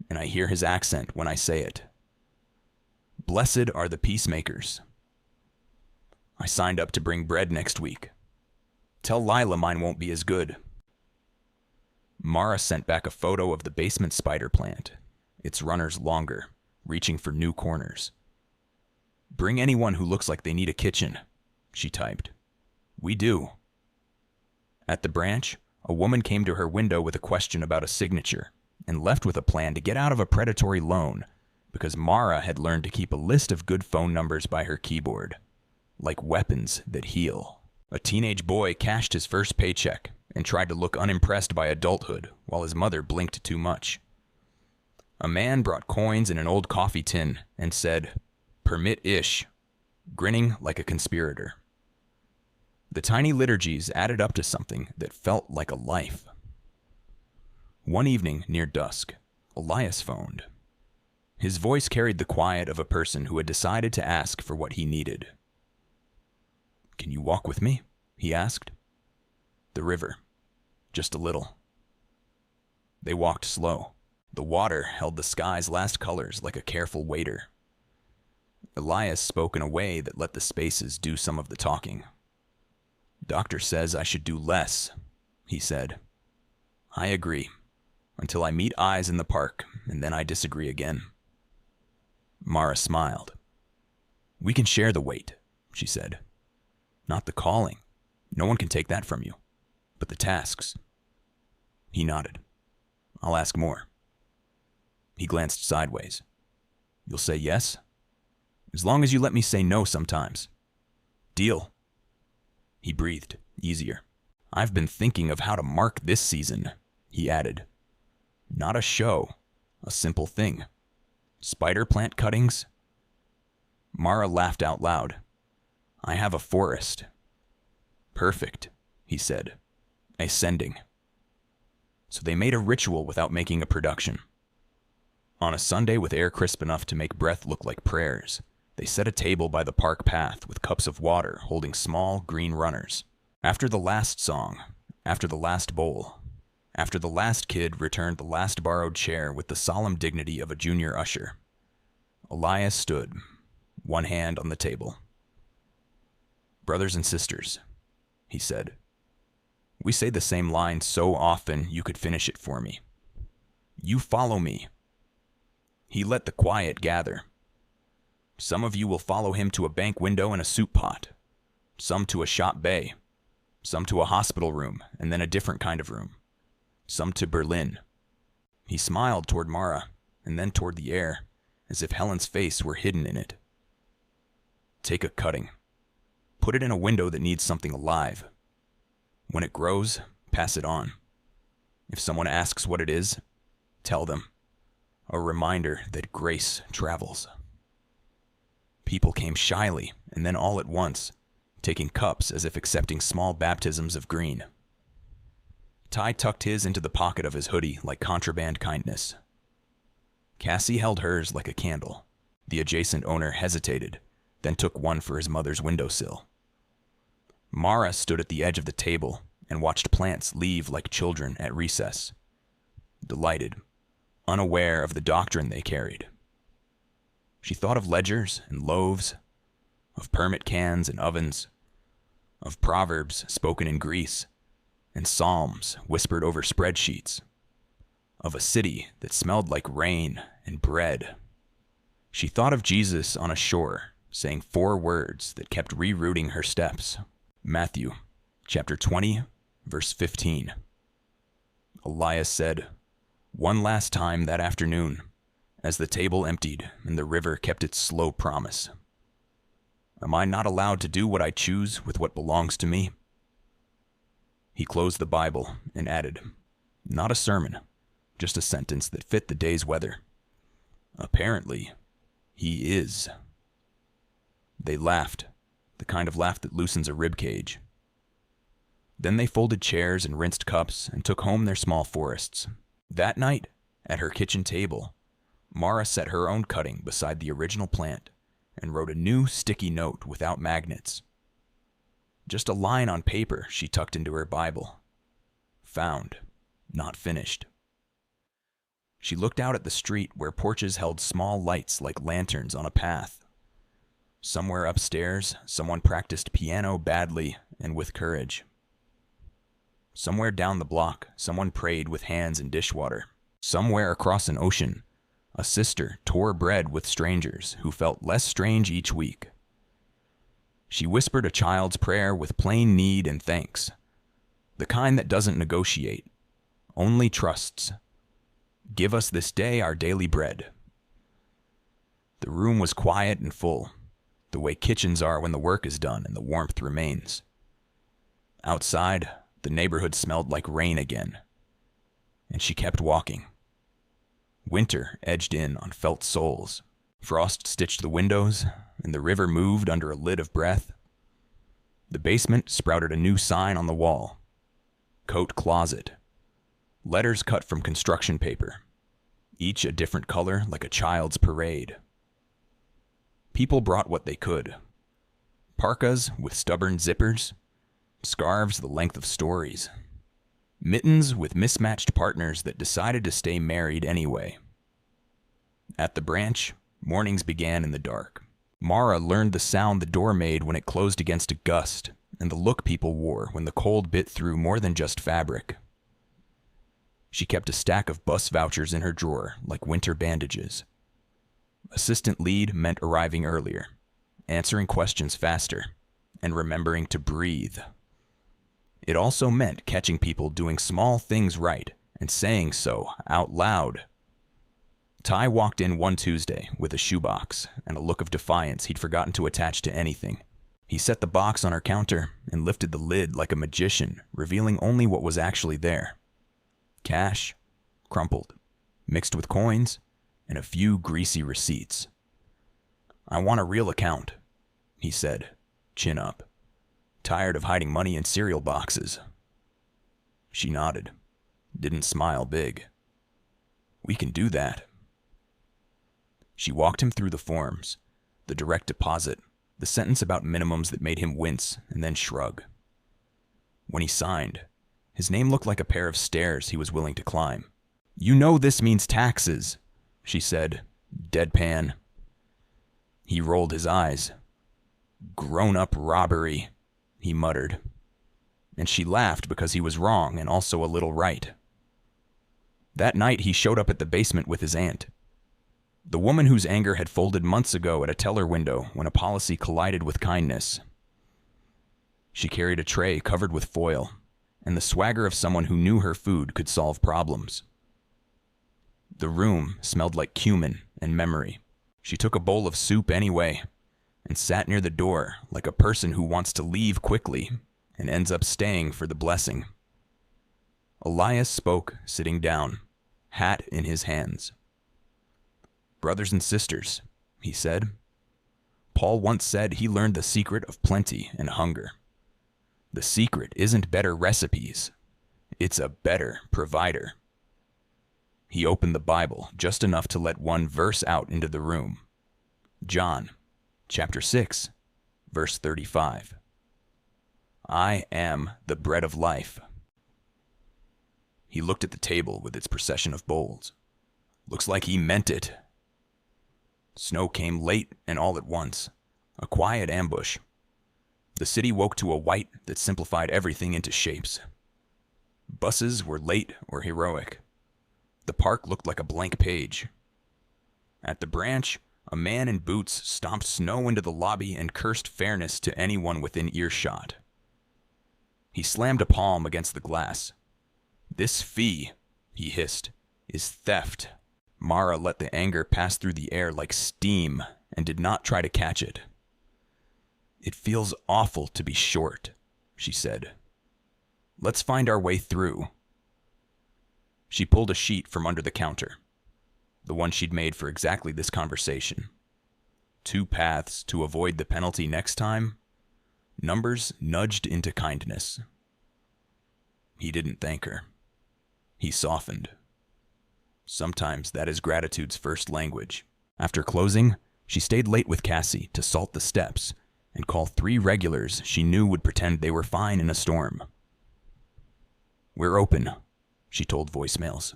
and I hear his accent when I say it. "Blessed are the peacemakers." I signed up to bring bread next week. Tell Lila mine won't be as good. Mara sent back a photo of the basement spider plant, its runners longer, reaching for new corners. "Bring anyone who looks like they need a kitchen," she typed. "We do." At the branch, a woman came to her window with a question about a signature and left with a plan to get out of a predatory loan because Mara had learned to keep a list of good phone numbers by her keyboard, like weapons that heal. A teenage boy cashed his first paycheck and tried to look unimpressed by adulthood while his mother blinked too much. A man brought coins in an old coffee tin and said, "Permit-ish," grinning like a conspirator. The tiny liturgies added up to something that felt like a life. One evening near dusk, Elias phoned. His voice carried the quiet of a person who had decided to ask for what he needed. "Can you walk with me?" he asked. "The river. Just a little." They walked slow. The water held the sky's last colors like a careful waiter. Elias spoke in a way that let the spaces do some of the talking. "Doctor says I should do less," he said. "I agree, until I meet eyes in the park, and then I disagree again." Mara smiled. "We can share the weight," she said. "Not the calling. No one can take that from you. But the tasks." He nodded. "I'll ask more." He glanced sideways. "You'll say yes? As long as you let me say no sometimes. Deal." He breathed, easier. "I've been thinking of how to mark this season," he added. "Not a show, a simple thing. Spider plant cuttings." Mara laughed out loud. "I have a forest." "Perfect," he said. "Ascending." So they made a ritual without making a production. On a Sunday with air crisp enough to make breath look like prayers, they set a table by the park path with cups of water holding small green runners. After the last song, after the last bowl, after the last kid returned the last borrowed chair with the solemn dignity of a junior usher, Elias stood, one hand on the table. "Brothers and sisters," he said. "We say the same line so often you could finish it for me. You follow me." He let the quiet gather. Some of you will follow him to a bank window and a soup pot, some to a shop bay, some to a hospital room and then a different kind of room, some to Berlin. He smiled toward Mara and then toward the air, as if Helen's face were hidden in it. "Take a cutting. Put it in a window that needs something alive. When it grows, pass it on. If someone asks what it is, tell them. A reminder that grace travels." People came shyly and then all at once, taking cups as if accepting small baptisms of green. Ty tucked his into the pocket of his hoodie like contraband kindness. Cassie held hers like a candle. The adjacent owner hesitated, then took one for his mother's windowsill. Mara stood at the edge of the table and watched plants leave like children at recess, delighted, unaware of the doctrine they carried. She thought of ledgers and loaves, of permit cans and ovens, of proverbs spoken in Greece, and psalms whispered over spreadsheets, of a city that smelled like rain and bread. She thought of Jesus on a shore, saying 4 words that kept rerouting her steps. Matthew, chapter 20, verse 15. Elias said, one last time that afternoon, as the table emptied and the river kept its slow promise. Am I not allowed to do what I choose with what belongs to me? He closed the Bible and added, not a sermon, just a sentence that fit the day's weather. Apparently, he is. They laughed, the kind of laugh that loosens a rib cage. Then they folded chairs and rinsed cups and took home their small forests. That night, at her kitchen table, Mara set her own cutting beside the original plant and wrote a new sticky note without magnets. Just a line on paper she tucked into her Bible. Found, not finished. She looked out at the street where porches held small lights like lanterns on a path. Somewhere upstairs, someone practiced piano badly and with courage. Somewhere down the block, someone prayed with hands in dishwater. Somewhere across an ocean, a sister tore bread with strangers who felt less strange each week. She whispered a child's prayer with plain need and thanks, the kind that doesn't negotiate, only trusts. Give us this day our daily bread. The room was quiet and full, the way kitchens are when the work is done and the warmth remains. Outside, the neighborhood smelled like rain again, and she kept walking. Winter edged in on felt soles. Frost stitched the windows, and the river moved under a lid of breath. The basement sprouted a new sign on the wall. Coat closet. Letters cut from construction paper, each a different color like a child's parade. People brought what they could. Parkas with stubborn zippers, scarves the length of stories, mittens with mismatched partners that decided to stay married anyway. At the branch, mornings began in the dark. Mara learned the sound the door made when it closed against a gust, and the look people wore when the cold bit through more than just fabric. She kept a stack of bus vouchers in her drawer like winter bandages. Assistant lead meant arriving earlier, answering questions faster, and remembering to breathe. It also meant catching people doing small things right and saying so out loud. Ty walked in one Tuesday with a shoebox and a look of defiance he'd forgotten to attach to anything. He set the box on her counter and lifted the lid like a magician, revealing only what was actually there. Cash, crumpled, mixed with coins, and a few greasy receipts. I want a real account, he said, chin up. Tired of hiding money in cereal boxes. She nodded, didn't smile big. We can do that. She walked him through the forms, the direct deposit, the sentence about minimums that made him wince and then shrug. When he signed, his name looked like a pair of stairs he was willing to climb. You know this means taxes, she said, deadpan. He rolled his eyes. Grown-up robbery, he muttered. And she laughed because he was wrong and also a little right. That night he showed up at the basement with his aunt. The woman whose anger had folded months ago at a teller window when a policy collided with kindness. She carried a tray covered with foil, and the swagger of someone who knew her food could solve problems. The room smelled like cumin and memory. She took a bowl of soup anyway, and sat near the door like a person who wants to leave quickly and ends up staying for the blessing. Elias spoke, sitting down, hat in his hands. Brothers and sisters, he said. Paul once said he learned the secret of plenty and hunger. The secret isn't better recipes. It's a better provider. He opened the Bible just enough to let one verse out into the room. John, chapter 6, verse 35. I am the bread of life. He looked at the table with its procession of bowls. Looks like he meant it. Snow came late and all at once, a quiet ambush. The city woke to a white that simplified everything into shapes. Buses were late or heroic. The park looked like a blank page. At the branch, a man in boots stomped snow into the lobby and cursed fairness to anyone within earshot. He slammed a palm against the glass. "This fee," he hissed, "is theft." Mara let the anger pass through the air like steam and did not try to catch it. "It feels awful to be short," she said. "Let's find our way through." She pulled a sheet from under the counter, the one she'd made for exactly this conversation. 2 paths to avoid the penalty next time. Numbers nudged into kindness. He didn't thank her. He softened. Sometimes that is gratitude's first language. After closing, she stayed late with Cassie to salt the steps and call 3 regulars she knew would pretend they were fine in a storm. "We're open," she told voicemails.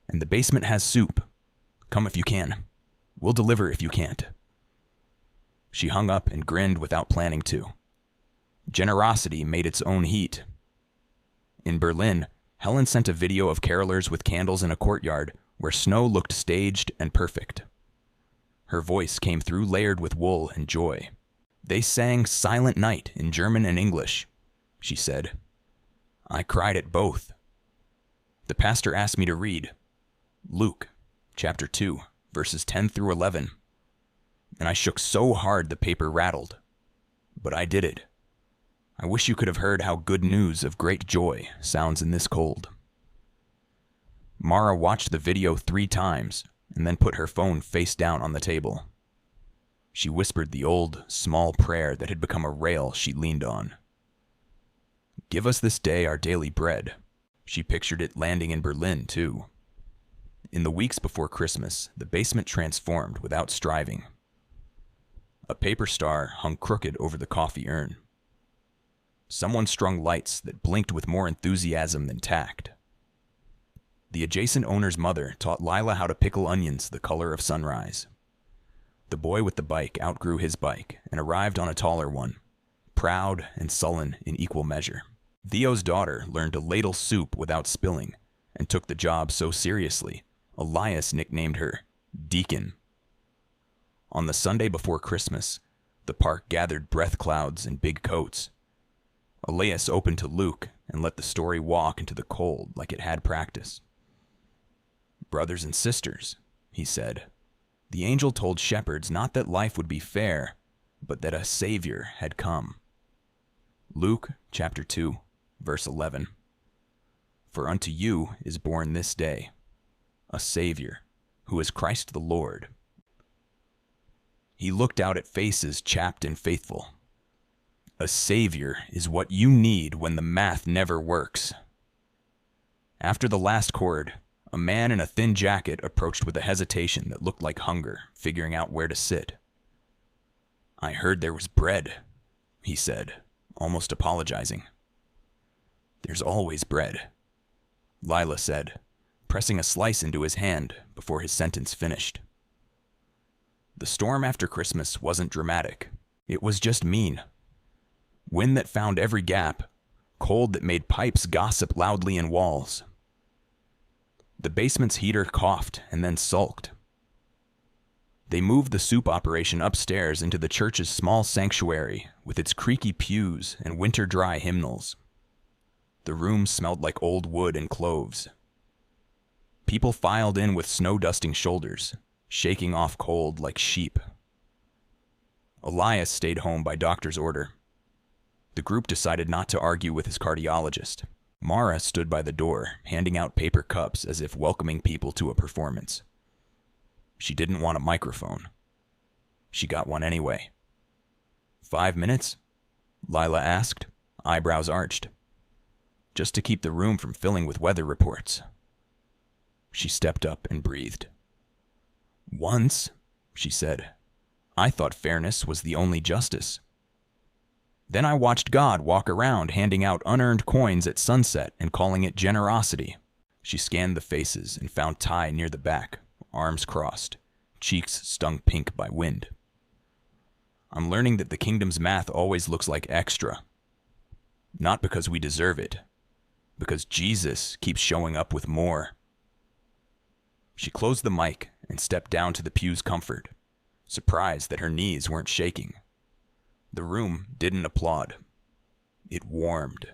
"And the basement has soup. Come if you can. We'll deliver if you can't." She hung up and grinned without planning to. Generosity made its own heat. In Berlin, Helen sent a video of carolers with candles in a courtyard where snow looked staged and perfect. Her voice came through layered with wool and joy. "They sang Silent Night in German and English," she said. "I cried at both. The pastor asked me to read Luke, chapter 2, verses 10 through 11, and I shook so hard the paper rattled. But I did it. I wish you could have heard how good news of great joy sounds in this cold." Mara watched the video 3 times and then put her phone face down on the table. She whispered the old, small prayer that had become a rail she leaned on. "Give us this day our daily bread." She pictured it landing in Berlin, too. In the weeks before Christmas, the basement transformed without striving. A paper star hung crooked over the coffee urn. Someone strung lights that blinked with more enthusiasm than tact. The adjacent owner's mother taught Lila how to pickle onions the color of sunrise. The boy with the bike outgrew his bike and arrived on a taller one, proud and sullen in equal measure. Theo's daughter learned to ladle soup without spilling and took the job so seriously, Elias nicknamed her Deacon. On the Sunday before Christmas, the park gathered breath clouds and big coats. Elias opened to Luke and let the story walk into the cold like it had practice. "Brothers and sisters," he said, "the angel told shepherds not that life would be fair, but that a Savior had come." Luke chapter 2, verse 11. "For unto you is born this day a Savior, who is Christ the Lord." He looked out at faces chapped and faithful. A Savior is what you need when the math never works. After the last chord, a man in a thin jacket approached with a hesitation that looked like hunger, figuring out where to sit. "I heard there was bread," he said, almost apologizing. "There's always bread," Lila said, pressing a slice into his hand before his sentence finished. The storm after Christmas wasn't dramatic. It was just mean. Wind that found every gap, cold that made pipes gossip loudly in walls. The basement's heater coughed and then sulked. They moved the soup operation upstairs into the church's small sanctuary with its creaky pews and winter-dry hymnals. The room smelled like old wood and cloves. People filed in with snow-dusting shoulders, shaking off cold like sheep. Elias stayed home by doctor's order. The group decided not to argue with his cardiologist. Mara stood by the door, handing out paper cups as if welcoming people to a performance. She didn't want a microphone. She got one anyway. 5 minutes? Lila asked, eyebrows arched. Just to keep the room from filling with weather reports. She stepped up and breathed. "Once," she said, "I thought fairness was the only justice. Then I watched God walk around handing out unearned coins at sunset and calling it generosity." She scanned the faces and found Ty near the back, arms crossed, cheeks stung pink by wind. "I'm learning that the kingdom's math always looks like extra. Not because we deserve it, because Jesus keeps showing up with more." She closed the mic and stepped down to the pew's comfort, surprised that her knees weren't shaking. The room didn't applaud. It warmed.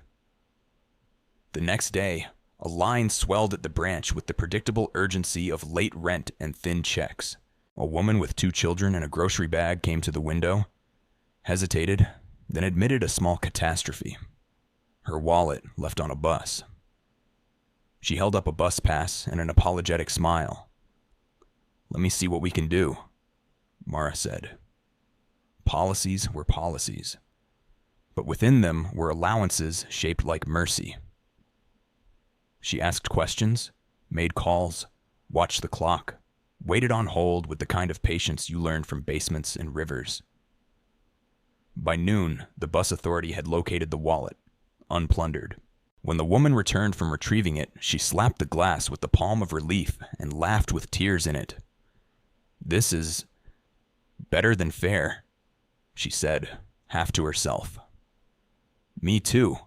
The next day, a line swelled at the branch with the predictable urgency of late rent and thin checks. A woman with 2 children and a grocery bag came to the window, hesitated, then admitted a small catastrophe. Her wallet left on a bus. She held up a bus pass and an apologetic smile. "Let me see what we can do," Mara said. Policies were policies, but within them were allowances shaped like mercy. She asked questions, made calls, watched the clock, waited on hold with the kind of patience you learn from basements and rivers. By noon, the bus authority had located the wallet, unplundered. When the woman returned from retrieving it, she slapped the glass with the palm of relief and laughed with tears in it. "This is better than fair," she said, half to herself. "Me too,"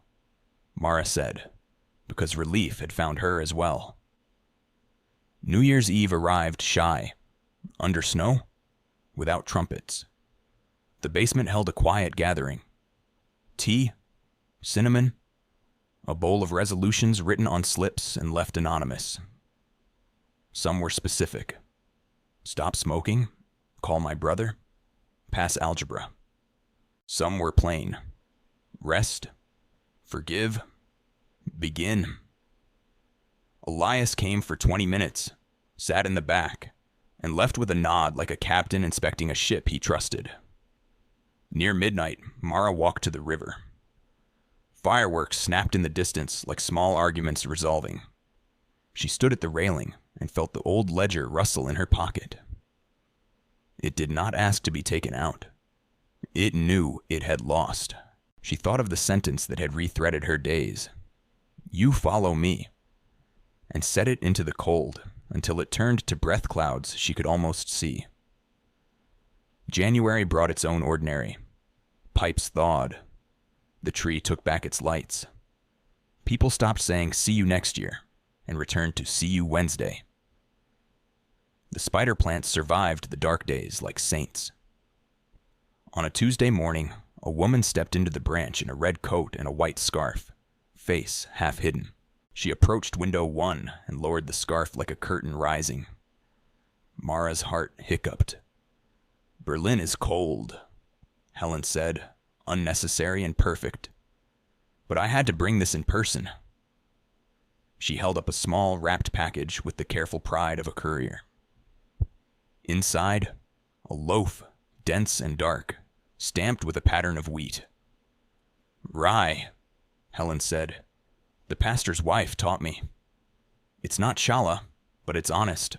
Mara said, because relief had found her as well. New Year's Eve arrived shy, under snow, without trumpets. The basement held a quiet gathering. Tea, cinnamon, a bowl of resolutions written on slips and left anonymous. Some were specific. Stop smoking, call my brother, pass algebra. Some were plain. Rest, forgive, begin. Elias came for 20 minutes, sat in the back, and left with a nod like a captain inspecting a ship he trusted. Near midnight, Mara walked to the river. Fireworks snapped in the distance like small arguments resolving. She stood at the railing and felt the old ledger rustle in her pocket. It did not ask to be taken out. It knew it had lost. She thought of the sentence that had rethreaded her days. "You follow me," and set it into the cold until it turned to breath clouds she could almost see. January brought its own ordinary. Pipes thawed. The tree took back its lights. People stopped saying "see you next year" and returned to "see you Wednesday." The spider plants survived the dark days like saints. On a Tuesday morning, a woman stepped into the branch in a red coat and a white scarf, face half hidden. She approached window 1 and lowered the scarf like a curtain rising. Mara's heart hiccuped. "Berlin is cold," Helen said, unnecessary and perfect. "But I had to bring this in person." She held up a small wrapped package with the careful pride of a courier. Inside, a loaf, dense and dark, stamped with a pattern of wheat. "Rye," Helen said. "The pastor's wife taught me. It's not challah, but it's honest."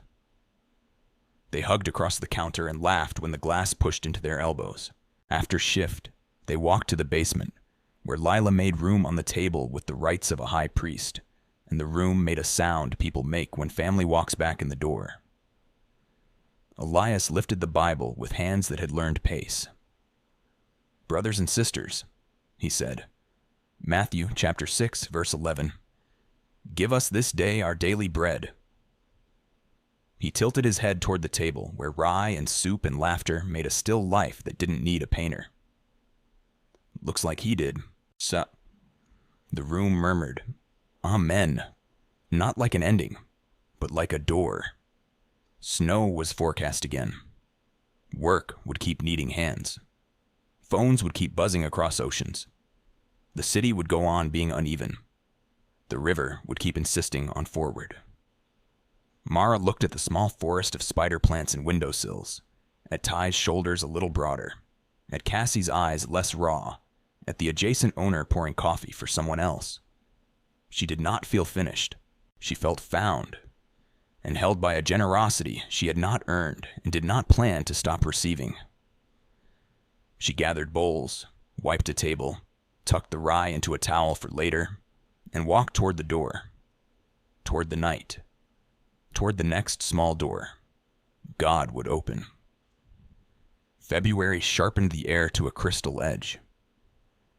They hugged across the counter and laughed when the glass pushed into their elbows. After shift, they walked to the basement, where Lila made room on the table with the rites of a high priest, and the room made a sound people make when family walks back in the door. Elias lifted the Bible with hands that had learned pace. "Brothers and sisters," he said, Matthew chapter 6, verse 11, "Give us this day our daily bread." He tilted his head toward the table, where rye and soup and laughter made a still life that didn't need a painter. "Looks like he did. So." The room murmured, "Amen." Not like an ending, but like a door. Snow was forecast again. Work would keep needing hands. Phones would keep buzzing across oceans. The city would go on being uneven. The river would keep insisting on forward. Mara looked at the small forest of spider plants and windowsills, at Ty's shoulders a little broader, at Cassie's eyes less raw, at the adjacent owner pouring coffee for someone else. She did not feel finished. She felt found, and held by a generosity she had not earned and did not plan to stop receiving. She gathered bowls, wiped a table, tucked the rye into a towel for later, and walked toward the door, toward the night, toward the next small door God would open. February sharpened the air to a crystal edge.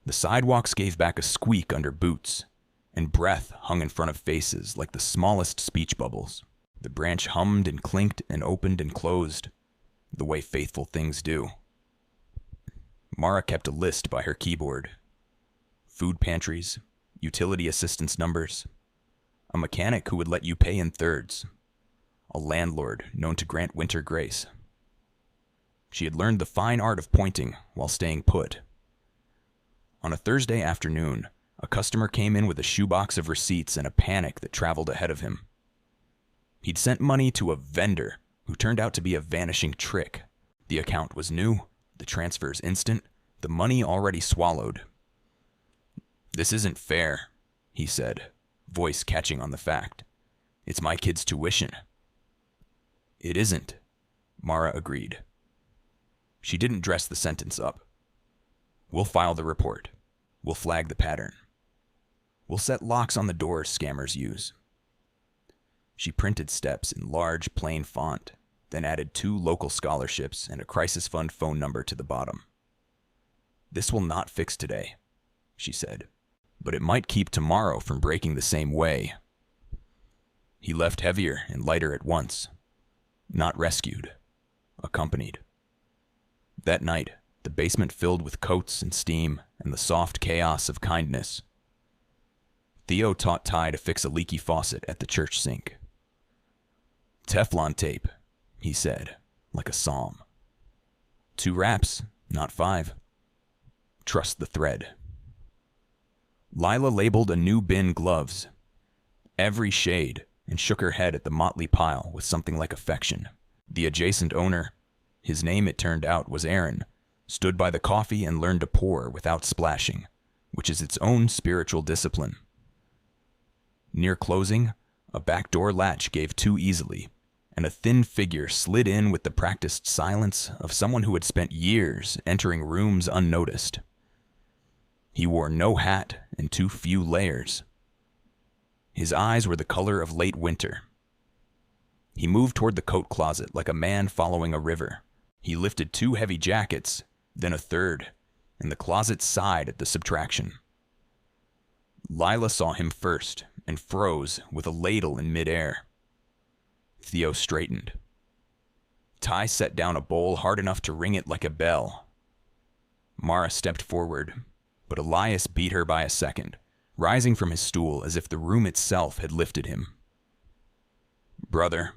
The sidewalks gave back a squeak under boots, and breath hung in front of faces like the smallest speech bubbles. The branch hummed and clinked and opened and closed, the way faithful things do. Mara kept a list by her keyboard. Food pantries, utility assistance numbers, a mechanic who would let you pay in thirds, a landlord known to grant winter grace. She had learned the fine art of pointing while staying put. On a Thursday afternoon, a customer came in with a shoebox of receipts and a panic that traveled ahead of him. He'd sent money to a vendor who turned out to be a vanishing trick. The account was new, the transfers instant, the money already swallowed. "This isn't fair," he said, voice catching on the fact. "It's my kid's tuition." "It isn't," Mara agreed. She didn't dress the sentence up. "We'll file the report. We'll flag the pattern. We'll set locks on the doors scammers use." She printed steps in large, plain font, then added 2 local scholarships and a crisis fund phone number to the bottom. "This will not fix today," she said, "but it might keep tomorrow from breaking the same way." He left heavier and lighter at once. Not rescued, accompanied. That night, the basement filled with coats and steam and the soft chaos of kindness. Theo taught Ty to fix a leaky faucet at the church sink. "Teflon tape," he said, like a psalm. 2 wraps, not 5. Trust the thread. Lila labeled a new bin gloves, every shade, and shook her head at the motley pile with something like affection. The adjacent owner, his name it turned out was Aaron, stood by the coffee and learned to pour without splashing, which is its own spiritual discipline. Near closing, a back door latch gave too easily, and a thin figure slid in with the practiced silence of someone who had spent years entering rooms unnoticed. He wore no hat and too few layers. His eyes were the color of late winter. He moved toward the coat closet like a man following a river. He lifted 2 heavy jackets, then a third, and the closet sighed at the subtraction. Lila saw him first and froze with a ladle in midair. Theo straightened. Ty set down a bowl hard enough to ring it like a bell. Mara stepped forward, but Elias beat her by a second, rising from his stool as if the room itself had lifted him. "Brother,"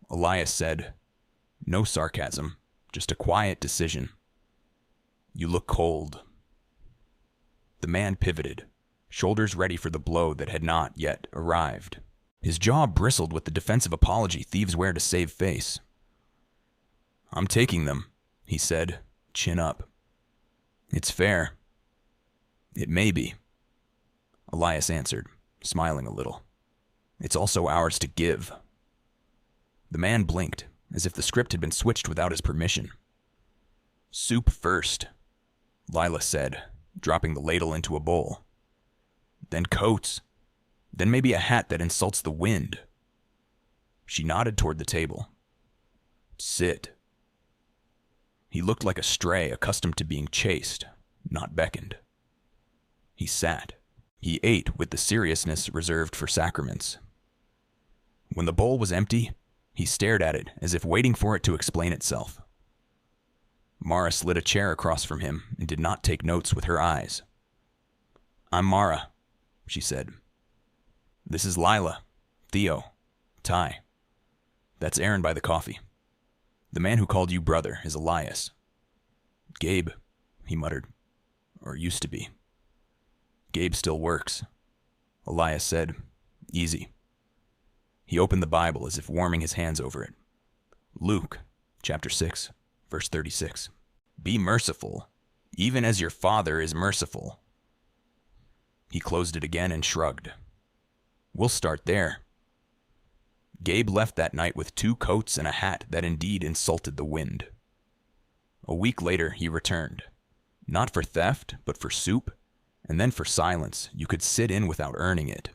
Elias said, no sarcasm, just a quiet decision. "You look cold." The man pivoted, shoulders ready for the blow that had not yet arrived. His jaw bristled with the defensive apology thieves wear to save face. "I'm taking them," he said, chin up. "It's fair." "It may be," Elias answered, smiling a little. "It's also ours to give." The man blinked, as if the script had been switched without his permission. "Soup first," Lila said, dropping the ladle into a bowl. "Then coats. Then maybe a hat that insults the wind." She nodded toward the table. "Sit." He looked like a stray accustomed to being chased, not beckoned. He sat. He ate with the seriousness reserved for sacraments. When the bowl was empty, he stared at it as if waiting for it to explain itself. Mara slid a chair across from him and did not take notes with her eyes. "I'm Mara," she said. "This is Lila, Theo, Ty. That's Aaron by the coffee. The man who called you brother is Elias." "Gabe," he muttered. "Or used to be." "Gabe still works," Elias said. "Easy." He opened the Bible as if warming his hands over it. Luke, chapter 6, verse 36. "Be merciful, even as your Father is merciful." He closed it again and shrugged. "We'll start there." Gabe left that night with 2 coats and a hat that indeed insulted the wind. A week later, he returned. Not for theft, but for soup, and then for silence you could sit in without earning it.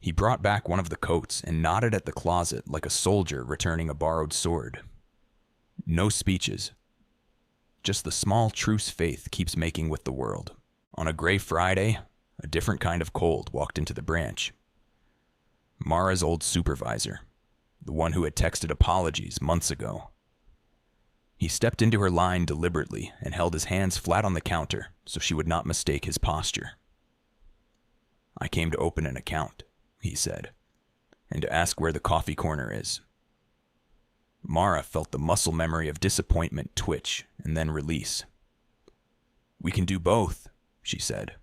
He brought back one of the coats and nodded at the closet like a soldier returning a borrowed sword. No speeches. Just the small truce faith keeps making with the world. On a gray Friday, a different kind of cold walked into the branch. Mara's old supervisor, the one who had texted apologies months ago. He stepped into her line deliberately and held his hands flat on the counter so she would not mistake his posture. "I came to open an account," he said, "and to ask where the coffee corner is." Mara felt the muscle memory of disappointment twitch and then release. "We can do both," she said.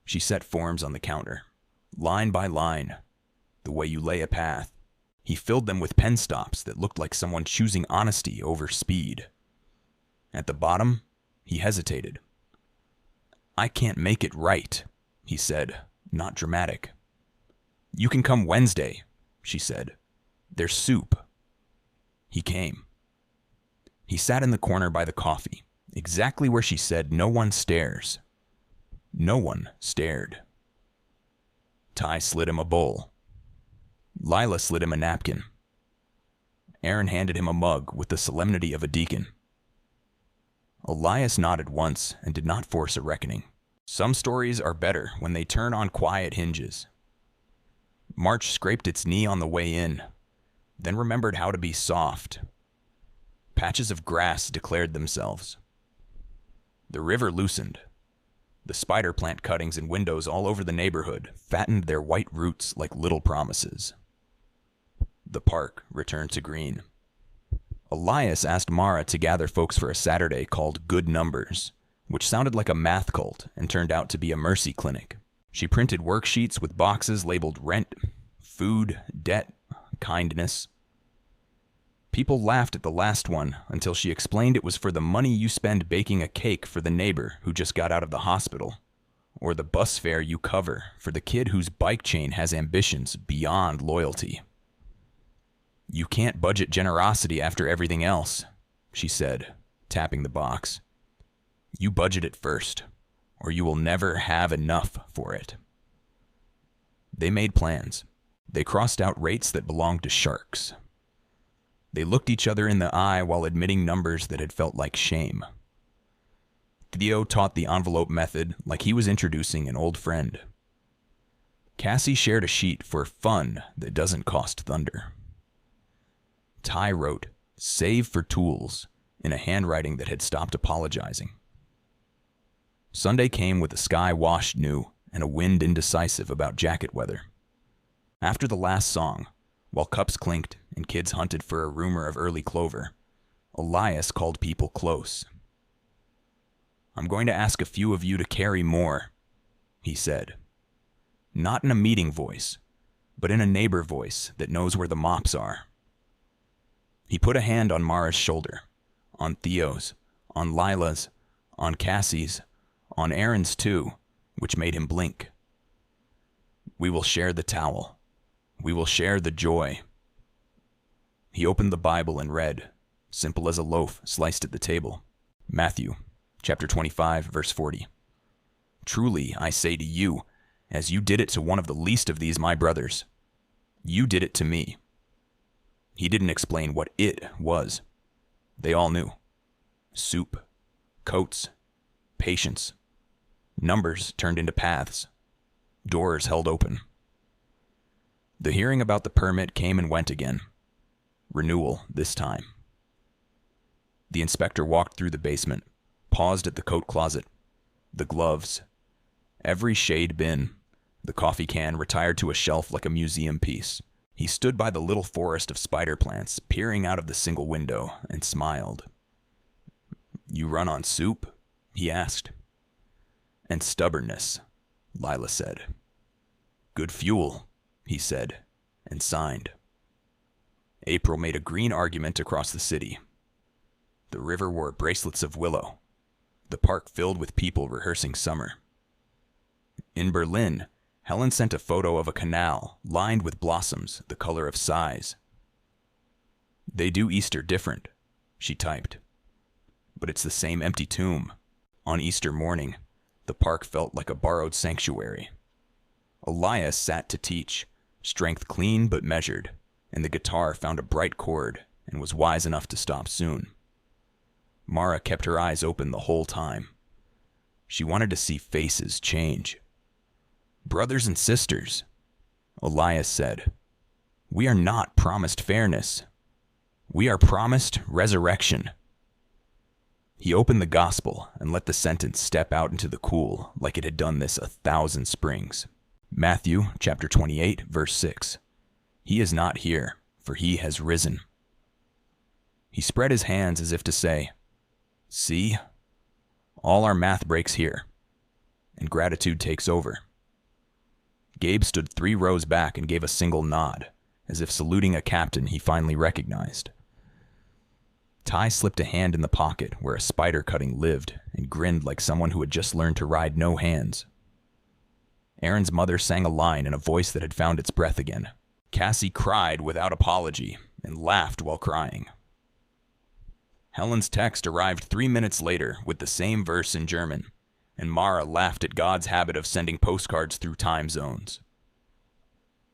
She set forms on the counter, line by line, the way you lay a path. He filled them with pen stops that looked like someone choosing honesty over speed. At the bottom, he hesitated. "I can't make it right," he said, not dramatic. "You can come Wednesday," she said. "There's soup." He came. He sat in the corner by the coffee, exactly where she said no one stares. No one stared. Ty slid him a bowl. Lila slid him a napkin. Aaron handed him a mug with the solemnity of a deacon. Elias nodded once and did not force a reckoning. Some stories are better when they turn on quiet hinges. March scraped its knee on the way in, then remembered how to be soft. Patches of grass declared themselves. The river loosened. The spider plant cuttings in windows all over the neighborhood fattened their white roots like little promises. The park returned to green. Elias asked Mara to gather folks for a Saturday called Good Numbers, which sounded like a math cult and turned out to be a mercy clinic. She printed worksheets with boxes labeled rent, food, debt, kindness. People laughed at the last one until she explained it was for the money you spend baking a cake for the neighbor who just got out of the hospital, or the bus fare you cover for the kid whose bike chain has ambitions beyond loyalty. "You can't budget generosity after everything else," she said, tapping the box. "You budget it first, or you will never have enough for it." They made plans. They crossed out rates that belonged to sharks. They looked each other in the eye while admitting numbers that had felt like shame. Theo taught the envelope method like he was introducing an old friend. Cassie shared a sheet for fun that doesn't cost thunder. Ty wrote, "Save for tools," in a handwriting that had stopped apologizing. Sunday came with the sky washed new and a wind indecisive about jacket weather. After the last song, while cups clinked and kids hunted for a rumor of early clover, Elias called people close. "I'm going to ask a few of you to carry more," he said. Not in a meeting voice, but in a neighbor voice that knows where the mops are. He put a hand on Mara's shoulder, on Theo's, on Lila's, on Cassie's, on Aaron's too, which made him blink. "We will share the towel. We will share the joy." He opened the Bible and read, simple as a loaf sliced at the table. Matthew, chapter 25, verse 40. "Truly, I say to you, as you did it to one of the least of these my brothers, you did it to me." He didn't explain what it was. They all knew. Soup, coats, patience. Numbers turned into paths. Doors held open. The hearing about the permit came and went again. Renewal this time. The inspector walked through the basement, paused at the coat closet, the gloves, every shade bin, the coffee can retired to a shelf like a museum piece. He stood by the little forest of spider plants, peering out of the single window, and smiled. "You run on soup?" he asked. "And stubbornness," Lila said. "Good fuel," he said, and signed. April made a green argument across the city. The river wore bracelets of willow, the park filled with people rehearsing summer. In Berlin, Helen sent a photo of a canal lined with blossoms the color of sighs. "They do Easter different," she typed. "But it's the same empty tomb. On Easter morning, the park felt like a borrowed sanctuary." Elias sat to teach, strength clean but measured, and the guitar found a bright chord and was wise enough to stop soon. Mara kept her eyes open the whole time. She wanted to see faces change. Brothers and sisters. Elias said, "We are not promised fairness. We are promised resurrection." He opened the gospel and let the sentence step out into the cool like it had done this 1,000 springs. Matthew chapter 28, verse 6. "He is not here, for he has risen." He spread his hands as if to say, "See, all our math breaks here," and gratitude takes over. Gabe stood 3 rows back and gave a single nod, as if saluting a captain he finally recognized. Ty slipped a hand in the pocket where a spider cutting lived and grinned like someone who had just learned to ride no hands. Aaron's mother sang a line in a voice that had found its breath again. Cassie cried without apology and laughed while crying. Helen's text arrived 3 minutes later with the same verse in German, and Mara laughed at God's habit of sending postcards through time zones.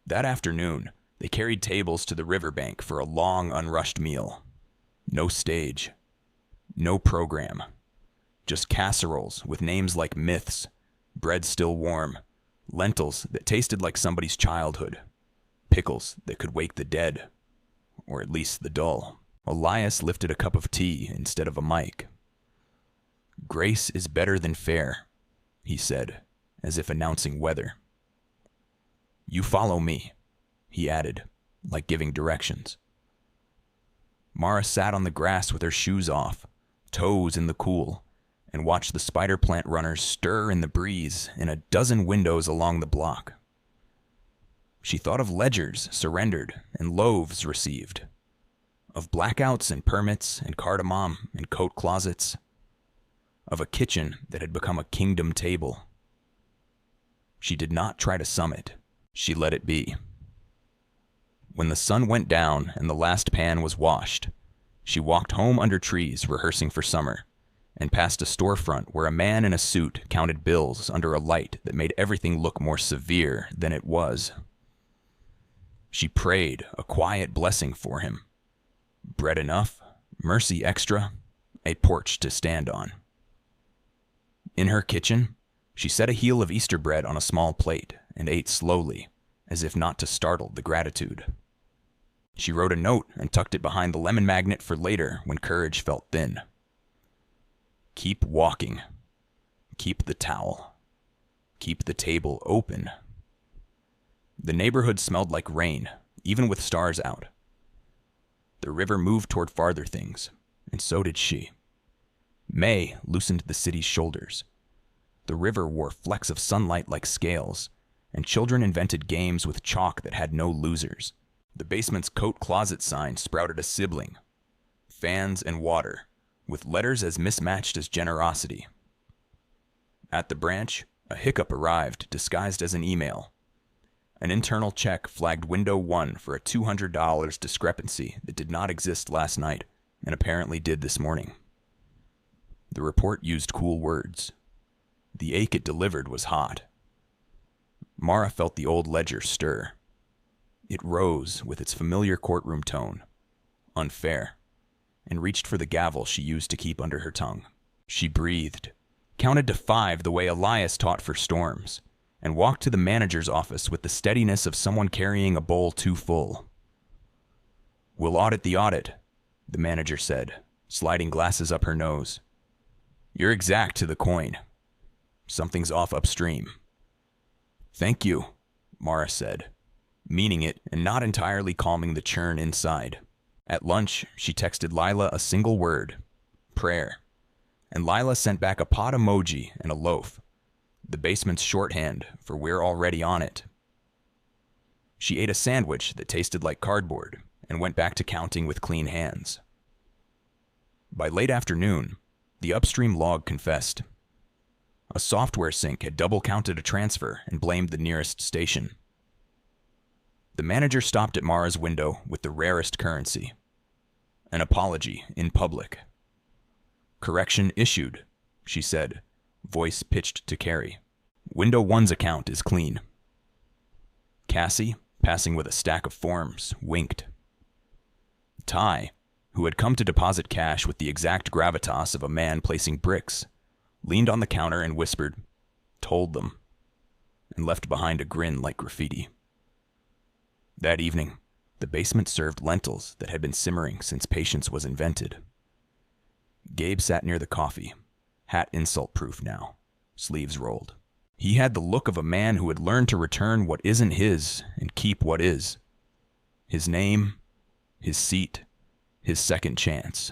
That afternoon, they carried tables to the riverbank for a long, unrushed meal. No stage. No program. Just casseroles with names like myths, bread still warm, lentils that tasted like somebody's childhood, pickles that could wake the dead, or at least the dull. Elias lifted a cup of tea instead of a mic. "Grace is better than fair," he said, as if announcing weather. "You follow me," he added, like giving directions. Mara sat on the grass with her shoes off, toes in the cool, and watched the spider plant runners stir in the breeze in a dozen windows along the block. She thought of ledgers surrendered and loaves received, of blackouts and permits and cardamom and coat closets, of a kitchen that had become a kingdom table. She did not try to sum it. She let it be. When the sun went down and the last pan was washed, she walked home under trees rehearsing for summer, and past a storefront where a man in a suit counted bills under a light that made everything look more severe than it was. She prayed a quiet blessing for him. Bread enough, mercy extra, a porch to stand on. In her kitchen, she set a heel of Easter bread on a small plate and ate slowly, as if not to startle the gratitude. She wrote a note and tucked it behind the lemon magnet for later when courage felt thin. Keep walking. Keep the towel. Keep the table open. The neighborhood smelled like rain, even with stars out. The river moved toward farther things, and so did she. May loosened the city's shoulders. The river wore flecks of sunlight like scales, and children invented games with chalk that had no losers. The basement's coat closet sign sprouted a sibling. Fans and water, with letters as mismatched as generosity. At the branch, a hiccup arrived disguised as an email. An internal check flagged window 1 for a $200 discrepancy that did not exist last night and apparently did this morning. The report used cool words. The ache it delivered was hot. Mara felt the old ledger stir. It rose with its familiar courtroom tone, unfair, and reached for the gavel she used to keep under her tongue. She breathed, counted to 5 the way Elias taught for storms, and walked to the manager's office with the steadiness of someone carrying a bowl too full. "We'll audit the audit," the manager said, sliding glasses up her nose. "You're exact to the coin. Something's off upstream." "Thank you," Mara said, meaning it and not entirely calming the churn inside. At lunch, she texted Lila a single word, prayer, and Lila sent back a pot emoji and a loaf, the basement's shorthand for "we're already on it." She ate a sandwich that tasted like cardboard and went back to counting with clean hands. By late afternoon, the upstream log confessed. A software sync had double-counted a transfer and blamed the nearest station. The manager stopped at Mara's window with the rarest currency. An apology in public. "Correction issued," she said, voice pitched to Carrie. "Window 1's account is clean." Cassie, passing with a stack of forms, winked. Ty, who had come to deposit cash with the exact gravitas of a man placing bricks, leaned on the counter and whispered, "Told them," and left behind a grin like graffiti. That evening, the basement served lentils that had been simmering since patience was invented. Gabe sat near the coffee, hat insult-proof now, sleeves rolled. He had the look of a man who had learned to return what isn't his and keep what is. His name, his seat, his second chance.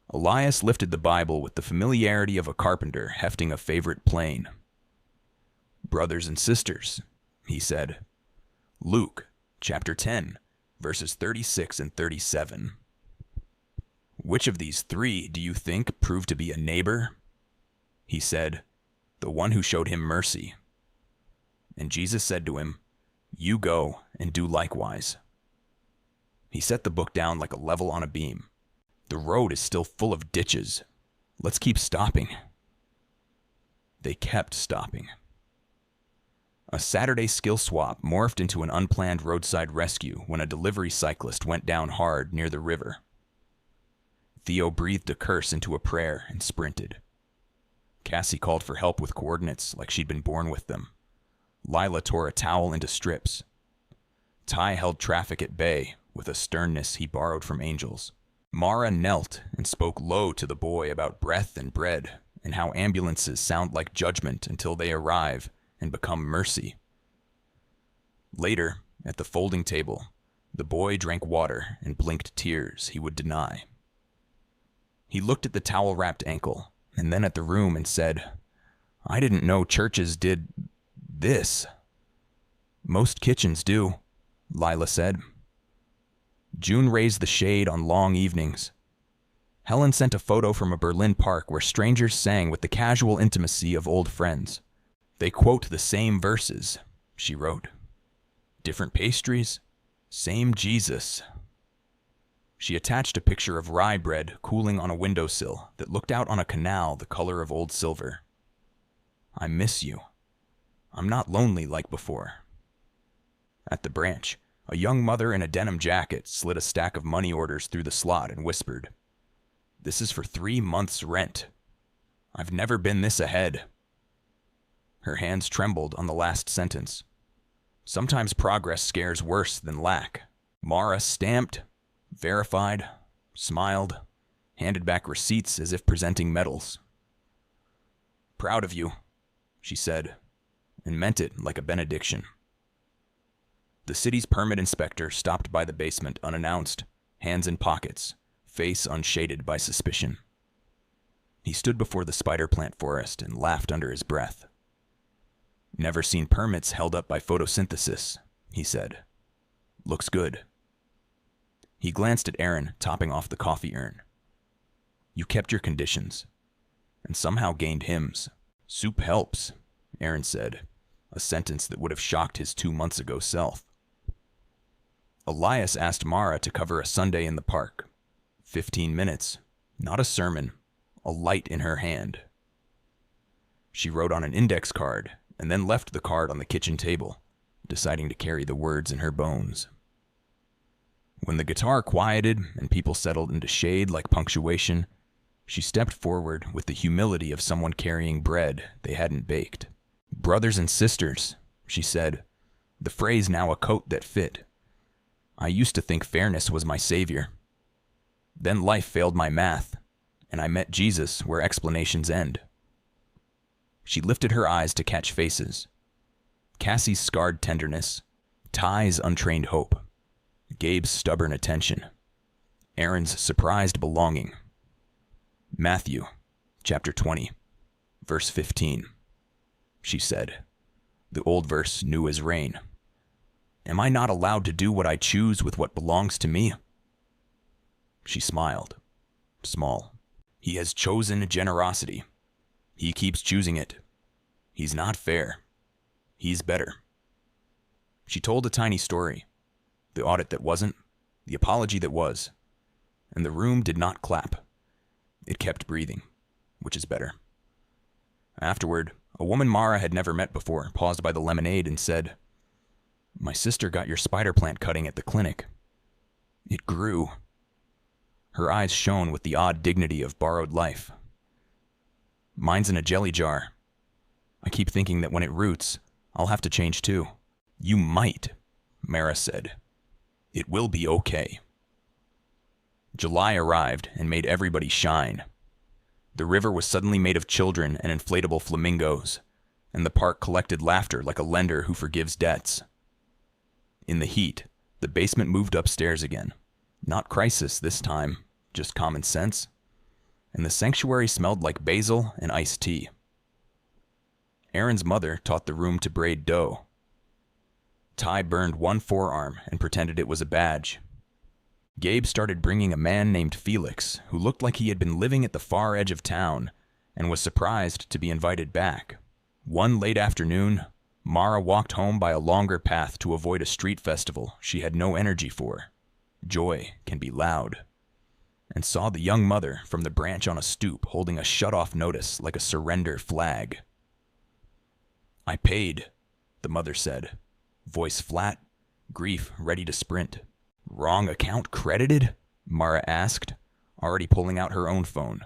Elias lifted the Bible with the familiarity of a carpenter hefting a favorite plane. "Brothers and sisters," he said. "Luke, chapter 10, verses 36 and 37. Which of these three do you think proved to be a neighbor?" He said, "The one who showed him mercy." And Jesus said to him, "You go and do likewise." He set the book down like a level on a beam. "The road is still full of ditches. Let's keep stopping." They kept stopping. A Saturday skill swap morphed into an unplanned roadside rescue when a delivery cyclist went down hard near the river. Theo breathed a curse into a prayer and sprinted. Cassie called for help with coordinates like she'd been born with them. Lila tore a towel into strips. Ty held traffic at bay with a sternness he borrowed from angels. Mara knelt and spoke low to the boy about breath and bread and how ambulances sound like judgment until they arrive and become mercy. Later, at the folding table, the boy drank water and blinked tears he would deny. He looked at the towel-wrapped ankle and then at the room and said, "I didn't know churches did this." "Most kitchens do," Lila said. June raised the shade on long evenings. Helen sent a photo from a Berlin park where strangers sang with the casual intimacy of old friends. "They quote the same verses," she wrote. "Different pastries, same Jesus." She attached a picture of rye bread cooling on a windowsill that looked out on a canal the color of old silver. "I miss you. I'm not lonely like before." At the branch, a young mother in a denim jacket slid a stack of money orders through the slot and whispered, "This is for 3 months' rent. I've never been this ahead." Her hands trembled on the last sentence. Sometimes progress scares worse than lack. Mara stamped, verified, smiled, handed back receipts as if presenting medals. "Proud of you," she said, and meant it like a benediction. The city's permit inspector stopped by the basement unannounced, hands in pockets, face unshaded by suspicion. He stood before the spider plant forest and laughed under his breath. "Never seen permits held up by photosynthesis," he said. "Looks good." He glanced at Aaron topping off the coffee urn. "You kept your conditions, and somehow gained hymns. Soup helps," Aaron said, a sentence that would have shocked his 2 months ago self. Elias asked Mara to cover a Sunday in the park. 15 minutes, not a sermon, a light in her hand. She wrote on an index card and then left the card on the kitchen table, deciding to carry the words in her bones. When the guitar quieted and people settled into shade like punctuation, she stepped forward with the humility of someone carrying bread they hadn't baked. "Brothers and sisters," she said, the phrase now a coat that fit. "I used to think fairness was my savior. Then life failed my math, and I met Jesus where explanations end." She lifted her eyes to catch faces. Cassie's scarred tenderness, Ty's untrained hope, Gabe's stubborn attention, Aaron's surprised belonging. "Matthew, chapter 20, verse 15, she said, the old verse new as rain. "Am I not allowed to do what I choose with what belongs to me?" She smiled, small. "He has chosen generosity. He keeps choosing it. He's not fair. He's better." She told a tiny story, the audit that wasn't, the apology that was, and the room did not clap. It kept breathing, which is better. Afterward, a woman Mara had never met before paused by the lemonade and said, "My sister got your spider plant cutting at the clinic. It grew." Her eyes shone with the odd dignity of borrowed life. "Mine's in a jelly jar. I keep thinking that when it roots, I'll have to change too." "You might," Mara said. "It will be okay." July arrived and made everybody shine. The river was suddenly made of children and inflatable flamingos, and the park collected laughter like a lender who forgives debts. In the heat, the basement moved upstairs again. Not crisis this time, just common sense. And the sanctuary smelled like basil and iced tea. Aaron's mother taught the room to braid dough. Ty burned one forearm and pretended it was a badge. Gabe started bringing a man named Felix, who looked like he had been living at the far edge of town and was surprised to be invited back. One late afternoon, Mara walked home by a longer path to avoid a street festival she had no energy for. Joy can be loud. And saw the young mother from the branch on a stoop holding a shut-off notice like a surrender flag. "I paid," the mother said, voice flat, grief ready to sprint. "Wrong account credited?" Mara asked, already pulling out her own phone,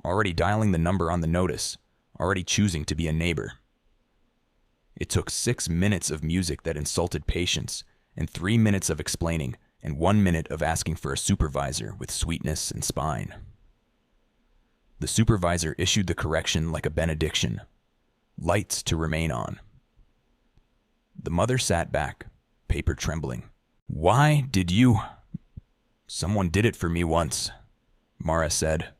already dialing the number on the notice, already choosing to be a neighbor. It took 6 minutes of music that insulted patience, and 3 minutes of explaining, and 1 minute of asking for a supervisor with sweetness and spine. The supervisor issued the correction like a benediction. Lights to remain on. The mother sat back, paper trembling. "Why did you—" "Someone did it for me once," Mara said,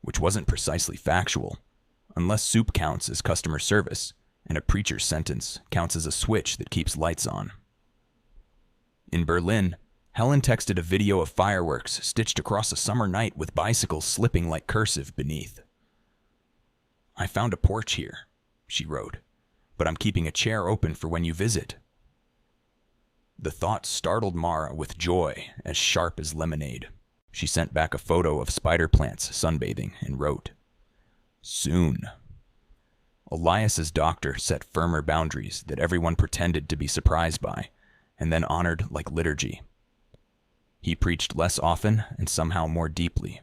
which wasn't precisely factual, unless soup counts as customer service, and a preacher's sentence counts as a switch that keeps lights on. In Berlin, Helen texted a video of fireworks stitched across a summer night with bicycles slipping like cursive beneath. "I found a porch here," she wrote, "but I'm keeping a chair open for when you visit." The thought startled Mara with joy as sharp as lemonade. She sent back a photo of spider plants sunbathing and wrote, "Soon." Elias's doctor set firmer boundaries that everyone pretended to be surprised by, and then honored like liturgy. He preached less often and somehow more deeply.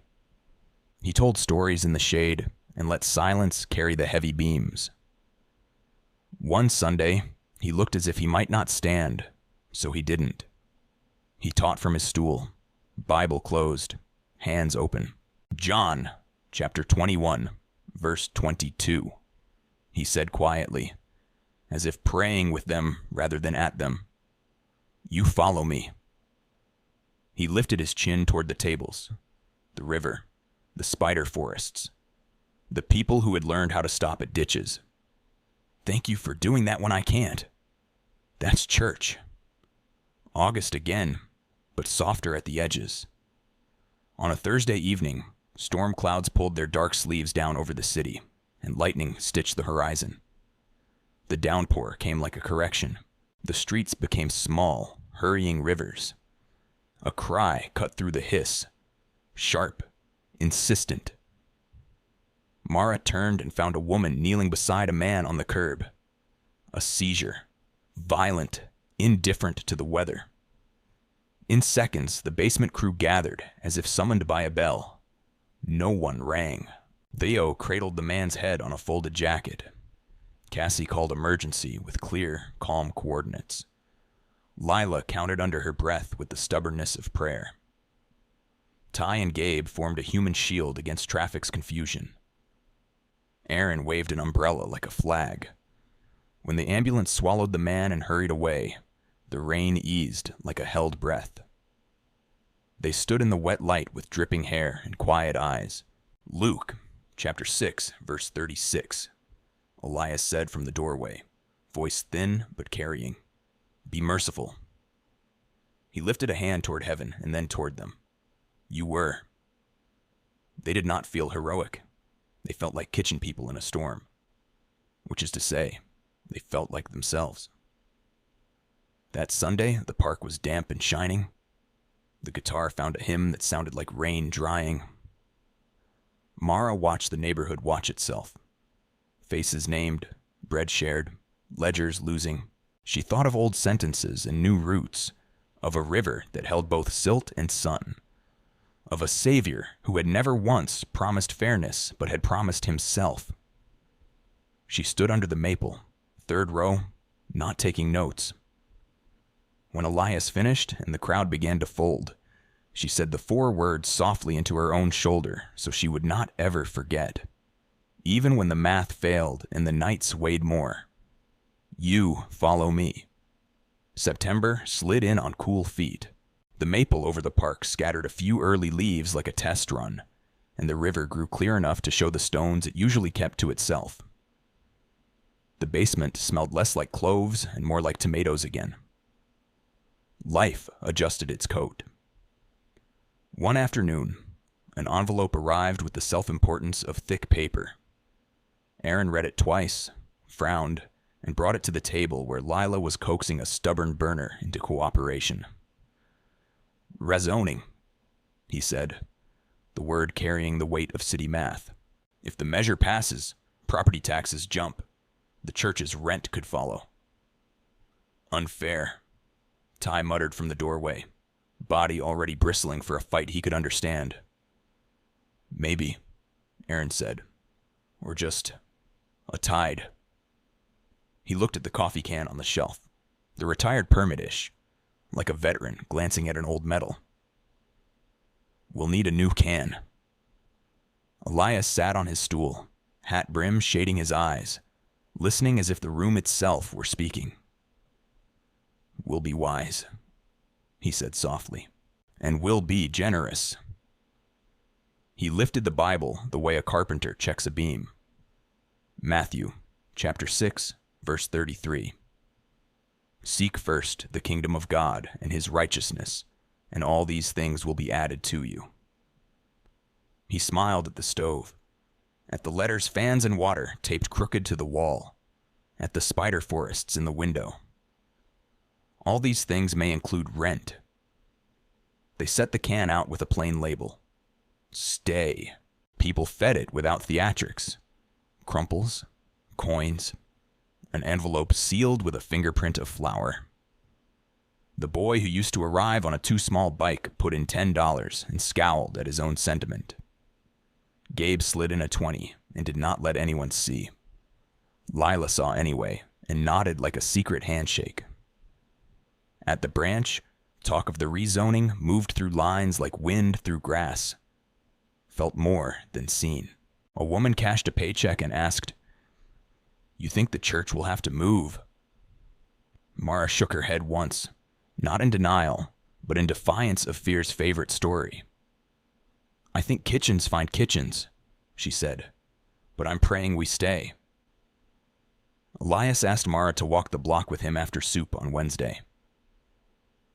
He told stories in the shade and let silence carry the heavy beams. One Sunday, he looked as if he might not stand, so he didn't. He taught from his stool, Bible closed, hands open. "John, chapter 21, verse 22, he said quietly, as if praying with them rather than at them. "You follow me." He lifted his chin toward the tables, the river, the spider forests, the people who had learned how to stop at ditches. "Thank you for doing that when I can't. That's church." August again, but softer at the edges. On a Thursday evening, storm clouds pulled their dark sleeves down over the city, and lightning stitched the horizon. The downpour came like a correction. The streets became small, hurrying rivers. A cry cut through the hiss, sharp, insistent. Mara turned and found a woman kneeling beside a man on the curb. A seizure, violent, indifferent to the weather. In seconds, the basement crew gathered as if summoned by a bell. No one rang. Theo cradled the man's head on a folded jacket. Cassie called emergency with clear, calm coordinates. Lila counted under her breath with the stubbornness of prayer. Ty and Gabe formed a human shield against traffic's confusion. Aaron waved an umbrella like a flag. When the ambulance swallowed the man and hurried away, the rain eased like a held breath. They stood in the wet light with dripping hair and quiet eyes. "Luke, chapter 6, verse 36, Elias said from the doorway, voice thin but carrying. "Be merciful." He lifted a hand toward heaven and then toward them. "You were." They did not feel heroic. They felt like kitchen people in a storm. Which is to say, they felt like themselves. That Sunday, the park was damp and shining. The guitar found a hymn that sounded like rain drying. Mara watched the neighborhood watch itself. Faces named, bread shared, ledgers losing. She thought of old sentences and new roots, of a river that held both silt and sun, of a savior who had never once promised fairness but had promised himself. She stood under the maple, third row, not taking notes. When Elias finished and the crowd began to fold, she said the 4 words softly into her own shoulder so she would not ever forget. Even when the math failed and the nights weighed more. You follow me. September slid in on cool feet. The maple over the park scattered a few early leaves like a test run, and the river grew clear enough to show the stones it usually kept to itself. The basement smelled less like cloves and more like tomatoes again. Life adjusted its coat. One afternoon, an envelope arrived with the self-importance of thick paper. Aaron read it twice, frowned, and brought it to the table where Lila was coaxing a stubborn burner into cooperation. Rezoning, he said, the word carrying the weight of city math. If the measure passes, property taxes jump. The church's rent could follow. Unfair, Ty muttered from the doorway, body already bristling for a fight he could understand. Maybe, Aaron said, or just a tide. He looked at the coffee can on the shelf, the retired permit-ish, like a veteran glancing at an old medal. We'll need a new can. Elias sat on his stool, hat brim shading his eyes, listening as if the room itself were speaking. We'll be wise, he said softly, and we'll be generous. He lifted the Bible the way a carpenter checks a beam. Matthew, chapter 6, verse 33. Seek first the kingdom of God and his righteousness, and all these things will be added to you. He smiled at the stove, at the letters fans and water taped crooked to the wall, at the spider forests in the window. All these things may include rent. They set the can out with a plain label. Stay. People fed it without theatrics. Crumples, coins, an envelope sealed with a fingerprint of flour. The boy who used to arrive on a too-small bike put in $10 and scowled at his own sentiment. Gabe slid in a 20 and did not let anyone see. Lila saw anyway and nodded like a secret handshake. At the branch, talk of the rezoning moved through lines like wind through grass. Felt more than seen. A woman cashed a paycheck and asked, "You think the church will have to move?" Mara shook her head once, not in denial, but in defiance of Fear's favorite story. "I think kitchens find kitchens," she said, "but I'm praying we stay." Elias asked Mara to walk the block with him after soup on Wednesday.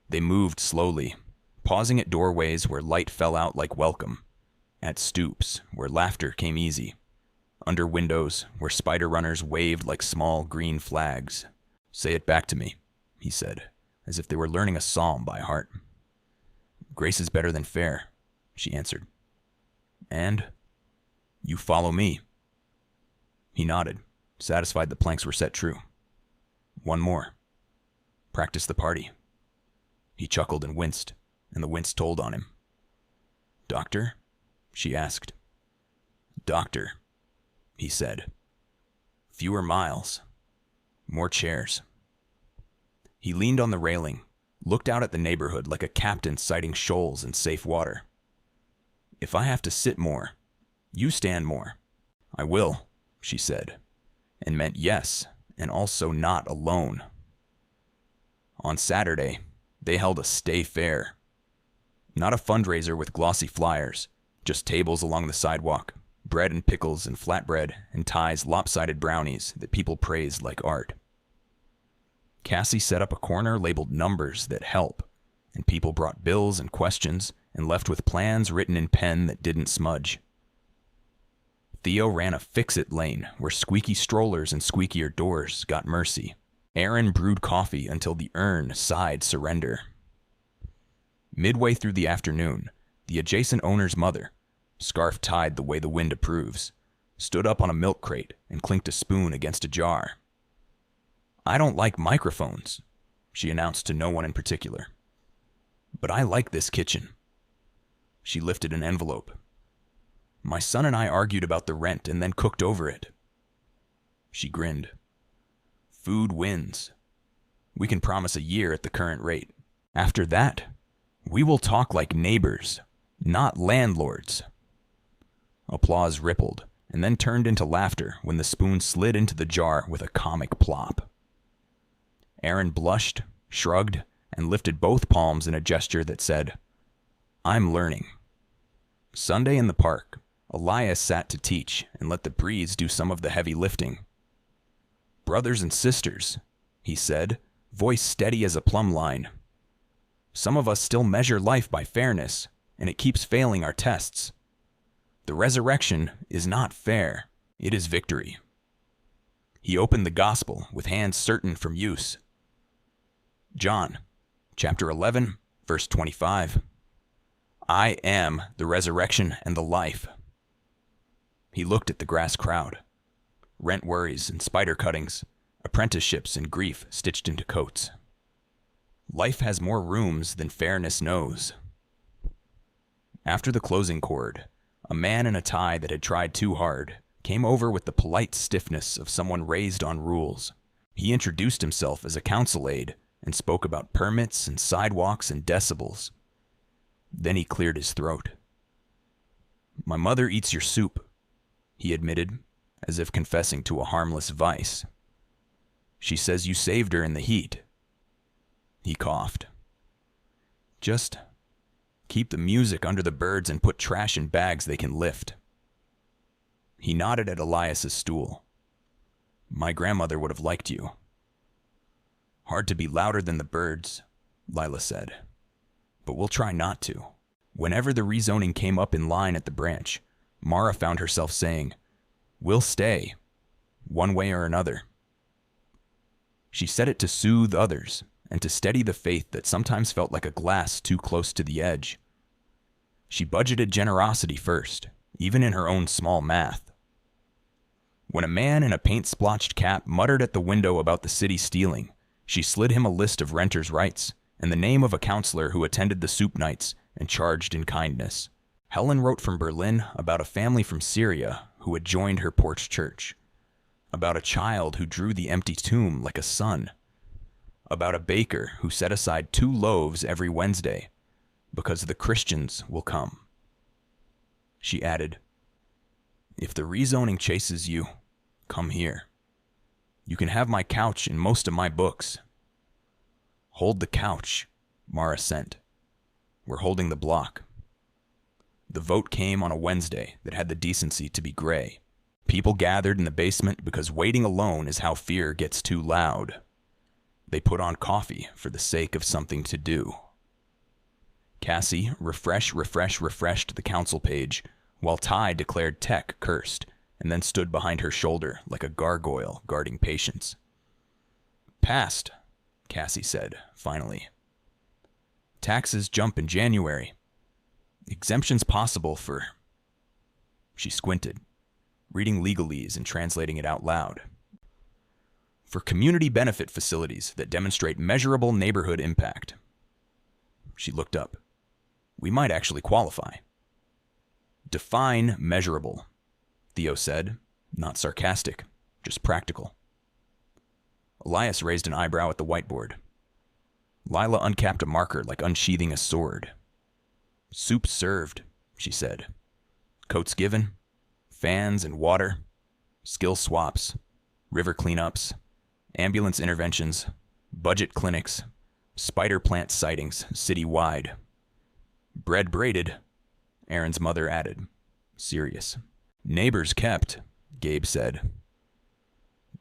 They moved slowly, pausing at doorways where light fell out like welcome, at stoops where laughter came easy, under windows where spider runners waved like small green flags. "Say it back to me," he said, as if they were learning a psalm by heart. "Grace is better than fair," she answered. "And you follow me." He nodded, satisfied the planks were set true. One more. Practice the party. He chuckled and winced, and the wince told on him. "Doctor?" she asked. "Doctor," he said. Fewer miles. More chairs. He leaned on the railing, looked out at the neighborhood like a captain sighting shoals in safe water. "If I have to sit more, you stand more." "I will," she said, and meant yes, and also not alone. On Saturday, they held a stay fair. Not a fundraiser with glossy flyers, just tables along the sidewalk, bread and pickles and flatbread and Ty's lopsided brownies that people praised like art. Cassie set up a corner labeled numbers that help, and people brought bills and questions and left with plans written in pen that didn't smudge. Theo ran a fix-it lane where squeaky strollers and squeakier doors got mercy. Aaron brewed coffee until the urn sighed surrender. Midway through the afternoon, the adjacent owner's mother, scarf tied the way the wind approves, stood up on a milk crate and clinked a spoon against a jar. "I don't like microphones," she announced to no one in particular. "But I like this kitchen." She lifted an envelope. "My son and I argued about the rent and then cooked over it." She grinned. "Food wins. We can promise a year at the current rate. After that, we will talk like neighbors, not landlords." Applause rippled, and then turned into laughter when the spoon slid into the jar with a comic plop. Aaron blushed, shrugged, and lifted both palms in a gesture that said, "I'm learning." Sunday in the park, Elias sat to teach and let the breeze do some of the heavy lifting. "Brothers and sisters," he said, voice steady as a plumb line. "Some of us still measure life by fairness, and it keeps failing our tests. The resurrection is not fair, it is victory." He opened the gospel with hands certain from use. John, chapter 11, verse 25. "I am the resurrection and the life." He looked at the grass crowd. Rent worries and spider cuttings, apprenticeships and grief stitched into coats. Life has more rooms than fairness knows. After the closing chord, a man in a tie that had tried too hard came over with the polite stiffness of someone raised on rules. He introduced himself as a council aide and spoke about permits and sidewalks and decibels. Then he cleared his throat. "My mother eats your soup," he admitted, as if confessing to a harmless vice. "She says you saved her in the heat." He coughed. "Just keep the music under the birds and put trash in bags they can lift." He nodded at Elias's stool. "My grandmother would have liked you." "Hard to be louder than the birds," Lila said. "But we'll try not to." Whenever the rezoning came up in line at the branch, Mara found herself saying, "We'll stay, one way or another." She said it to soothe others and to steady the faith that sometimes felt like a glass too close to the edge. She budgeted generosity first, even in her own small math. When a man in a paint-splotched cap muttered at the window about the city stealing, she slid him a list of renters' rights and the name of a counselor who attended the soup nights and charged in kindness. Helen wrote from Berlin about a family from Syria who had joined her porch church, about a child who drew the empty tomb like a sun, about a baker who set aside 2 loaves every Wednesday because the Christians will come. She added, "If the rezoning chases you, come here. You can have my couch and most of my books." "Hold the couch," Mara sent. "We're holding the block." The vote came on a Wednesday that had the decency to be gray. People gathered in the basement because waiting alone is how fear gets too loud. They put on coffee for the sake of something to do. Cassie refreshed the council page, while Ty declared Tech cursed, and then stood behind her shoulder like a gargoyle guarding patience. "Passed," Cassie said, finally. "Taxes jump in January. Exemptions possible for..." She squinted, reading legalese and translating it out loud. "For community benefit facilities that demonstrate measurable neighborhood impact." She looked up. "We might actually qualify." "Define measurable," Theo said, not sarcastic, just practical. Elias raised an eyebrow at the whiteboard. Lila uncapped a marker like unsheathing a sword. "Soup served," she said. "Coats given, fans and water, skill swaps, river cleanups, ambulance interventions, budget clinics, spider plant sightings citywide. Bread braided," Aaron's mother added, serious. "Neighbors kept," Gabe said.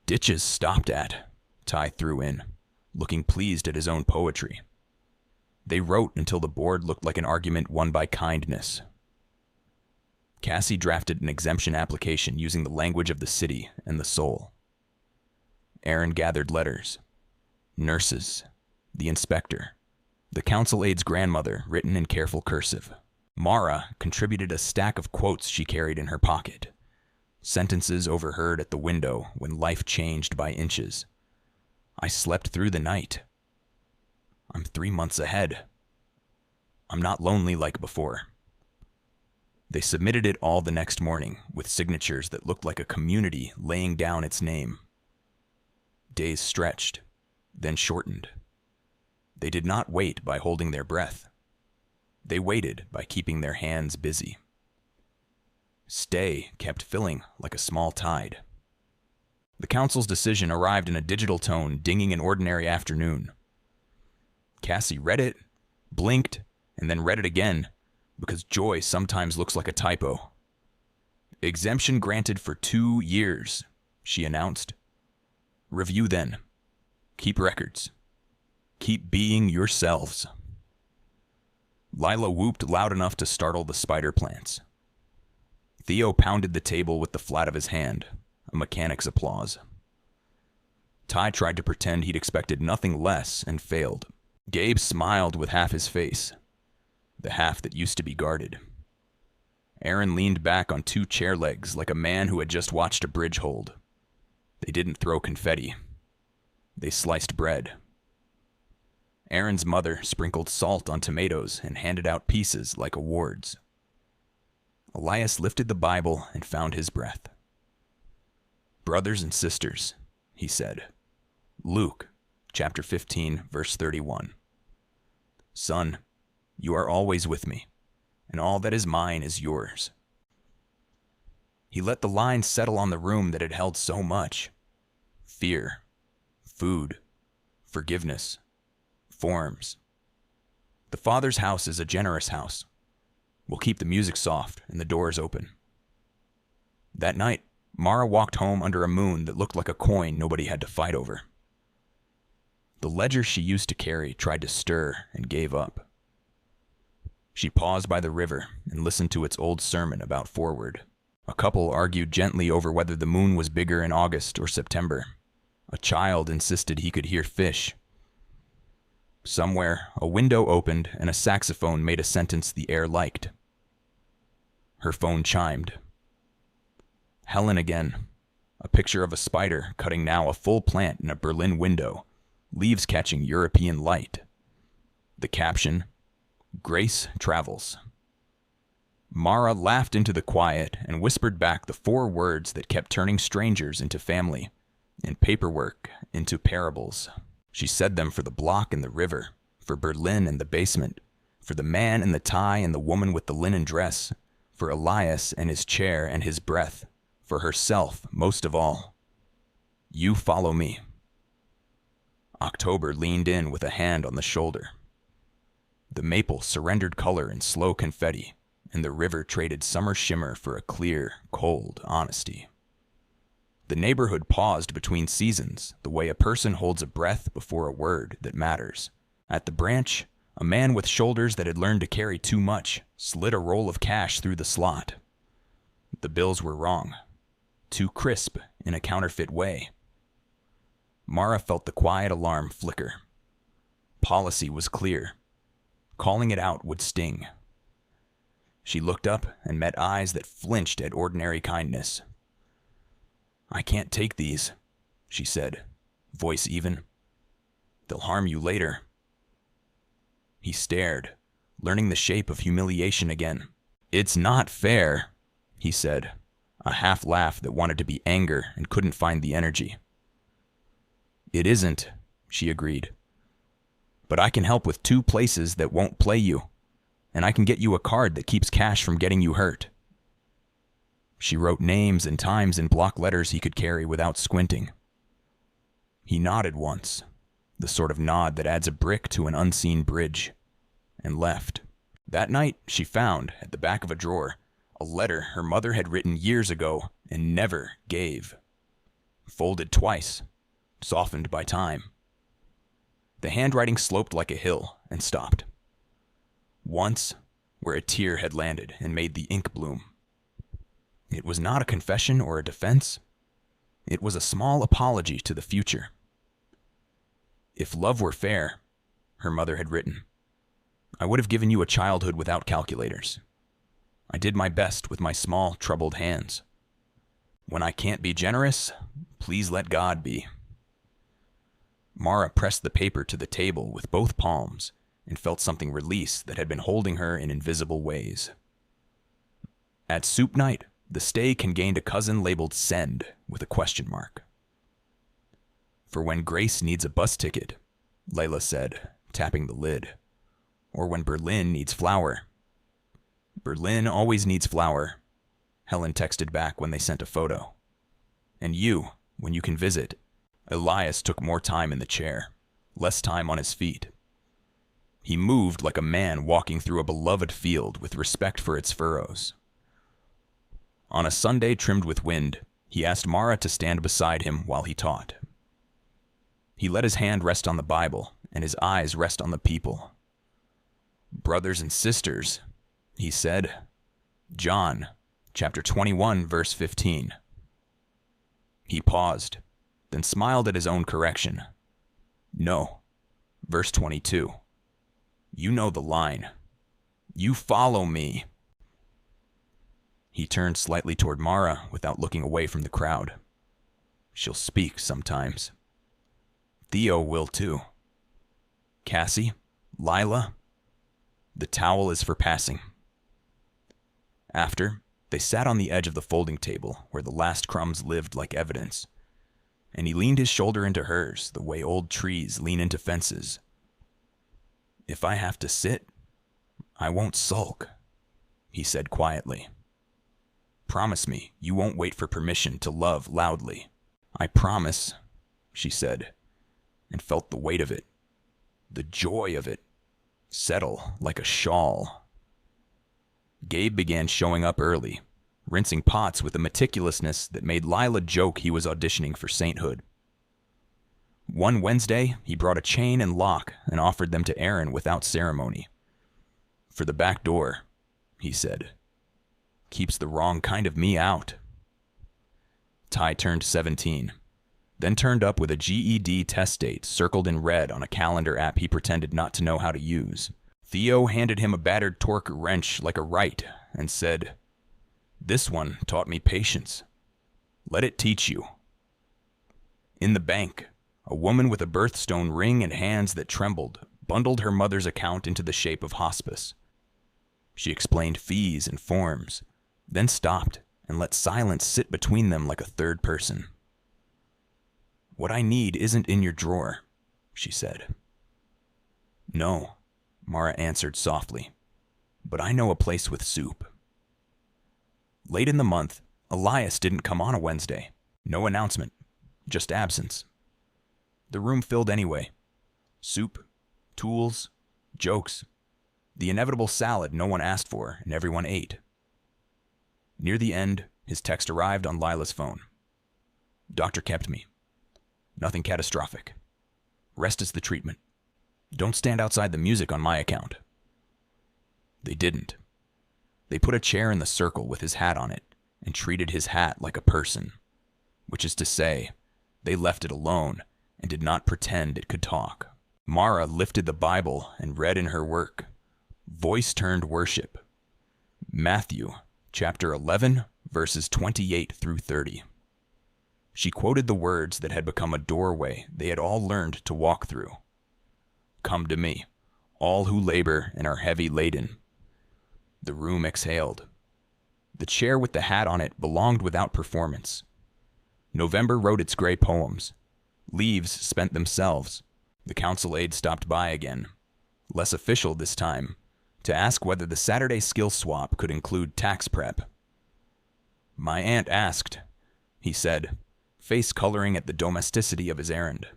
"Ditches stopped at," Ty threw in, looking pleased at his own poetry. They wrote until the board looked like an argument won by kindness. Cassie drafted an exemption application using the language of the city and the soul. Aaron gathered letters. Nurses, the inspector, the council aide's grandmother, written in careful cursive. Mara contributed a stack of quotes she carried in her pocket. Sentences overheard at the window when life changed by inches. "I slept through the night. I'm 3 months ahead. I'm not lonely like before." They submitted it all the next morning with signatures that looked like a community laying down its name. Days stretched, then shortened. They did not wait by holding their breath. They waited by keeping their hands busy. Stay kept filling like a small tide. The council's decision arrived in a digital tone dinging an ordinary afternoon. Cassie read it, blinked, and then read it again, because joy sometimes looks like a typo. Exemption granted for 2 years, she announced. Review then. Keep records. Keep being yourselves. Lila whooped loud enough to startle the spider plants. Theo pounded the table with the flat of his hand, a mechanic's applause. Ty tried to pretend he'd expected nothing less and failed. Gabe smiled with half his face, the half that used to be guarded. Aaron leaned back on 2 chair legs like a man who had just watched a bridge hold. They didn't throw confetti. They sliced bread. Aaron's mother sprinkled salt on tomatoes and handed out pieces like awards. Elias lifted the Bible and found his breath. Brothers and sisters, he said. Luke, chapter 15, verse 31. Son, you are always with me, and all that is mine is yours. He let the lines settle on the room that had held so much. Fear, food, forgiveness, forms. The Father's house is a generous house. We'll keep the music soft and the doors open. That night, Mara walked home under a moon that looked like a coin nobody had to fight over. The ledger she used to carry tried to stir and gave up. She paused by the river and listened to its old sermon about forward. A couple argued gently over whether the moon was bigger in August or September. A child insisted he could hear fish. Somewhere, a window opened and a saxophone made a sentence the air liked. Her phone chimed. Helen again. A picture of a spider cutting now a full plant in a Berlin window, leaves catching European light. The caption, Grace Travels. Mara laughed into the quiet and whispered back the 4 words that kept turning strangers into family, and paperwork into parables. She said them for the block and the river, for Berlin and the basement, for the man in the tie and the woman with the linen dress, for Elias and his chair and his breath, for herself most of all. You follow me. October leaned in with a hand on the shoulder. The maple surrendered color in slow confetti, and the river traded summer shimmer for a clear, cold honesty. The neighborhood paused between seasons, the way a person holds a breath before a word that matters. At the branch, a man with shoulders that had learned to carry too much slid a roll of cash through the slot. The bills were wrong, too crisp in a counterfeit way. Mara felt the quiet alarm flicker. Policy was clear. Calling it out would sting. She looked up and met eyes that flinched at ordinary kindness. I can't take these, she said, voice even. They'll harm you later. He stared, learning the shape of humiliation again. It's not fair, he said, a half laugh that wanted to be anger and couldn't find the energy. It isn't, she agreed. But I can help with 2 places that won't play you, and I can get you a card that keeps cash from getting you hurt. She wrote names and times in block letters he could carry without squinting. He nodded once, the sort of nod that adds a brick to an unseen bridge, and left. That night, she found, at the back of a drawer, a letter her mother had written years ago and never gave. Folded twice, softened by time. The handwriting sloped like a hill and stopped. Once, where a tear had landed and made the ink bloom. It was not a confession or a defense. It was a small apology to the future. If love were fair, her mother had written, I would have given you a childhood without calculators. I did my best with my small, troubled hands. When I can't be generous, please let God be. Mara pressed the paper to the table with both palms and felt something release that had been holding her in invisible ways. At soup night, the steak had gained a cousin labeled Send with a question mark. For when Grace needs a bus ticket, Layla said, tapping the lid. Or when Berlin needs flour. Berlin always needs flour, Helen texted back when they sent a photo. And you, when you can visit. Elias took more time in the chair, less time on his feet. He moved like a man walking through a beloved field with respect for its furrows. On a Sunday trimmed with wind, he asked Mara to stand beside him while he taught. He let his hand rest on the Bible and his eyes rest on the people. Brothers and sisters, he said. John, chapter 21, verse 15. He paused, then smiled at his own correction. No, verse 22. You know the line. You follow me. He turned slightly toward Mara without looking away from the crowd. She'll speak sometimes. Theo will too. Cassie, Lila, the towel is for passing. After, they sat on the edge of the folding table where the last crumbs lived like evidence, and he leaned his shoulder into hers the way old trees lean into fences. If I have to sit, I won't sulk, he said quietly. Promise me you won't wait for permission to love loudly. I promise, she said, and felt the weight of it, the joy of it, settle like a shawl. Gabe began showing up early, rinsing pots with a meticulousness that made Lila joke he was auditioning for sainthood. One Wednesday, he brought a chain and lock and offered them to Aaron without ceremony. For the back door, he said. Keeps the wrong kind of me out. Ty turned 17, then turned up with a GED test date circled in red on a calendar app he pretended not to know how to use. Theo handed him a battered torque wrench like a right and said, This one taught me patience. Let it teach you. In the bank, a woman with a birthstone ring and hands that trembled bundled her mother's account into the shape of hospice. She explained fees and forms, then stopped and let silence sit between them like a third person. What I need isn't in your drawer, she said. No, Mara answered softly, but I know a place with soup. Late in the month, Elias didn't come on a Wednesday. No announcement, just absence. The room filled anyway. Soup, tools, jokes, the inevitable salad no one asked for and everyone ate. Near the end, his text arrived on Lila's phone. Doctor kept me. Nothing catastrophic. Rest is the treatment. Don't stand outside the music on my account. They didn't. They put a chair in the circle with his hat on it and treated his hat like a person, which is to say, they left it alone and did not pretend it could talk. Mara lifted the Bible and read in her work, voice-turned worship. Matthew, chapter 11, verses 28 through 30. She quoted the words that had become a doorway they had all learned to walk through. Come to me, all who labor and are heavy laden. The room exhaled. The chair with the hat on it belonged without performance. November wrote its gray poems. Leaves spent themselves. The council aide stopped by again, less official this time, to ask whether the Saturday skill swap could include tax prep. My aunt asked, he said, face coloring at the domesticity of his errand.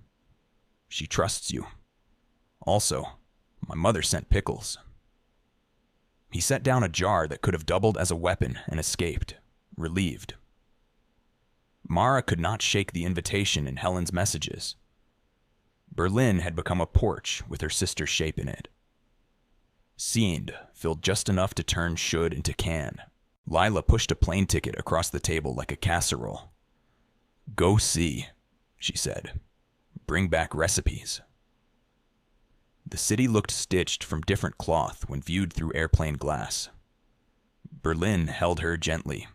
She trusts you. Also, my mother sent pickles. He set down a jar that could have doubled as a weapon and escaped, relieved. Mara could not shake the invitation in Helen's messages. Berlin had become a porch with her sister's shape in it. Seemed filled just enough to turn should into can. Lila pushed a plane ticket across the table like a casserole. Go see, she said. Bring back recipes. The city looked stitched from different cloth when viewed through airplane glass. Berlin held her gently.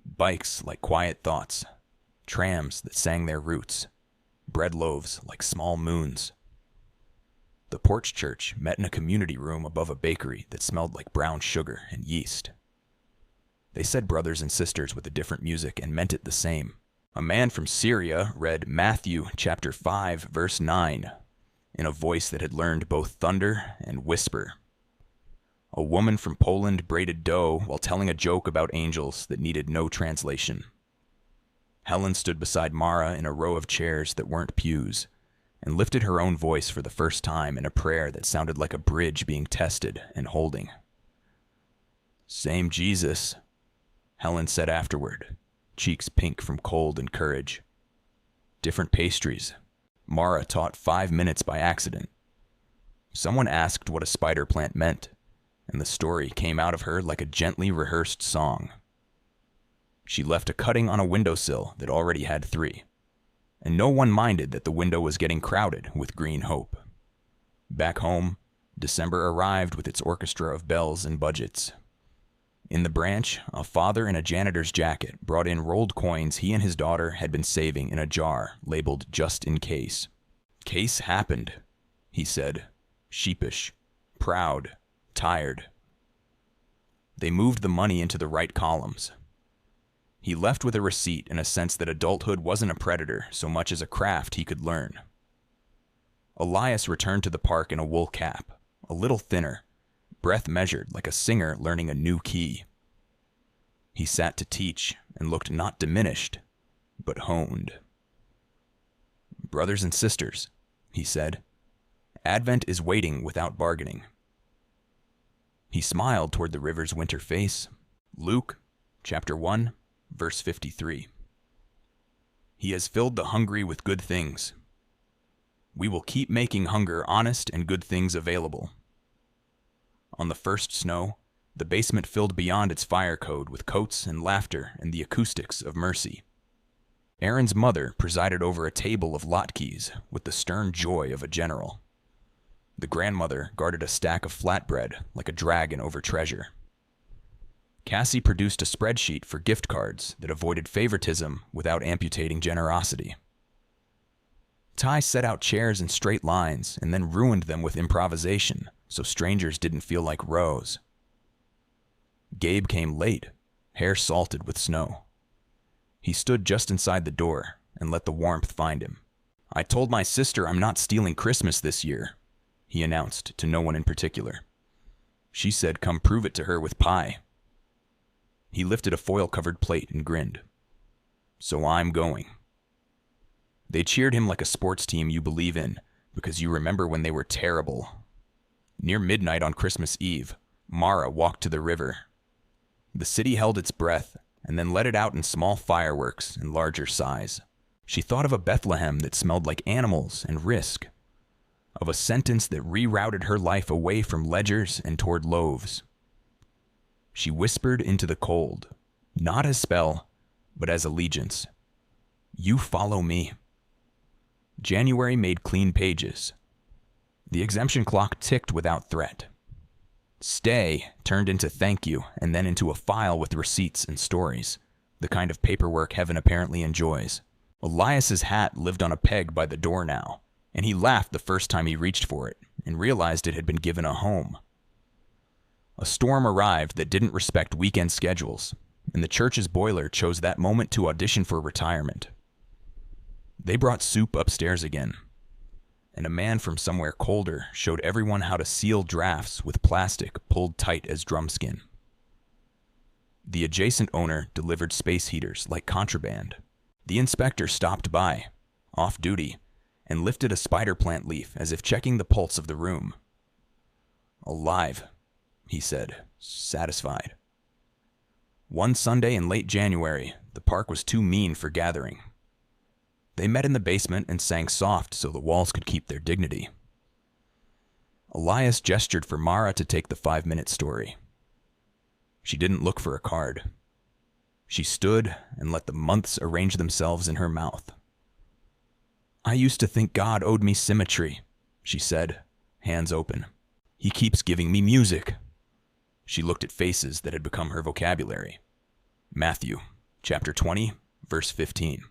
Bikes like quiet thoughts. Trams that sang their roots. Bread loaves like small moons. The porch church met in a community room above a bakery that smelled like brown sugar and yeast. They said brothers and sisters with a different music and meant it the same. A man from Syria read Matthew chapter 5, verse 9, in a voice that had learned both thunder and whisper. A woman from Poland braided dough while telling a joke about angels that needed no translation. Helen stood beside Mara in a row of chairs that weren't pews, and lifted her own voice for the first time in a prayer that sounded like a bridge being tested and holding. "Same Jesus," Helen said afterward, cheeks pink from cold and courage. Different pastries. Mara taught 5 minutes by accident. Someone asked what a spider plant meant, and the story came out of her like a gently rehearsed song. She left a cutting on a windowsill that already had 3, and no one minded that the window was getting crowded with green hope. Back home, December arrived with its orchestra of bells and budgets. In the branch, a father in a janitor's jacket brought in rolled coins he and his daughter had been saving in a jar labeled "just in case." "Case happened," he said, sheepish, proud, tired. They moved the money into the right columns. He left with a receipt and a sense that adulthood wasn't a predator so much as a craft he could learn. Elias returned to the park in a wool cap, a little thinner, breath measured like a singer learning a new key. He sat to teach and looked not diminished, but honed. "Brothers and sisters," he said, "Advent is waiting without bargaining." He smiled toward the river's winter face. Luke, chapter 1, verse 53. "He has filled the hungry with good things." We will keep making hunger honest and good things available. On the first snow, the basement filled beyond its fire code with coats and laughter and the acoustics of mercy. Aaron's mother presided over a table of latkes with the stern joy of a general. The grandmother guarded a stack of flatbread like a dragon over treasure. Cassie produced a spreadsheet for gift cards that avoided favoritism without amputating generosity. Ty set out chairs in straight lines and then ruined them with improvisation so strangers didn't feel like rows. Gabe came late, hair salted with snow. He stood just inside the door and let the warmth find him. "I told my sister I'm not stealing Christmas this year," he announced to no one in particular. She said come prove it to her with pie. He lifted a foil-covered plate and grinned. "So I'm going." They cheered him like a sports team you believe in because you remember when they were terrible. Near midnight on Christmas Eve, Mara walked to the river. The city held its breath and then let it out in small fireworks in larger size. She thought of a Bethlehem that smelled like animals and risk, of a sentence that rerouted her life away from ledgers and toward loaves. She whispered into the cold, not as spell, but as allegiance. "You follow me." January made clean pages. The exemption clock ticked without threat. Stay turned into thank you and then into a file with receipts and stories, the kind of paperwork heaven apparently enjoys. Elias's hat lived on a peg by the door now, and he laughed the first time he reached for it and realized it had been given a home. A storm arrived that didn't respect weekend schedules, and the church's boiler chose that moment to audition for retirement. They brought soup upstairs again, and a man from somewhere colder showed everyone how to seal drafts with plastic pulled tight as drumskin. The adjacent owner delivered space heaters like contraband. The inspector stopped by, off duty, and lifted a spider plant leaf as if checking the pulse of the room. "Alive," he said, satisfied. One Sunday in late January, the park was too mean for gathering. They met in the basement and sang soft so the walls could keep their dignity. Elias gestured for Mara to take the 5-minute story. She didn't look for a card. She stood and let the months arrange themselves in her mouth. "I used to think God owed me symmetry," she said, hands open. "He keeps giving me music." She looked at faces that had become her vocabulary. Matthew, chapter 20, verse 15.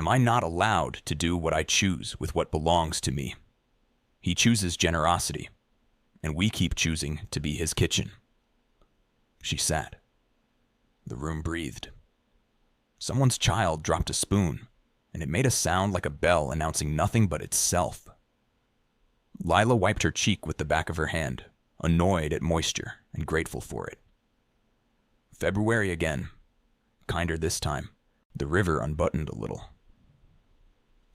"Am I not allowed to do what I choose with what belongs to me? He chooses generosity, and we keep choosing to be his kitchen." She sat. The room breathed. Someone's child dropped a spoon, and it made a sound like a bell announcing nothing but itself. Lila wiped her cheek with the back of her hand, annoyed at moisture and grateful for it. February again. Kinder this time. The river unbuttoned a little.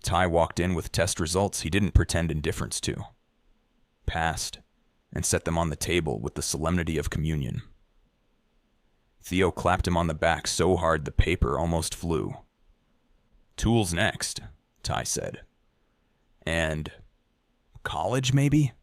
Ty walked in with test results he didn't pretend indifference to. Passed, and set them on the table with the solemnity of communion. Theo clapped him on the back so hard the paper almost flew. "Tools next," Ty said. "And college, maybe?"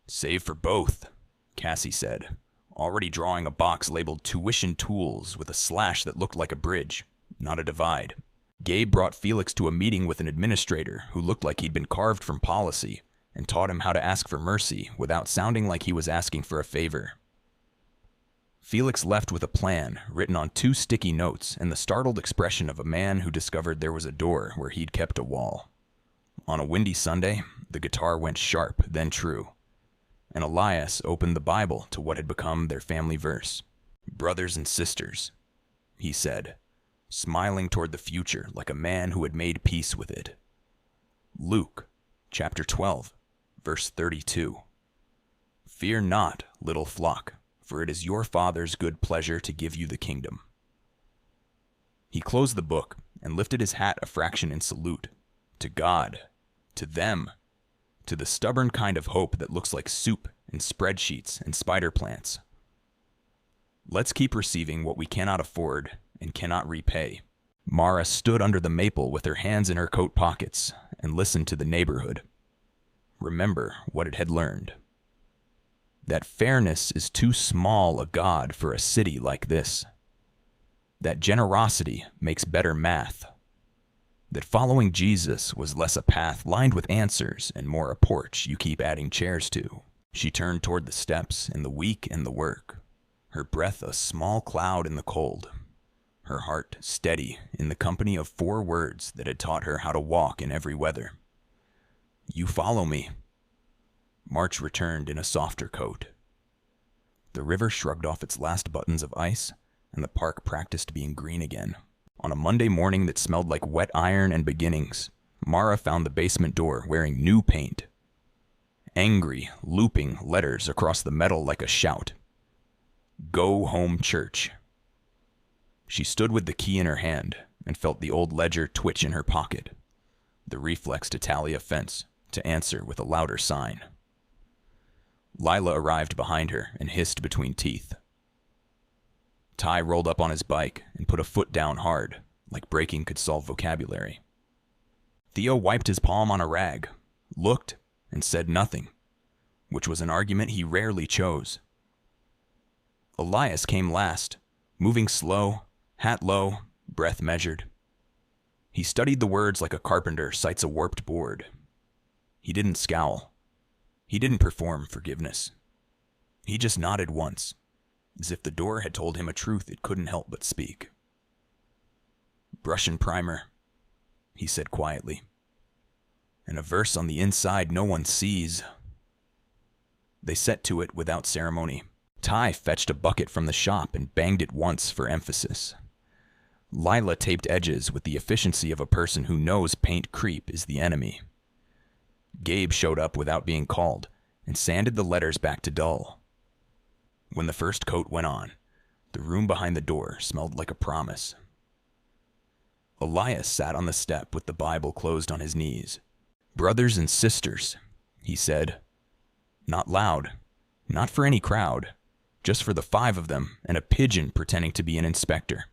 "Save for both," Cassie said, already drawing a box labeled tuition tools with a slash that looked like a bridge, not a divide. Gabe brought Felix to a meeting with an administrator who looked like he'd been carved from policy and taught him how to ask for mercy without sounding like he was asking for a favor. Felix left with a plan written on 2 sticky notes and the startled expression of a man who discovered there was a door where he'd kept a wall. On a windy Sunday, the guitar went sharp, then true, and Elias opened the Bible to what had become their family verse. "Brothers and sisters," he said, smiling toward the future like a man who had made peace with it. Luke, chapter 12, verse 32. "Fear not, little flock, for it is your Father's good pleasure to give you the kingdom." He closed the book and lifted his hat a fraction in salute. To God, to them, to the stubborn kind of hope that looks like soup and spreadsheets and spider plants. Let's keep receiving what we cannot afford and cannot repay. Mara stood under the maple with her hands in her coat pockets and listened to the neighborhood. Remember what it had learned. That fairness is too small a god for a city like this. That generosity makes better math. That following Jesus was less a path lined with answers and more a porch you keep adding chairs to. She turned toward the steps and the week and the work, her breath a small cloud in the cold, her heart steady in the company of 4 words that had taught her how to walk in every weather. "You follow me." March returned in a softer coat. The river shrugged off its last buttons of ice, and the park practiced being green again. On a Monday morning that smelled like wet iron and beginnings, Mara found the basement door wearing new paint. Angry, looping letters across the metal like a shout. "Go home church." She stood with the key in her hand and felt the old ledger twitch in her pocket, the reflex to tally a fence, to answer with a louder sign. Lila arrived behind her and hissed between teeth. Ty rolled up on his bike and put a foot down hard, like braking could solve vocabulary. Theo wiped his palm on a rag, looked, and said nothing, which was an argument he rarely chose. Elias came last, moving slow, hat low, breath measured. He studied the words like a carpenter sights a warped board. He didn't scowl. He didn't perform forgiveness. He just nodded once, as if the door had told him a truth it couldn't help but speak. "Brush and primer," he said quietly. "And a verse on the inside no one sees." They set to it without ceremony. Ty fetched a bucket from the shop and banged it once for emphasis. Lila taped edges with the efficiency of a person who knows paint creep is the enemy. Gabe showed up without being called and sanded the letters back to dull. When the first coat went on, the room behind the door smelled like a promise. Elias sat on the step with the Bible closed on his knees. "Brothers and sisters," he said. Not loud, not for any crowd, just for the 5 of them and a pigeon pretending to be an inspector.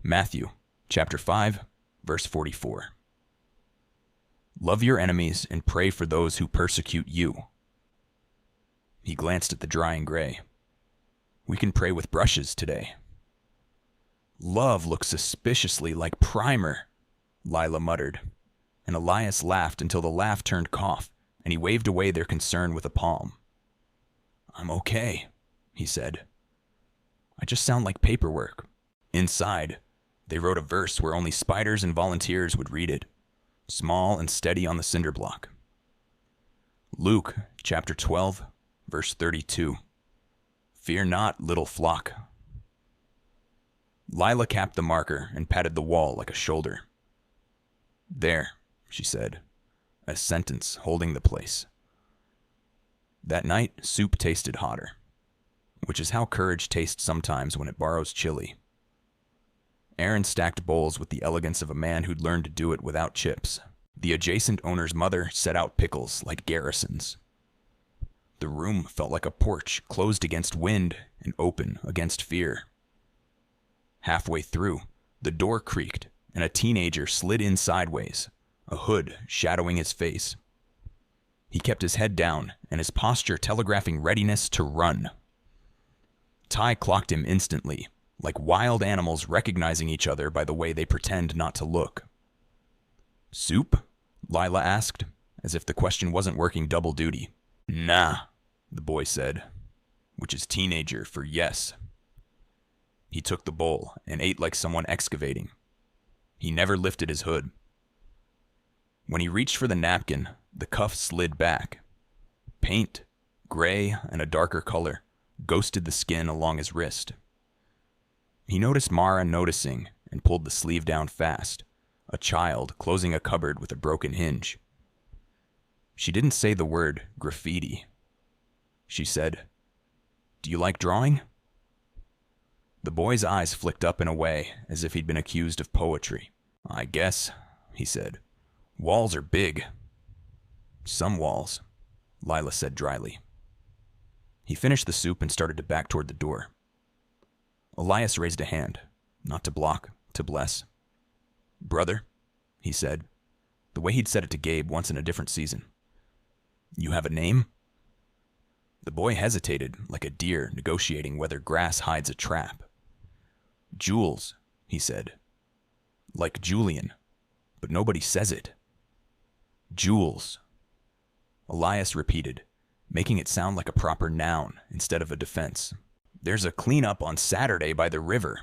Matthew, chapter 5, verse 44. "Love your enemies and pray for those who persecute you." He glanced at the drying gray. "We can pray with brushes today." "Love looks suspiciously like primer," Lila muttered, and Elias laughed until the laugh turned cough, and he waved away their concern with a palm. "I'm okay," he said. "I just sound like paperwork." Inside, they wrote a verse where only spiders and volunteers would read it, small and steady on the cinder block. Luke, chapter 12, verse 32. "Fear not, little flock." Lila capped the marker and patted the wall like a shoulder. "There," she said, a sentence holding the place. That night, soup tasted hotter, which is how courage tastes sometimes when it borrows chili. Aaron stacked bowls with the elegance of a man who'd learned to do it without chips. The adjacent owner's mother set out pickles like garrisons. The room felt like a porch closed against wind and open against fear. Halfway through, the door creaked and a teenager slid in sideways, a hood shadowing his face. He kept his head down and his posture telegraphing readiness to run. Ty clocked him instantly, like wild animals recognizing each other by the way they pretend not to look. "Soup?" Lila asked, as if the question wasn't working double duty. "Nah," the boy said, which is teenager for yes. He took the bowl and ate like someone excavating. He never lifted his hood. When he reached for the napkin, the cuff slid back. Paint, gray and a darker color, ghosted the skin along his wrist. He noticed Mara noticing and pulled the sleeve down fast, a child closing a cupboard with a broken hinge. She didn't say the word graffiti. She said, "Do you like drawing?" The boy's eyes flicked up and away as if he'd been accused of poetry. "I guess," he said. "Walls are big." "Some walls," Lila said dryly. He finished the soup and started to back toward the door. Elias raised a hand, not to block, to bless. "Brother," he said, the way he'd said it to Gabe once in a different season. "You have a name?" The boy hesitated, like a deer negotiating whether grass hides a trap. "Jules," he said. "Like Julian, but nobody says it." "Jules," Elias repeated, making it sound like a proper noun instead of a defense. "There's a cleanup on Saturday by the river.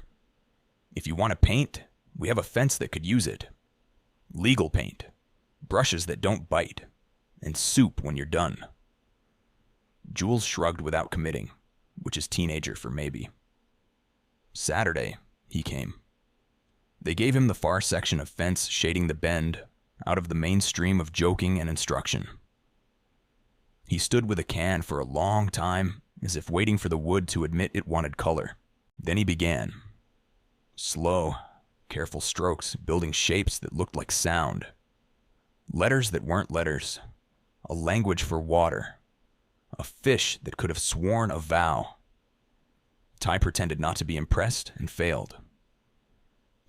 If you want to paint, we have a fence that could use it. Legal paint, brushes that don't bite, and soup when you're done." Jules shrugged without committing, which is teenager for maybe. Saturday, he came. They gave him the far section of fence shading the bend, out of the mainstream of joking and instruction. He stood with a can for a long time, as if waiting for the wood to admit it wanted color. Then he began. Slow, careful strokes, building shapes that looked like sound. Letters that weren't letters. A language for water. A fish that could have sworn a vow. Ty pretended not to be impressed and failed.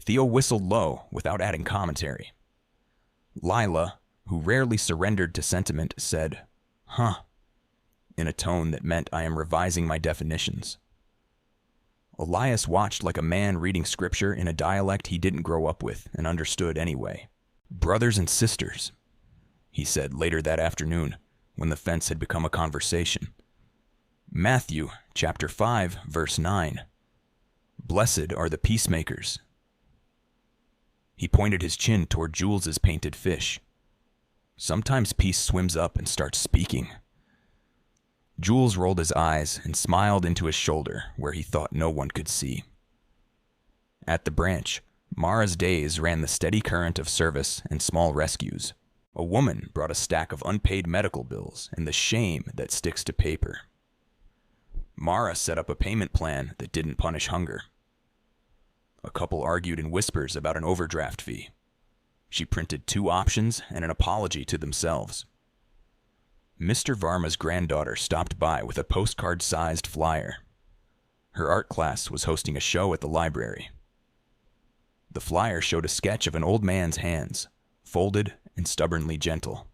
Theo whistled low without adding commentary. Lila, who rarely surrendered to sentiment, said, "Huh," in a tone that meant I am revising my definitions. Elias watched like a man reading scripture in a dialect he didn't grow up with and understood anyway. "Brothers and sisters," he said later that afternoon, when the fence had become a conversation. "Matthew, chapter 5, verse 9. Blessed are the peacemakers." He pointed his chin toward Jules's painted fish. Sometimes peace swims up and starts speaking. Jules rolled his eyes and smiled into his shoulder where he thought no one could see. At the branch, Mara's days ran the steady current of service and small rescues. A woman brought a stack of unpaid medical bills and the shame that sticks to paper. Mara set up a payment plan that didn't punish hunger. A couple argued in whispers about an overdraft fee. She printed 2 options and an apology to themselves. Mr. Varma's granddaughter stopped by with a postcard-sized flyer. Her art class was hosting a show at the library. The flyer showed a sketch of an old man's hands, folded and stubbornly gentle.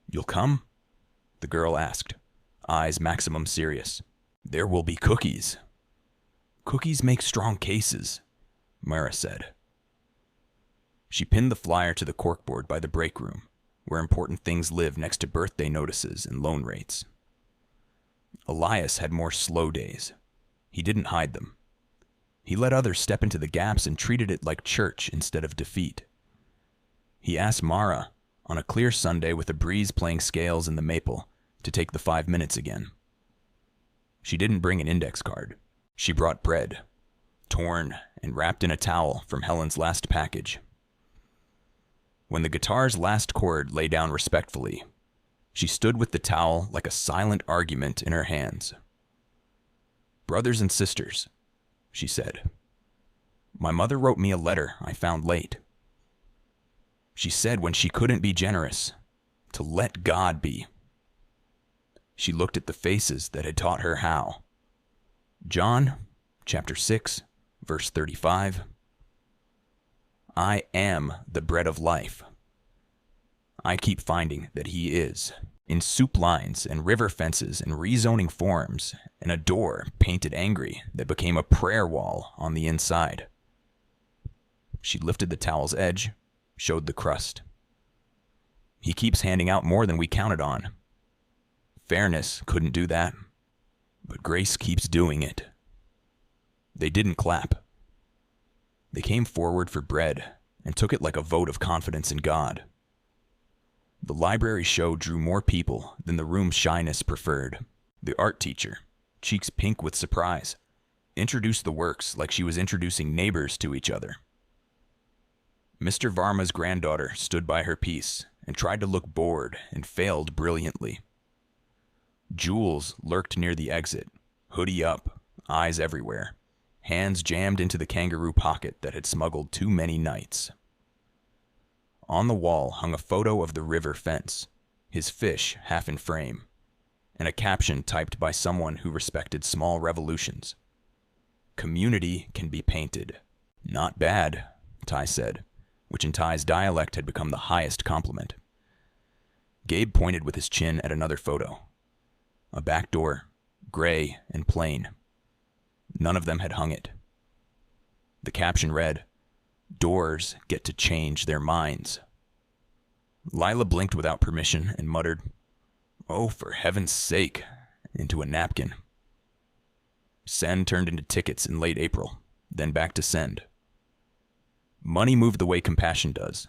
"You'll come?" the girl asked, eyes maximum serious. "There will be cookies." "Cookies make strong cases," Mara said. She pinned the flyer to the corkboard by the break room, where important things live next to birthday notices and loan rates. Elias had more slow days. He didn't hide them. He let others step into the gaps and treated it like church instead of defeat. He asked Mara, on a clear Sunday with a breeze playing scales in the maple, to take the 5 minutes again. She didn't bring an index card. She brought bread. torn and wrapped in a towel from Helen's last package. When the guitar's last chord lay down respectfully, she stood with the towel like a silent argument in her hands. "Brothers and sisters," she said, "my mother wrote me a letter I found late. She said when she couldn't be generous, to let God be. She looked at the faces that had taught her how. John, chapter 6, verse 35. I am the bread of life. I keep finding that he is, in soup lines and river fences and rezoning forms, and a door painted angry that became a prayer wall on the inside." She lifted the towel's edge, showed the crust. "He keeps handing out more than we counted on. Fairness couldn't do that, but grace keeps doing it." They didn't clap. They came forward for bread and took it like a vote of confidence in God. The library show drew more people than the room's shyness preferred. The art teacher, cheeks pink with surprise, introduced the works like she was introducing neighbors to each other. Mr. Varma's granddaughter stood by her piece and tried to look bored and failed brilliantly. Jules lurked near the exit, hoodie up, eyes everywhere, hands jammed into the kangaroo pocket that had smuggled too many nights. On the wall hung a photo of the river fence, his fish half in frame, and a caption typed by someone who respected small revolutions. "Community can be painted." "Not bad," Ty said, which in Ty's dialect had become the highest compliment. Gabe pointed with his chin at another photo. A back door, gray and plain. None of them had hung it. The caption read, "Doors get to change their minds." Lila blinked without permission and muttered, "Oh, for heaven's sake," into a napkin. Send turned into tickets in late April, then back to send. Money moved the way compassion does,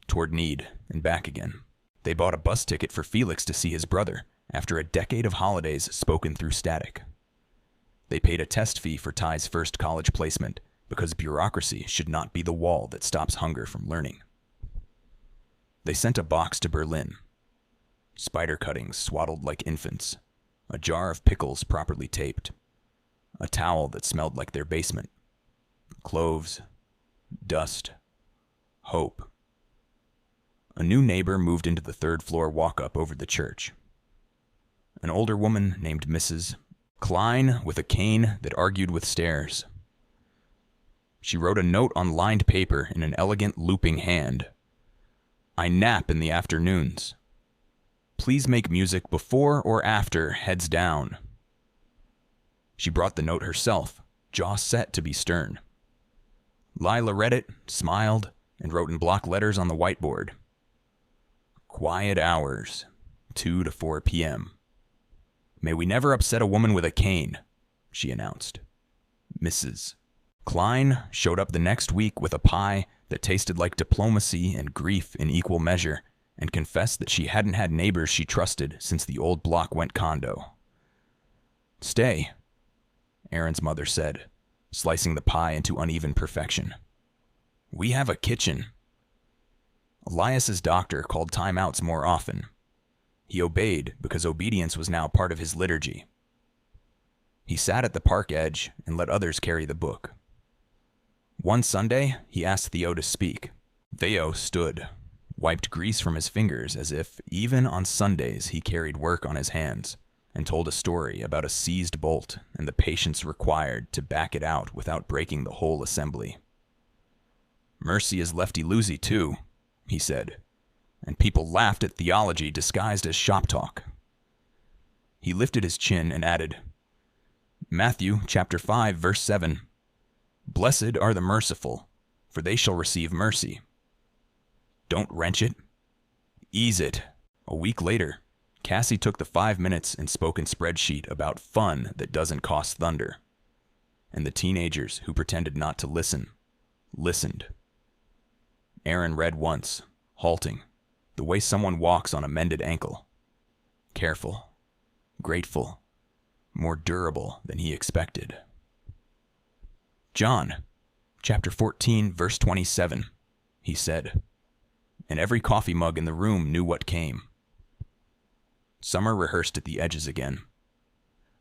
toward need and back again. They bought a bus ticket for Felix to see his brother after a decade of holidays spoken through static. They paid a test fee for Ty's first college placement because bureaucracy should not be the wall that stops hunger from learning. They sent a box to Berlin. Spider cuttings swaddled like infants, a jar of pickles properly taped, a towel that smelled like their basement, cloves, dust, hope. A new neighbor moved into the third-floor walk-up over the church. An older woman named Mrs. Klein with a cane that argued with stairs. She wrote a note on lined paper in an elegant looping hand. "I nap in the afternoons. Please make music before or after heads down." She brought the note herself, jaw set to be stern. Lila read it, smiled, and wrote in block letters on the whiteboard. "Quiet hours, 2 to 4 p.m. May we never upset a woman with a cane," she announced. Mrs. Klein showed up the next week with a pie that tasted like diplomacy and grief in equal measure, and confessed that she hadn't had neighbors she trusted since the old block went condo. "Stay," Aaron's mother said, slicing the pie into uneven perfection. "We have a kitchen." Elias's doctor called timeouts more often. He obeyed because obedience was now part of his liturgy. He sat at the park edge and let others carry the book. One Sunday, he asked Theo to speak. Theo stood, wiped grease from his fingers as if, even on Sundays, he carried work on his hands, and told a story about a seized bolt and the patience required to back it out without breaking the whole assembly. "Mercy is lefty-loosey, too," he said, and people laughed at theology disguised as shop talk. He lifted his chin and added, "Matthew chapter 5, verse 7. Blessed are the merciful, for they shall receive mercy." Don't wrench it. Ease it. A week later, Cassie took the 5 minutes and spoken spreadsheet about fun that doesn't cost thunder. And the teenagers who pretended not to listen, listened. Aaron read once, halting, the way someone walks on a mended ankle. Careful, grateful, more durable than he expected. John, chapter 14, verse 27, he said, and every coffee mug in the room knew what came. Summer rehearsed at the edges again.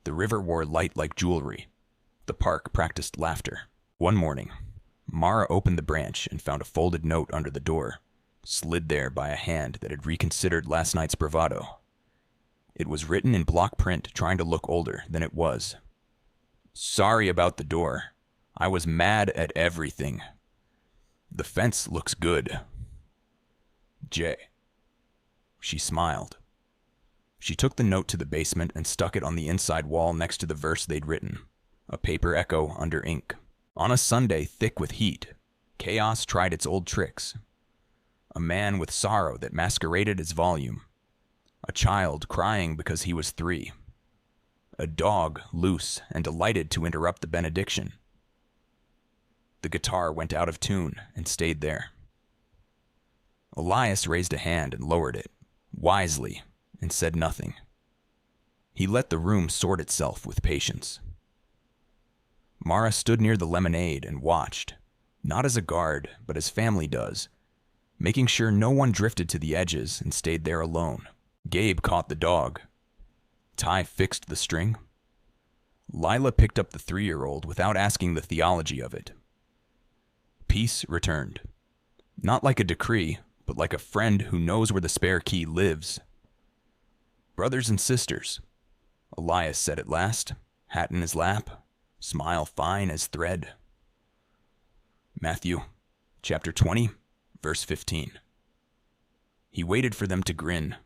The river wore light like jewelry. The park practiced laughter. One morning, Mara opened the branch and found a folded note under the door, slid there by a hand that had reconsidered last night's bravado. It was written in block print, trying to look older than it was. Sorry about the door. I was mad at everything. The fence looks good. J. She smiled. She took the note to the basement and stuck it on the inside wall next to the verse they'd written, a paper echo under ink. On a Sunday thick with heat, chaos tried its old tricks. A man with sorrow that masqueraded as volume. A child crying because he was 3. A dog loose and delighted to interrupt the benediction. The guitar went out of tune and stayed there. Elias raised a hand and lowered it, wisely, and said nothing. He let the room sort itself with patience. Mara stood near the lemonade and watched, not as a guard, but as family does, making sure no one drifted to the edges and stayed there alone. Gabe caught the dog. Ty fixed the string. Lila picked up the 3-year-old without asking the theology of it. Peace returned. Not like a decree, but like a friend who knows where the spare key lives. Brothers and sisters, Elias said at last, hat in his lap, smile fine as thread. Matthew, chapter 20, verse 15. He waited for them to grin,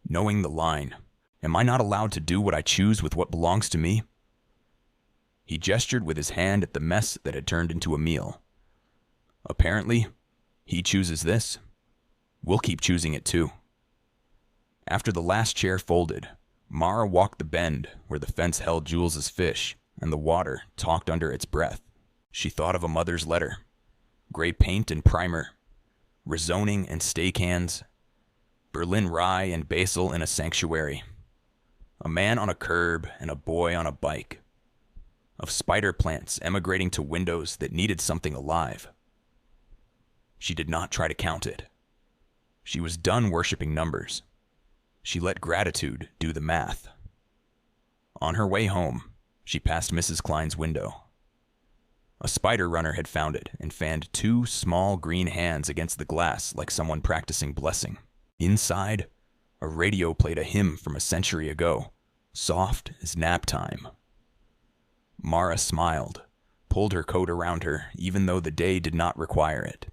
knowing the line. Am I not allowed to do what I choose with what belongs to me? He gestured with his hand at the mess that had turned into a meal. Apparently, he chooses this. We'll keep choosing it too. After the last chair folded, Mara walked the bend where the fence held Jules's fish and the water talked under its breath. She thought of a mother's letter. Gray paint and primer, rezoning and stay cans, Berlin rye and basil in a sanctuary, a man on a curb and a boy on a bike, of spider plants emigrating to windows that needed something alive. She did not try to count it. She was done worshiping numbers. She let gratitude do the math. On her way home, she passed Mrs. Klein's window. A spider runner had found it and fanned 2 small green hands against the glass like someone practicing blessing. Inside, a radio played a hymn from a century ago, soft as nap time. Mara smiled, pulled her coat around her even though the day did not require it,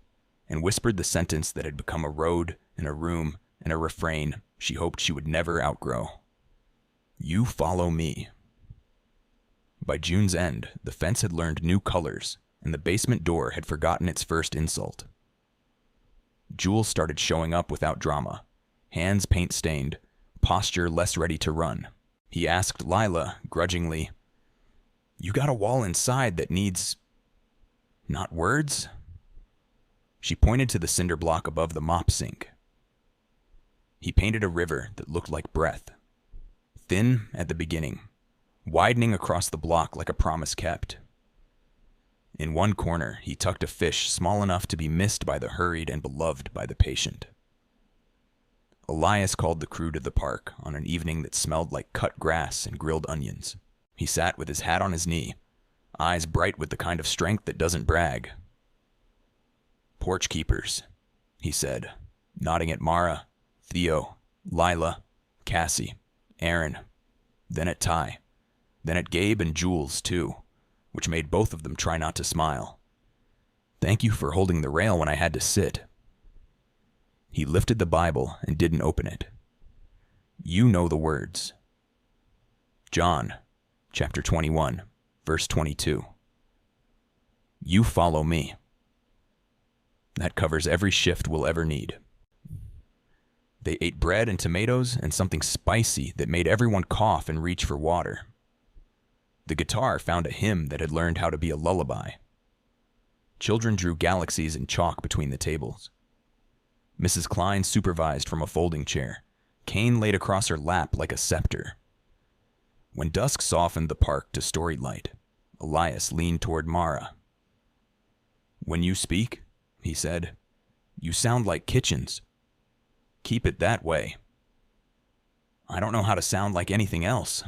and whispered the sentence that had become a road and a room and a refrain she hoped she would never outgrow. You follow me. By June's end, the fence had learned new colors, and the basement door had forgotten its first insult. Jules started showing up without drama, hands paint-stained, posture less ready to run. He asked Lila, grudgingly, You got a wall inside that needs... not words? She pointed to the cinder block above the mop sink. He painted a river that looked like breath, thin at the beginning, widening across the block like a promise kept. In one corner, he tucked a fish small enough to be missed by the hurried and beloved by the patient. Elias called the crew to the park on an evening that smelled like cut grass and grilled onions. He sat with his hat on his knee, eyes bright with the kind of strength that doesn't brag. Porch keepers, he said, nodding at Mara, Theo, Lila, Cassie, Aaron, then at Ty, then at Gabe and Jules, too, which made both of them try not to smile. Thank you for holding the rail when I had to sit. He lifted the Bible and didn't open it. You know the words. John, chapter 21, verse 22. You follow me. That covers every shift we'll ever need. They ate bread and tomatoes and something spicy that made everyone cough and reach for water. The guitar found a hymn that had learned how to be a lullaby. Children drew galaxies in chalk between the tables. Mrs. Klein supervised from a folding chair, cane laid across her lap like a scepter. When dusk softened the park to story light, Elias leaned toward Mara. "When you speak," he said, "you sound like Kitchens. Keep it that way." "I don't know how to sound like anything else,"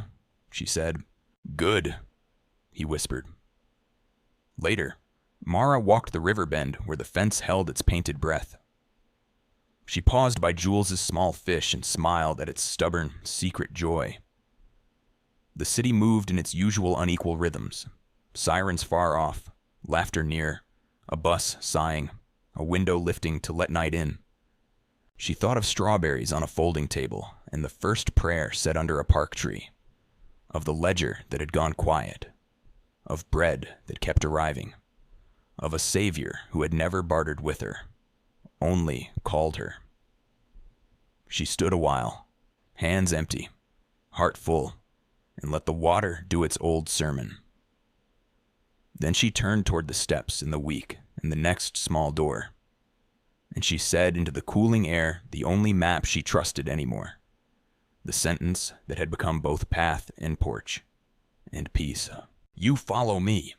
she said. "Good," he whispered. Later, Mara walked the river bend where the fence held its painted breath. She paused by Jules's small fish and smiled at its stubborn, secret joy. The city moved in its usual unequal rhythms. Sirens far off, laughter near, a bus sighing, a window lifting to let night in. She thought of strawberries on a folding table and the first prayer said under a park tree, of the ledger that had gone quiet, of bread that kept arriving, of a savior who had never bartered with her, only called her. She stood a while, hands empty, heart full, and let the water do its old sermon. Then she turned toward the steps in the week and the next small door, and she said into the cooling air the only map she trusted anymore, the sentence that had become both path and porch and peace. "You follow me."